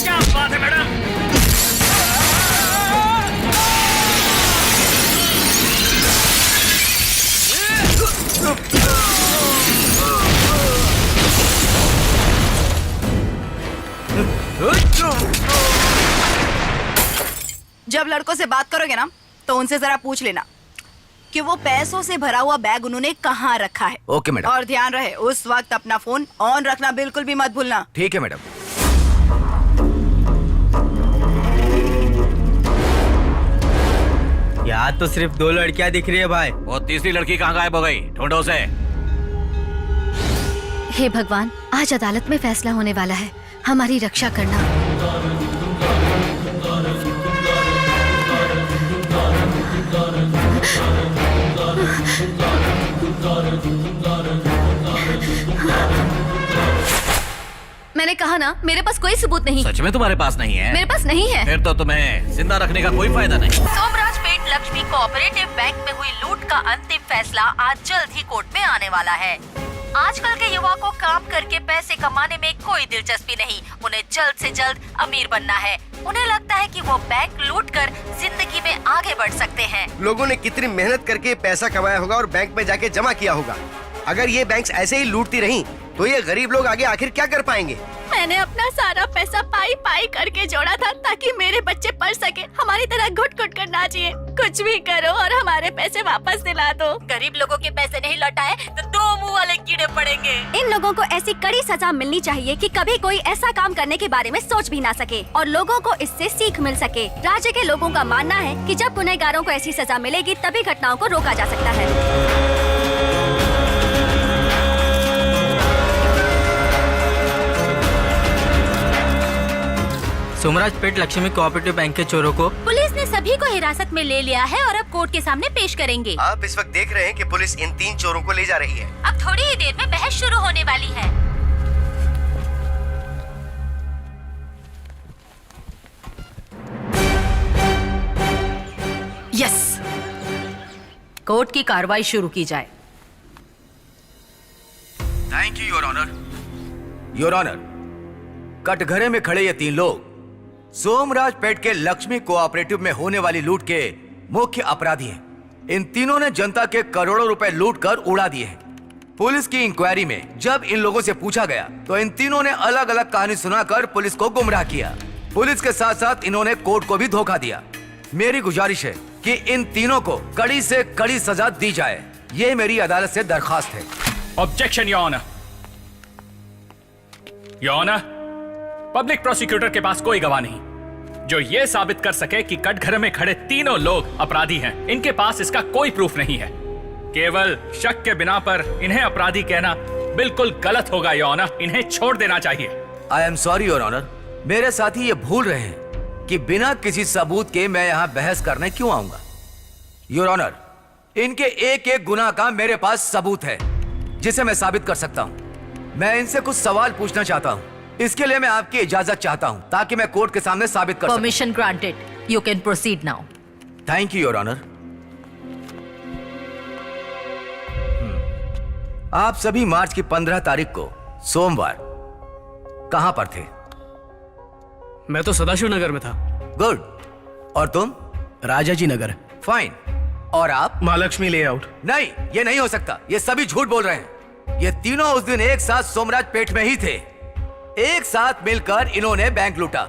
क्या बात है मैडम? जब लड़कों से बात करोगे ना, तो उनसे जरा पूछ लेना कि वो पैसों से भरा हुआ बैग उन्होंने कहाँ रखा है। Okay madam. और ध्यान रहे, उस वक्त अपना फोन ऑन रखना बिल्कुल भी मत भूलना। ठीक है मैडम। यहाँ तो सिर्फ 2 लड़कियाँ दिख रही है भाई। वो तीसरी लड़की कहाँ गायब हो गई? ढूंढो उसे। हे भगवान, आज अदालत में फैसला होने वाला है, हमारी रक्षा करना। मैंने कहा ना, मेरे पास कोई सबूत नहीं। सच में तुम्हारे पास नहीं है? मेरे पास नहीं है। फिर तो तुम्हें जिंदा रखने का कोई फायदा नहीं। सोमराजपेट लक्ष्मी कोऑपरेटिव बैंक में हुई लूट का अंतिम फैसला आज जल्द ही कोर्ट में आने वाला है। आजकल के युवा को काम करके पैसे कमाने में कोई दिलचस्पी नहीं, उन्हें जल्द से जल्द अमीर बनना है। उन्हें लगता है कि वो बैंक लूट कर जिंदगी में आगे बढ़ सकते हैं। लोगों ने कितनी मेहनत करके पैसा कमाया होगा और बैंक में जाके जमा किया होगा। अगर ये बैंक्स ऐसे ही लूटती रहीं, तो ये गरीब लोग आगे आखिर क्या कर पाएंगे? मैंने अपना सारा पैसा पाई पाई करके जोड़ा था ताकि मेरे बच्चे पढ़ सके, हमारी तरह घुट घुट कर ना जिए। कुछ भी करो और हमारे पैसे वापस दिला दो। गरीब लोगों के पैसे नहीं लौटाए तो दो मुंह वाले कीड़े पड़ेंगे। इन लोगों को ऐसी कड़ी सजा मिलनी चाहिए कि कभी कोई ऐसा काम करने के बारे में सोच भी ना सके और लोगों को इससे सीख मिल सके। राज्य के लोगों का मानना है कि जब गुनहगारों को ऐसी सजा मिलेगी तभी घटनाओं को रोका जा सकता है। सोमराजपेट लक्ष्मी कोऑपरेटिव बैंक के चोरों को पुलिस ने सभी को हिरासत में ले लिया है और अब कोर्ट के सामने पेश करेंगे। आप इस वक्त देख रहे हैं कि पुलिस इन 3 चोरों को ले जा रही है। अब थोड़ी ही देर में बहस शुरू होने वाली है। यस, कोर्ट की कार्रवाई शुरू की जाए। Thank you your honour. Your honour, कटघरे में खड़े ये 3 लोग सोमराजपेट के लक्ष्मी कोऑपरेटिव में होने वाली लूट के मुख्य अपराधी हैं। इन तीनों ने जनता के करोड़ों रुपए लूट कर उड़ा दिए हैं। पुलिस की इंक्वायरी में जब इन लोगों से पूछा गया तो इन तीनों ने अलग अलग कहानी सुनाकर पुलिस को गुमराह किया। पुलिस के साथ साथ इन्होंने कोर्ट को भी धोखा दिया। मेरी गुजारिश है कि इन तीनों को कड़ी से कड़ी सजा दी जाए। ये मेरी अदालत से दरखास्त है। Objection your honour. Your honour, public prosecutor के पास कोई गवाह नहीं जो यह साबित कर सके कि कटघरे में खड़े तीनों लोग अपराधी हैं। इनके पास इसका कोई प्रूफ नहीं है। केवल शक के बिना पर इन्हें अपराधी कहना बिल्कुल गलत होगा योर ऑनर। इन्हें छोड़ देना चाहिए। I am sorry your honour, मेरे साथी ये भूल रहे हैं कि बिना किसी सबूत के मैं यहाँ बहस करने क्यों आऊंगा। योर ऑनर, इनके एक एक गुनाह का मेरे पास सबूत है जिसे मैं साबित कर सकता हूँ। मैं इनसे कुछ सवाल पूछना चाहता हूँ। इसके लिए मैं आपकी इजाजत चाहता हूँ ताकि मैं कोर्ट के सामने साबित कर सकूं। Permission granted, you can proceed now. Thank you your honour. आप सभी मार्च की 15 तारीख को सोमवार कहां पर थे? मैं तो सदाशिव नगर में था। गुड। और तुम? राजाजी नगर। फाइन। और आप? महालक्ष्मी लेआउट। नहीं, ये नहीं हो सकता। ये सभी झूठ बोल रहे हैं। ये तीनों उस दिन एक साथ सोमराजपेट में ही थे। एक साथ मिलकर इन्होंने बैंक लूटा,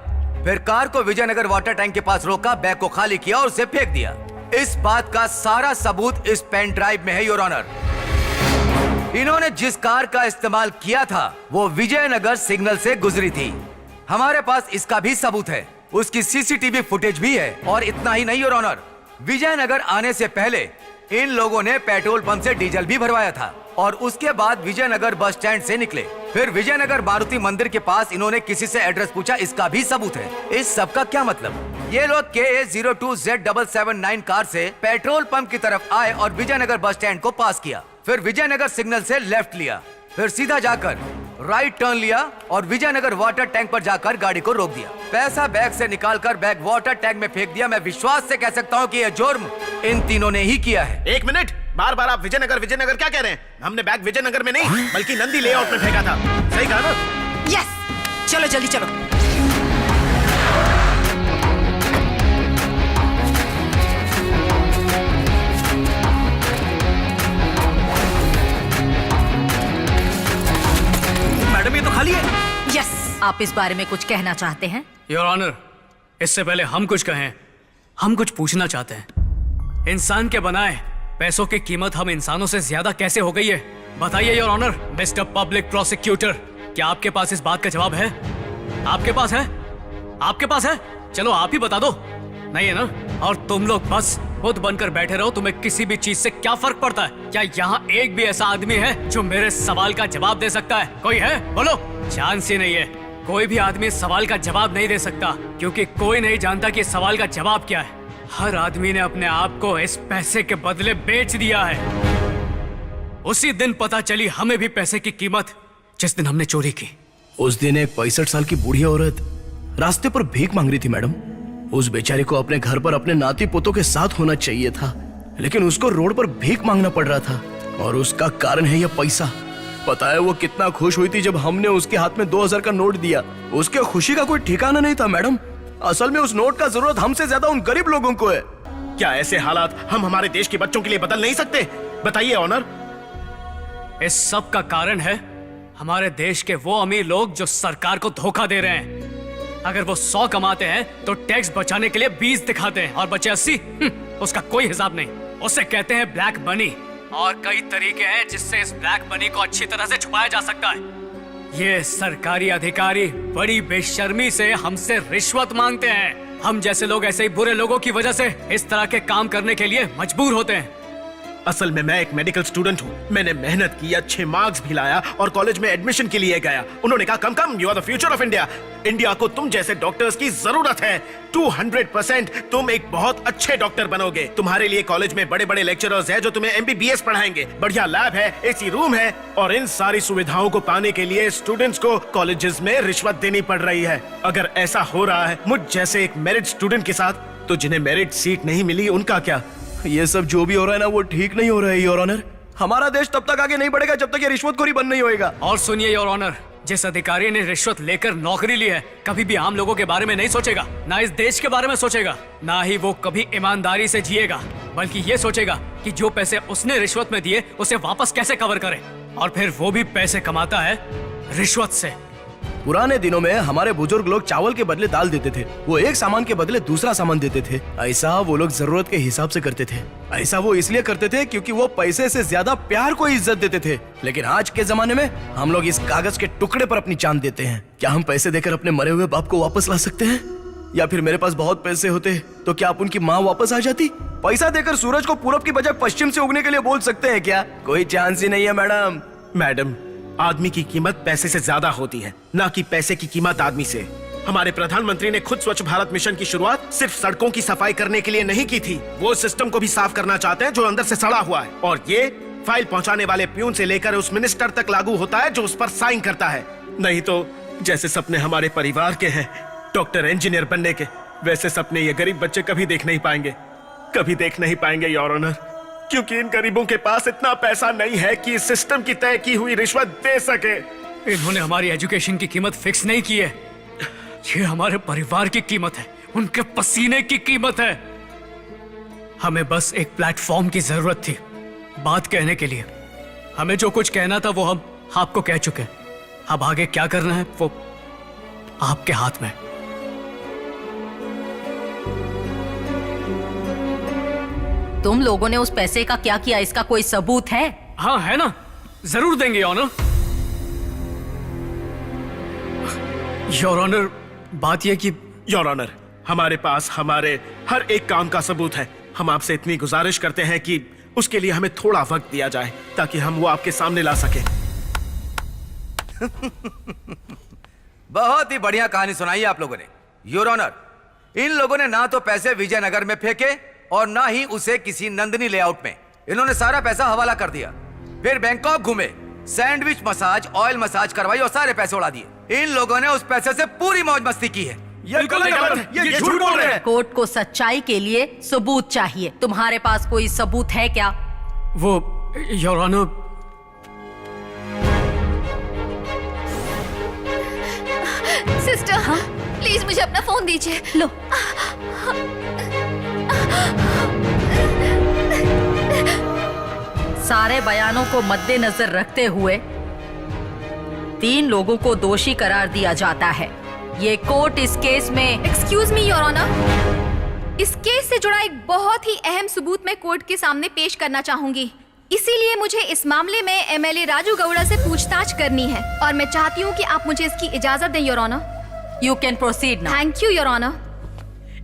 फिर कार को विजयनगर वाटर टैंक के पास रोका, बैग को खाली किया और उसे फेंक दिया। इस बात का सारा सबूत इस पेन ड्राइव में है योर ऑनर। इन्होंने जिस कार का इस्तेमाल किया था वो विजयनगर सिग्नल से गुजरी थी। हमारे पास इसका भी सबूत है, उसकी सीसीटीवी फुटेज भी है। और इतना ही नहीं योर ऑनर, विजयनगर आने से पहले इन लोगों ने पेट्रोल पंप से डीजल भी भरवाया था और उसके बाद विजयनगर बस स्टैंड से निकले। फिर विजयनगर मारुति मंदिर के पास इन्होंने किसी से एड्रेस पूछा, इसका भी सबूत है। इस सब का क्या मतलब? ये लोग KA02Z779 कार से पेट्रोल पंप की तरफ आए और विजयनगर बस स्टैंड को पास किया, फिर विजयनगर सिग्नल से लेफ्ट लिया, फिर सीधा जाकर राइट टर्न लिया और विजयनगर वाटर टैंक पर जाकर गाड़ी को रोक दिया। पैसा बैग से निकालकर बैग वाटर टैंक में फेंक दिया। मैं विश्वास से कह सकता हूँ कि यह जुर्म इन तीनों ने ही किया है। 1 मिनट, बार बार आप विजयनगर विजयनगर क्या कह रहे हैं? हमने बैग विजयनगर में नहीं बल्कि नंदी लेआउट में फेंका था। सही कहा ना? यस, चलो जल्दी चलो। मैडम ये तो खाली है। यस, आप इस बारे में कुछ कहना चाहते हैं? योर ऑनर, इससे पहले हम कुछ कहें, हम कुछ पूछना चाहते हैं। इंसान के बनाए पैसों की कीमत हम इंसानों से ज्यादा कैसे हो गई है? बताइए your honour. Mister public prosecutor, क्या आपके पास इस बात का जवाब है? आपके पास है? आपके पास है? चलो आप ही बता दो। नहीं है ना? और तुम लोग बस खुद बनकर बैठे रहो। तुम्हें किसी भी चीज से क्या फर्क पड़ता है? क्या यहाँ एक भी ऐसा आदमी है जो मेरे सवाल का जवाब दे सकता है? कोई है? बोलो। चांस ही नहीं है। कोई भी आदमी इस सवाल का जवाब नहीं दे सकता, क्योंकि कोई नहीं जानता कि इस सवाल का जवाब क्या है। हर आदमी ने अपने आप को इस पैसे के बदले बेच दिया है। उसी दिन पता चली हमें भी पैसे की कीमत, जिस दिन हमने चोरी की। उस दिन एक 65 साल की बूढ़ी औरत रास्ते पर भीख मांग रही थी मैडम। उस बेचारी को अपने घर पर अपने नाती पोतों के साथ होना चाहिए था, लेकिन उसको रोड पर भीख मांगना पड़ रहा था, और उसका कारण है यह पैसा। पता है वो कितना खुश हुई थी जब हमने उसके हाथ में 2000 का नोट दिया। उसके खुशी का कोई ठिकाना नहीं था मैडम। असल में उस नोट का जरूरत हमसे ज्यादा उन गरीब लोगों को है। क्या ऐसे हालात हम हमारे देश के बच्चों के लिए बदल नहीं सकते? बताइए ऑनर। इस सब का कारण है हमारे देश के वो अमीर लोग जो सरकार को धोखा दे रहे हैं। अगर वो 100 कमाते हैं तो टैक्स बचाने के लिए 20 दिखाते हैं, और बचे 80, उसका कोई हिसाब नहीं। उसे कहते हैं ब्लैक मनी, और कई तरीके हैं जिससे इस ब्लैक मनी को अच्छी तरह से छुपाया जा सकता है। ये सरकारी अधिकारी बड़ी बेशर्मी से हमसे रिश्वत मांगते हैं। हम जैसे लोग ऐसे ही बुरे लोगों की वजह से इस तरह के काम करने के लिए मजबूर होते हैं। असल में मैं एक मेडिकल स्टूडेंट हूँ। मैंने मेहनत की, अच्छे मार्क्स भी लाया और कॉलेज में एडमिशन के लिए गया। उन्होंने कहा come you are the future of India. India को तुम जैसे डॉक्टर्स की जरूरत है। 200% तुम एक बहुत अच्छे डॉक्टर बनोगे। तुम्हारे लिए कॉलेज में बड़े बड़े लेक्चरर्स हैं जो तुम्हें MBBS पढ़ाएंगे। बढ़िया लैब है, AC रूम है, और इन सारी सुविधाओं को पाने के लिए स्टूडेंट्स को कॉलेजेस में रिश्वत देनी पड़ रही है। अगर ऐसा हो रहा है मुझ जैसे एक मेरिट स्टूडेंट के साथ, तो जिन्हें मेरिट सीट नहीं मिली उनका क्या? ये सब जो भी हो रहा है ना वो ठीक नहीं हो रहा है योर ऑनर। हमारा देश तब तक आगे नहीं बढ़ेगा जब तक ये रिश्वतखोरी बंद नहीं होएगा। और सुनिए योर ऑनर, जिस अधिकारी ने रिश्वत लेकर नौकरी ली है कभी भी आम लोगों के बारे में नहीं सोचेगा, ना इस देश के बारे में सोचेगा, ना ही वो कभी ईमानदारी से जिएगा, बल्कि ये सोचेगा कि जो पैसे उसने रिश्वत में दिए उसे वापस कैसे कवर करे। और फिर वो भी पैसे कमाता है रिश्वत से। पुराने दिनों में हमारे बुजुर्ग लोग चावल के बदले दाल देते थे। वो एक सामान के बदले दूसरा सामान देते थे। ऐसा वो लोग जरूरत के हिसाब से करते थे। ऐसा वो इसलिए करते थे क्योंकि वो पैसे से ज्यादा प्यार को इज्जत देते थे। लेकिन आज के जमाने में हम लोग इस कागज के टुकड़े पर अपनी जान देते हैं। क्या हम पैसे देकर अपने मरे हुए बाप को वापस ला सकते हैं? या फिर मेरे पास बहुत पैसे होते तो क्या आप उनकी माँ वापस आ जाती? पैसा देकर सूरज को पूरब की बजाय पश्चिम से उगने के लिए बोल सकते हैं क्या? कोई चांस ही नहीं है मैडम, आदमी की कीमत पैसे से ज्यादा होती है, ना कि पैसे की कीमत आदमी से। हमारे प्रधानमंत्री ने खुद स्वच्छ भारत मिशन की शुरुआत सिर्फ सड़कों की सफाई करने के लिए नहीं की थी। वो सिस्टम को भी साफ करना चाहते हैं जो अंदर से सड़ा हुआ है, और ये फाइल पहुंचाने वाले प्यून से लेकर उस मिनिस्टर तक लागू होता है जो उस पर साइन करता है। नहीं तो जैसे सपने हमारे परिवार के हैं डॉक्टर इंजीनियर बनने के, वैसे सपने ये गरीब बच्चे कभी देख नहीं पाएंगे, कभी देख नहीं पाएंगे योर ऑनर, क्योंकि इन गरीबों के पास इतना पैसा नहीं है कि इस सिस्टम की तय की हुई रिश्वत दे सके। इन्होंने हमारी एजुकेशन की कीमत फिक्स नहीं की है। ये हमारे परिवार की कीमत है, उनके पसीने की कीमत है। हमें बस एक प्लेटफॉर्म की जरूरत थी बात कहने के लिए। हमें जो कुछ कहना था वो हम आपको कह चुके। अब आगे क्या करना है वो आपके हाथ में। तुम लोगों ने उस पैसे का क्या किया, इसका कोई सबूत है? हाँ है ना, जरूर देंगे ऑनर। योर ऑनर, बात यह कि योर ऑनर, हमारे पास हमारे हर एक काम का सबूत है। हम आपसे इतनी गुजारिश करते हैं कि उसके लिए हमें थोड़ा वक्त दिया जाए ताकि हम वो आपके सामने ला सके। बहुत ही बढ़िया कहानी सुनाई आप लोगों ने योर ऑनर। इन लोगों ने ना तो पैसे विजयनगर में फेंके और ना ही उसे किसी नंदनी लेआउट में। इन्होंने सारा पैसा हवाला कर दिया, फिर बैंकॉक घूमे, सैंडविच मसाज, ऑयल मसाज करवाई और सारे पैसे उड़ा दिए। इन लोगों ने उस पैसे से पूरी मौज मस्ती की है। ये झूठ बोल रहे हैं। कोर्ट को सच्चाई के लिए सबूत चाहिए। तुम्हारे पास कोई सबूत है क्या? वो योर ऑनर, सिस्टर प्लीज मुझे अपना फोन दीजिए। लो। सारे बयानों को मद्देनजर रखते हुए 3 लोगों को दोषी करार दिया जाता है। ये कोर्ट इस केस में एक्सक्यूज मी योर ऑनर, इस केस से जुड़ा एक बहुत ही अहम सबूत मैं कोर्ट के सामने पेश करना चाहूंगी। इसीलिए मुझे इस मामले में MLA राजू गौड़ा से पूछताछ करनी है और मैं चाहती हूँ कि आप मुझे इसकी इजाजत दें your honour. You can proceed now. Thank you your honour.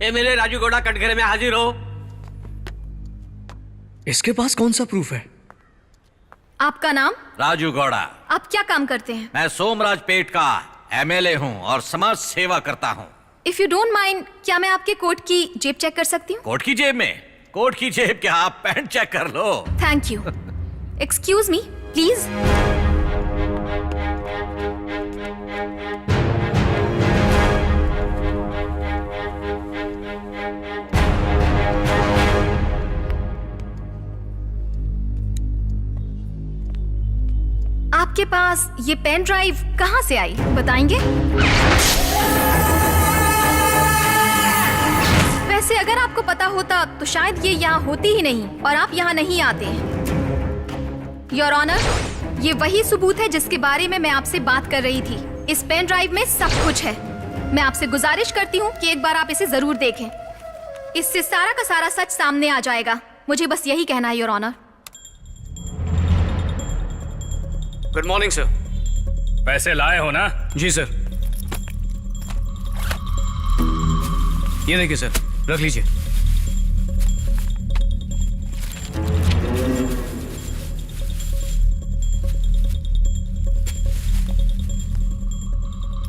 MLA Raju Gowda कटघरे में हाजिर हो। इसके पास कौन सा प्रूफ है? आपका नाम? राजू गौड़ा। आप क्या काम करते हैं? मैं सोमराज पेट का एमएलए हूँ और समाज सेवा करता हूँ। इफ यू डोंट माइंड, क्या मैं आपके कोट की जेब चेक कर सकती हूँ? कोट की जेब में? कोट की जेब क्या, आप पैंट चेक कर लो। Thank you. Excuse me please. आपके पास ये पेन ड्राइव कहाँ से आई, बताएंगे? वैसे अगर आपको पता होता तो शायद ये यहाँ होती ही नहीं और आप यहाँ नहीं आते। योर ऑनर, ये वही सबूत है जिसके बारे में मैं आपसे बात कर रही थी। इस पेन ड्राइव में सब कुछ है। मैं आपसे गुजारिश करती हूँ कि एक बार आप इसे जरूर देखें। इससे सारा का सारा सच सामने आ जाएगा। मुझे बस यही कहना है your honour. Good morning sir. पैसे लाए हो ना? जी सर। ये देखिए सर, रख लीजिए।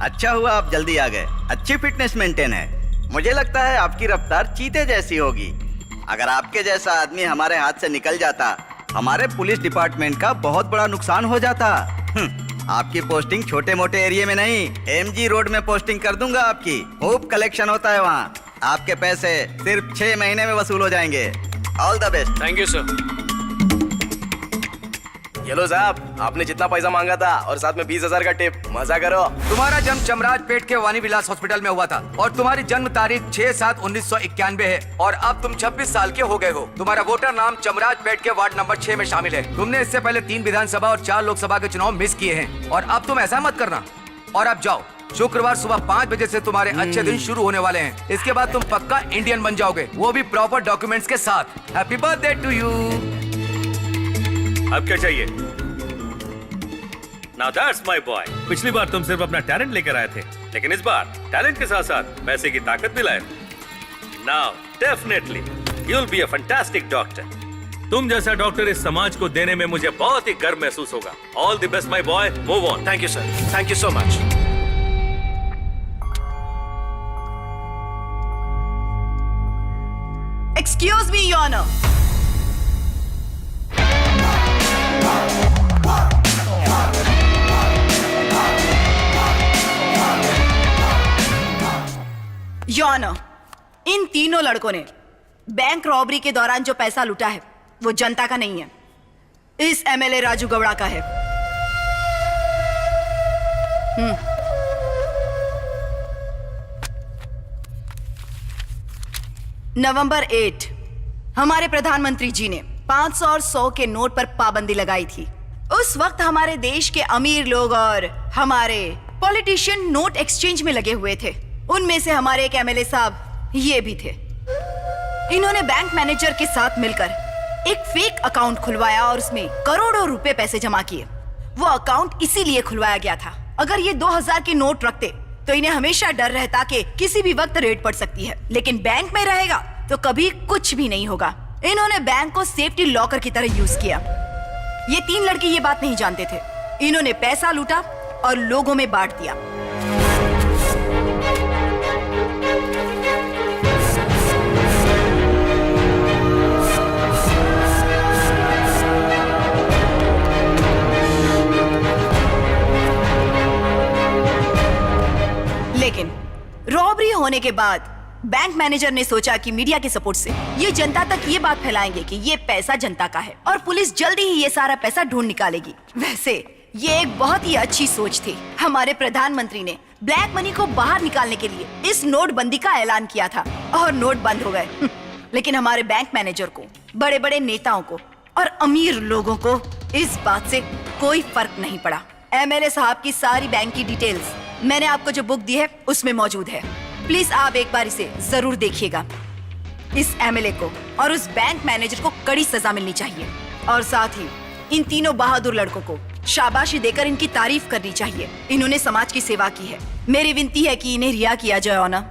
अच्छा हुआ आप जल्दी आ गए। अच्छी फिटनेस मेंटेन है। मुझे लगता है आपकी रफ्तार चीते जैसी होगी। अगर आपके जैसा आदमी हमारे हाथ से निकल जाता, हमारे पुलिस डिपार्टमेंट का बहुत बड़ा नुकसान हो जाता। आपकी पोस्टिंग छोटे मोटे एरिया में नहीं, एमजी रोड में पोस्टिंग कर दूंगा आपकी। खूब कलेक्शन होता है वहाँ। आपके पैसे सिर्फ 6 महीने में वसूल हो जाएंगे। All the best. Thank you sir. ये लो साहब, आपने जितना पैसा मांगा था और साथ में 20,000 का टिप। मजा करो। तुम्हारा जन्म चमराज पेट के वानी विलास हॉस्पिटल में हुआ था और तुम्हारी जन्म तारीख 6/7/1991 है और अब तुम 26 साल के हो गए हो। तुम्हारा वोटर नाम चमराज पेट के वार्ड नंबर 6 में शामिल है। तुमने इससे पहले 3 विधानसभा और 4 लोकसभा के चुनाव मिस किए हैं और अब तुम ऐसा मत करना। और अब जाओ, शुक्रवार सुबह 5 बजे से तुम्हारे अच्छे दिन शुरू होने वाले हैं। इसके बाद तुम पक्का इंडियन बन जाओगे, वो भी प्रॉपर डॉक्यूमेंट्स के साथ। Happy birthday to you. अब क्या चाहिए? Now that's my boy. पिछली बार तुम सिर्फ अपना टैलेंट लेकर आए थे, लेकिन इस बार टैलेंट के साथ साथ पैसे की ताकत भी लाए। Now definitely you'll be a fantastic doctor. तुम जैसा डॉक्टर इस समाज को देने में मुझे बहुत ही गर्व महसूस होगा। All the best my boy. Move on. Thank you sir, thank you so much. Excuse me your honour. Your honour, इन तीनों लड़कों ने बैंक रॉबरी के दौरान जो पैसा लूटा है वो जनता का नहीं है, इस एमएलए राजू गौड़ा का है। नवंबर 8 हमारे प्रधानमंत्री जी ने 500 और 100 के नोट पर पाबंदी लगाई थी। उस वक्त हमारे देश के अमीर लोग और हमारे पॉलिटिशियन नोट एक्सचेंज में लगे हुए थे। उनमें से हमारे एक एमएलए साहब ये भी थे। इन्होंने बैंक मैनेजर के साथ मिलकर एक फेक अकाउंट खुलवाया और उसमें करोड़ों रुपए पैसे जमा किए। वो अकाउंट इसीलिए खुलवाया गया था, अगर ये 2000 के नोट रखते तो इन्हें हमेशा डर रहता कि किसी भी वक्त रेड पड़ सकती है, लेकिन बैंक में रहेगा तो कभी कुछ भी नहीं होगा। इन्होंने बैंक को सेफ्टी लॉकर की तरह यूज किया। ये 3 लड़के ये बात नहीं जानते थे। इन्होंने पैसा लूटा और लोगों में बांट दिया। लेकिन रॉबरी होने के बाद बैंक मैनेजर ने सोचा कि मीडिया के सपोर्ट से ये जनता तक ये बात फैलाएंगे कि ये पैसा जनता का है और पुलिस जल्दी ही ये सारा पैसा ढूंढ निकालेगी। वैसे ये एक बहुत ही अच्छी सोच थी। हमारे प्रधानमंत्री ने ब्लैक मनी को बाहर निकालने के लिए इस नोटबंदी का ऐलान किया था और नोट बंद हो गए। लेकिन हमारे बैंक मैनेजर को, बड़े बड़े नेताओं को और अमीर लोगों को इस बात से कोई फर्क नहीं पड़ा। एमएलए साहब की सारी बैंक की डिटेल्स मैंने आपको जो बुक दी है उसमें मौजूद है। प्लीज आप एक बार इसे जरूर देखिएगा। इस एमएलए को और उस बैंक मैनेजर को कड़ी सजा मिलनी चाहिए और साथ ही इन तीनों बहादुर लड़कों को शाबाशी देकर इनकी तारीफ करनी चाहिए। इन्होंने समाज की सेवा की है। मेरी विनती है कि इन्हें रिहा किया जाए। ऑनर,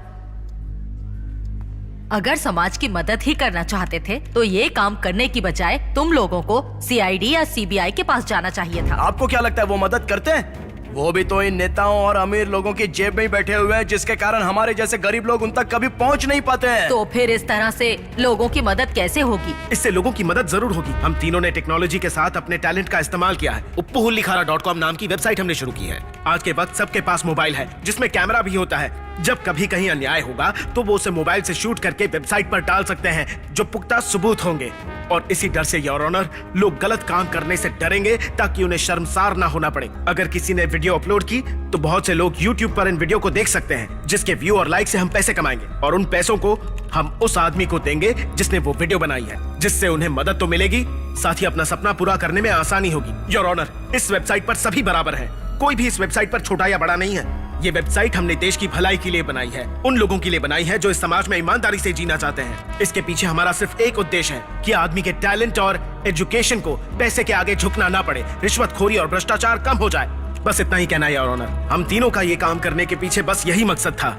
अगर समाज की मदद ही करना चाहते थे तो ये काम करने की बजाय तुम लोगों को CID या CBI के पास जाना चाहिए था। आपको क्या लगता है वो मदद करते हैं? वो भी तो इन नेताओं और अमीर लोगों की जेब में ही बैठे हुए हैं, जिसके कारण हमारे जैसे गरीब लोग उन तक कभी पहुंच नहीं पाते हैं। तो फिर इस तरह से लोगों की मदद कैसे होगी? इससे लोगों की मदद जरूर होगी। हम तीनों ने टेक्नोलॉजी के साथ अपने टैलेंट का इस्तेमाल किया है। uppuhullikhara.com नाम की वेबसाइट हमने शुरू की है। आज के वक्त सबके पास मोबाइल है जिसमें कैमरा भी होता है। जब कभी कहीं अन्याय होगा तो वो उसे मोबाइल से शूट करके वेबसाइट पर डाल सकते हैं जो पुख्ता सबूत होंगे। और इसी डर से योर ऑनर लोग गलत काम करने से डरेंगे ताकि उन्हें शर्मसार ना होना पड़े। अगर किसी ने वीडियो अपलोड की तो बहुत से लोग YouTube पर इन वीडियो को देख सकते हैं, जिसके व्यू और लाइक से हम पैसे कमाएंगे और उन पैसों को हम उस आदमी को देंगे जिसने वो वीडियो बनाई है, जिससे उन्हें मदद तो मिलेगी, साथ ही अपना सपना पूरा करने में आसानी होगी। योर ऑनर, इस वेबसाइट पर सभी बराबर हैं। कोई भी इस वेबसाइट पर छोटा या बड़ा नहीं है। ये वेबसाइट हमने देश की भलाई के लिए बनाई है, उन लोगों के लिए बनाई है जो इस समाज में ईमानदारी से जीना चाहते हैं। इसके पीछे हमारा सिर्फ एक उद्देश्य है कि आदमी के टैलेंट और एजुकेशन को पैसे के आगे झुकना ना पड़े, रिश्वतखोरी और भ्रष्टाचार कम हो जाए। बस इतना ही कहना है योर ऑनर। हम तीनों का ये काम करने के पीछे बस यही मकसद था।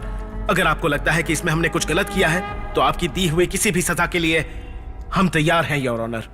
अगर आपको लगता है कि इसमें हमने कुछ गलत किया है तो आपकी दी हुई किसी भी सजा के लिए हम तैयार हैं योर ऑनर।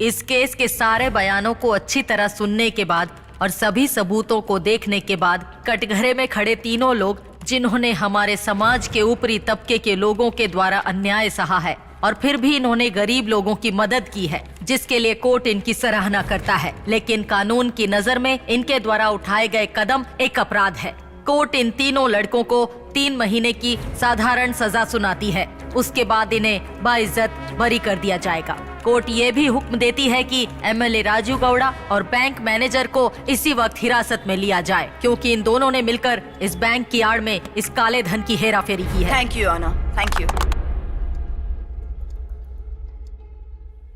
इस केस के सारे बयानों को अच्छी तरह सुनने के बाद और सभी सबूतों को देखने के बाद कटघरे में खड़े तीनों लोग, जिन्होंने हमारे समाज के ऊपरी तबके के लोगों के द्वारा अन्याय सहा है और फिर भी इन्होंने गरीब लोगों की मदद की है, जिसके लिए कोर्ट इनकी सराहना करता है, लेकिन कानून की नजर में इनके द्वारा उठाए गए कदम एक अपराध है। कोर्ट इन तीनों लड़कों को 3 महीने की साधारण सजा सुनाती है। उसके बाद इन्हें बाइज्जत बरी कर दिया जाएगा। कोर्ट ये भी हुक्म देती है कि MLA राजू गौड़ा और बैंक मैनेजर को इसी वक्त हिरासत में लिया जाए, क्योंकि इन दोनों ने मिलकर इस बैंक की आड़ में इस काले धन की हेराफेरी की है। थैंक यू आना, थैंक यू।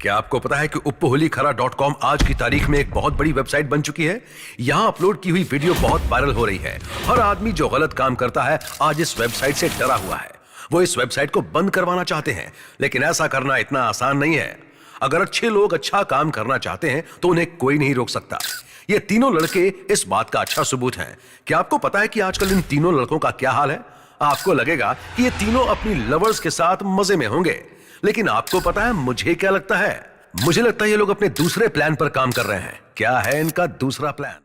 क्या आपको पता है कि uppuhullikhara.com आज की तारीख में एक बहुत बड़ी वेबसाइट बन चुकी है? यहाँ अपलोड की हुई वीडियो बहुत वायरल हो रही है। हर आदमी जो गलत काम करता है आज इस वेबसाइट से डरा हुआ है। वो इस वेबसाइट को बंद करवाना चाहते हैं, लेकिन ऐसा करना इतना आसान नहीं है। अगर अच्छे लोग अच्छा काम करना चाहते हैं तो उन्हें कोई नहीं रोक सकता। ये तीनों लड़के इस बात का अच्छा सबूत हैं। क्या आपको पता है कि आजकल इन तीनों लड़कों का क्या हाल है? आपको लगेगा कि ये तीनों अपनी लवर्स के साथ मजे में होंगे, लेकिन आपको पता है मुझे क्या लगता है? मुझे लगता है ये लोग अपने दूसरे प्लान पर काम कर रहे हैं। क्या है इनका दूसरा प्लान?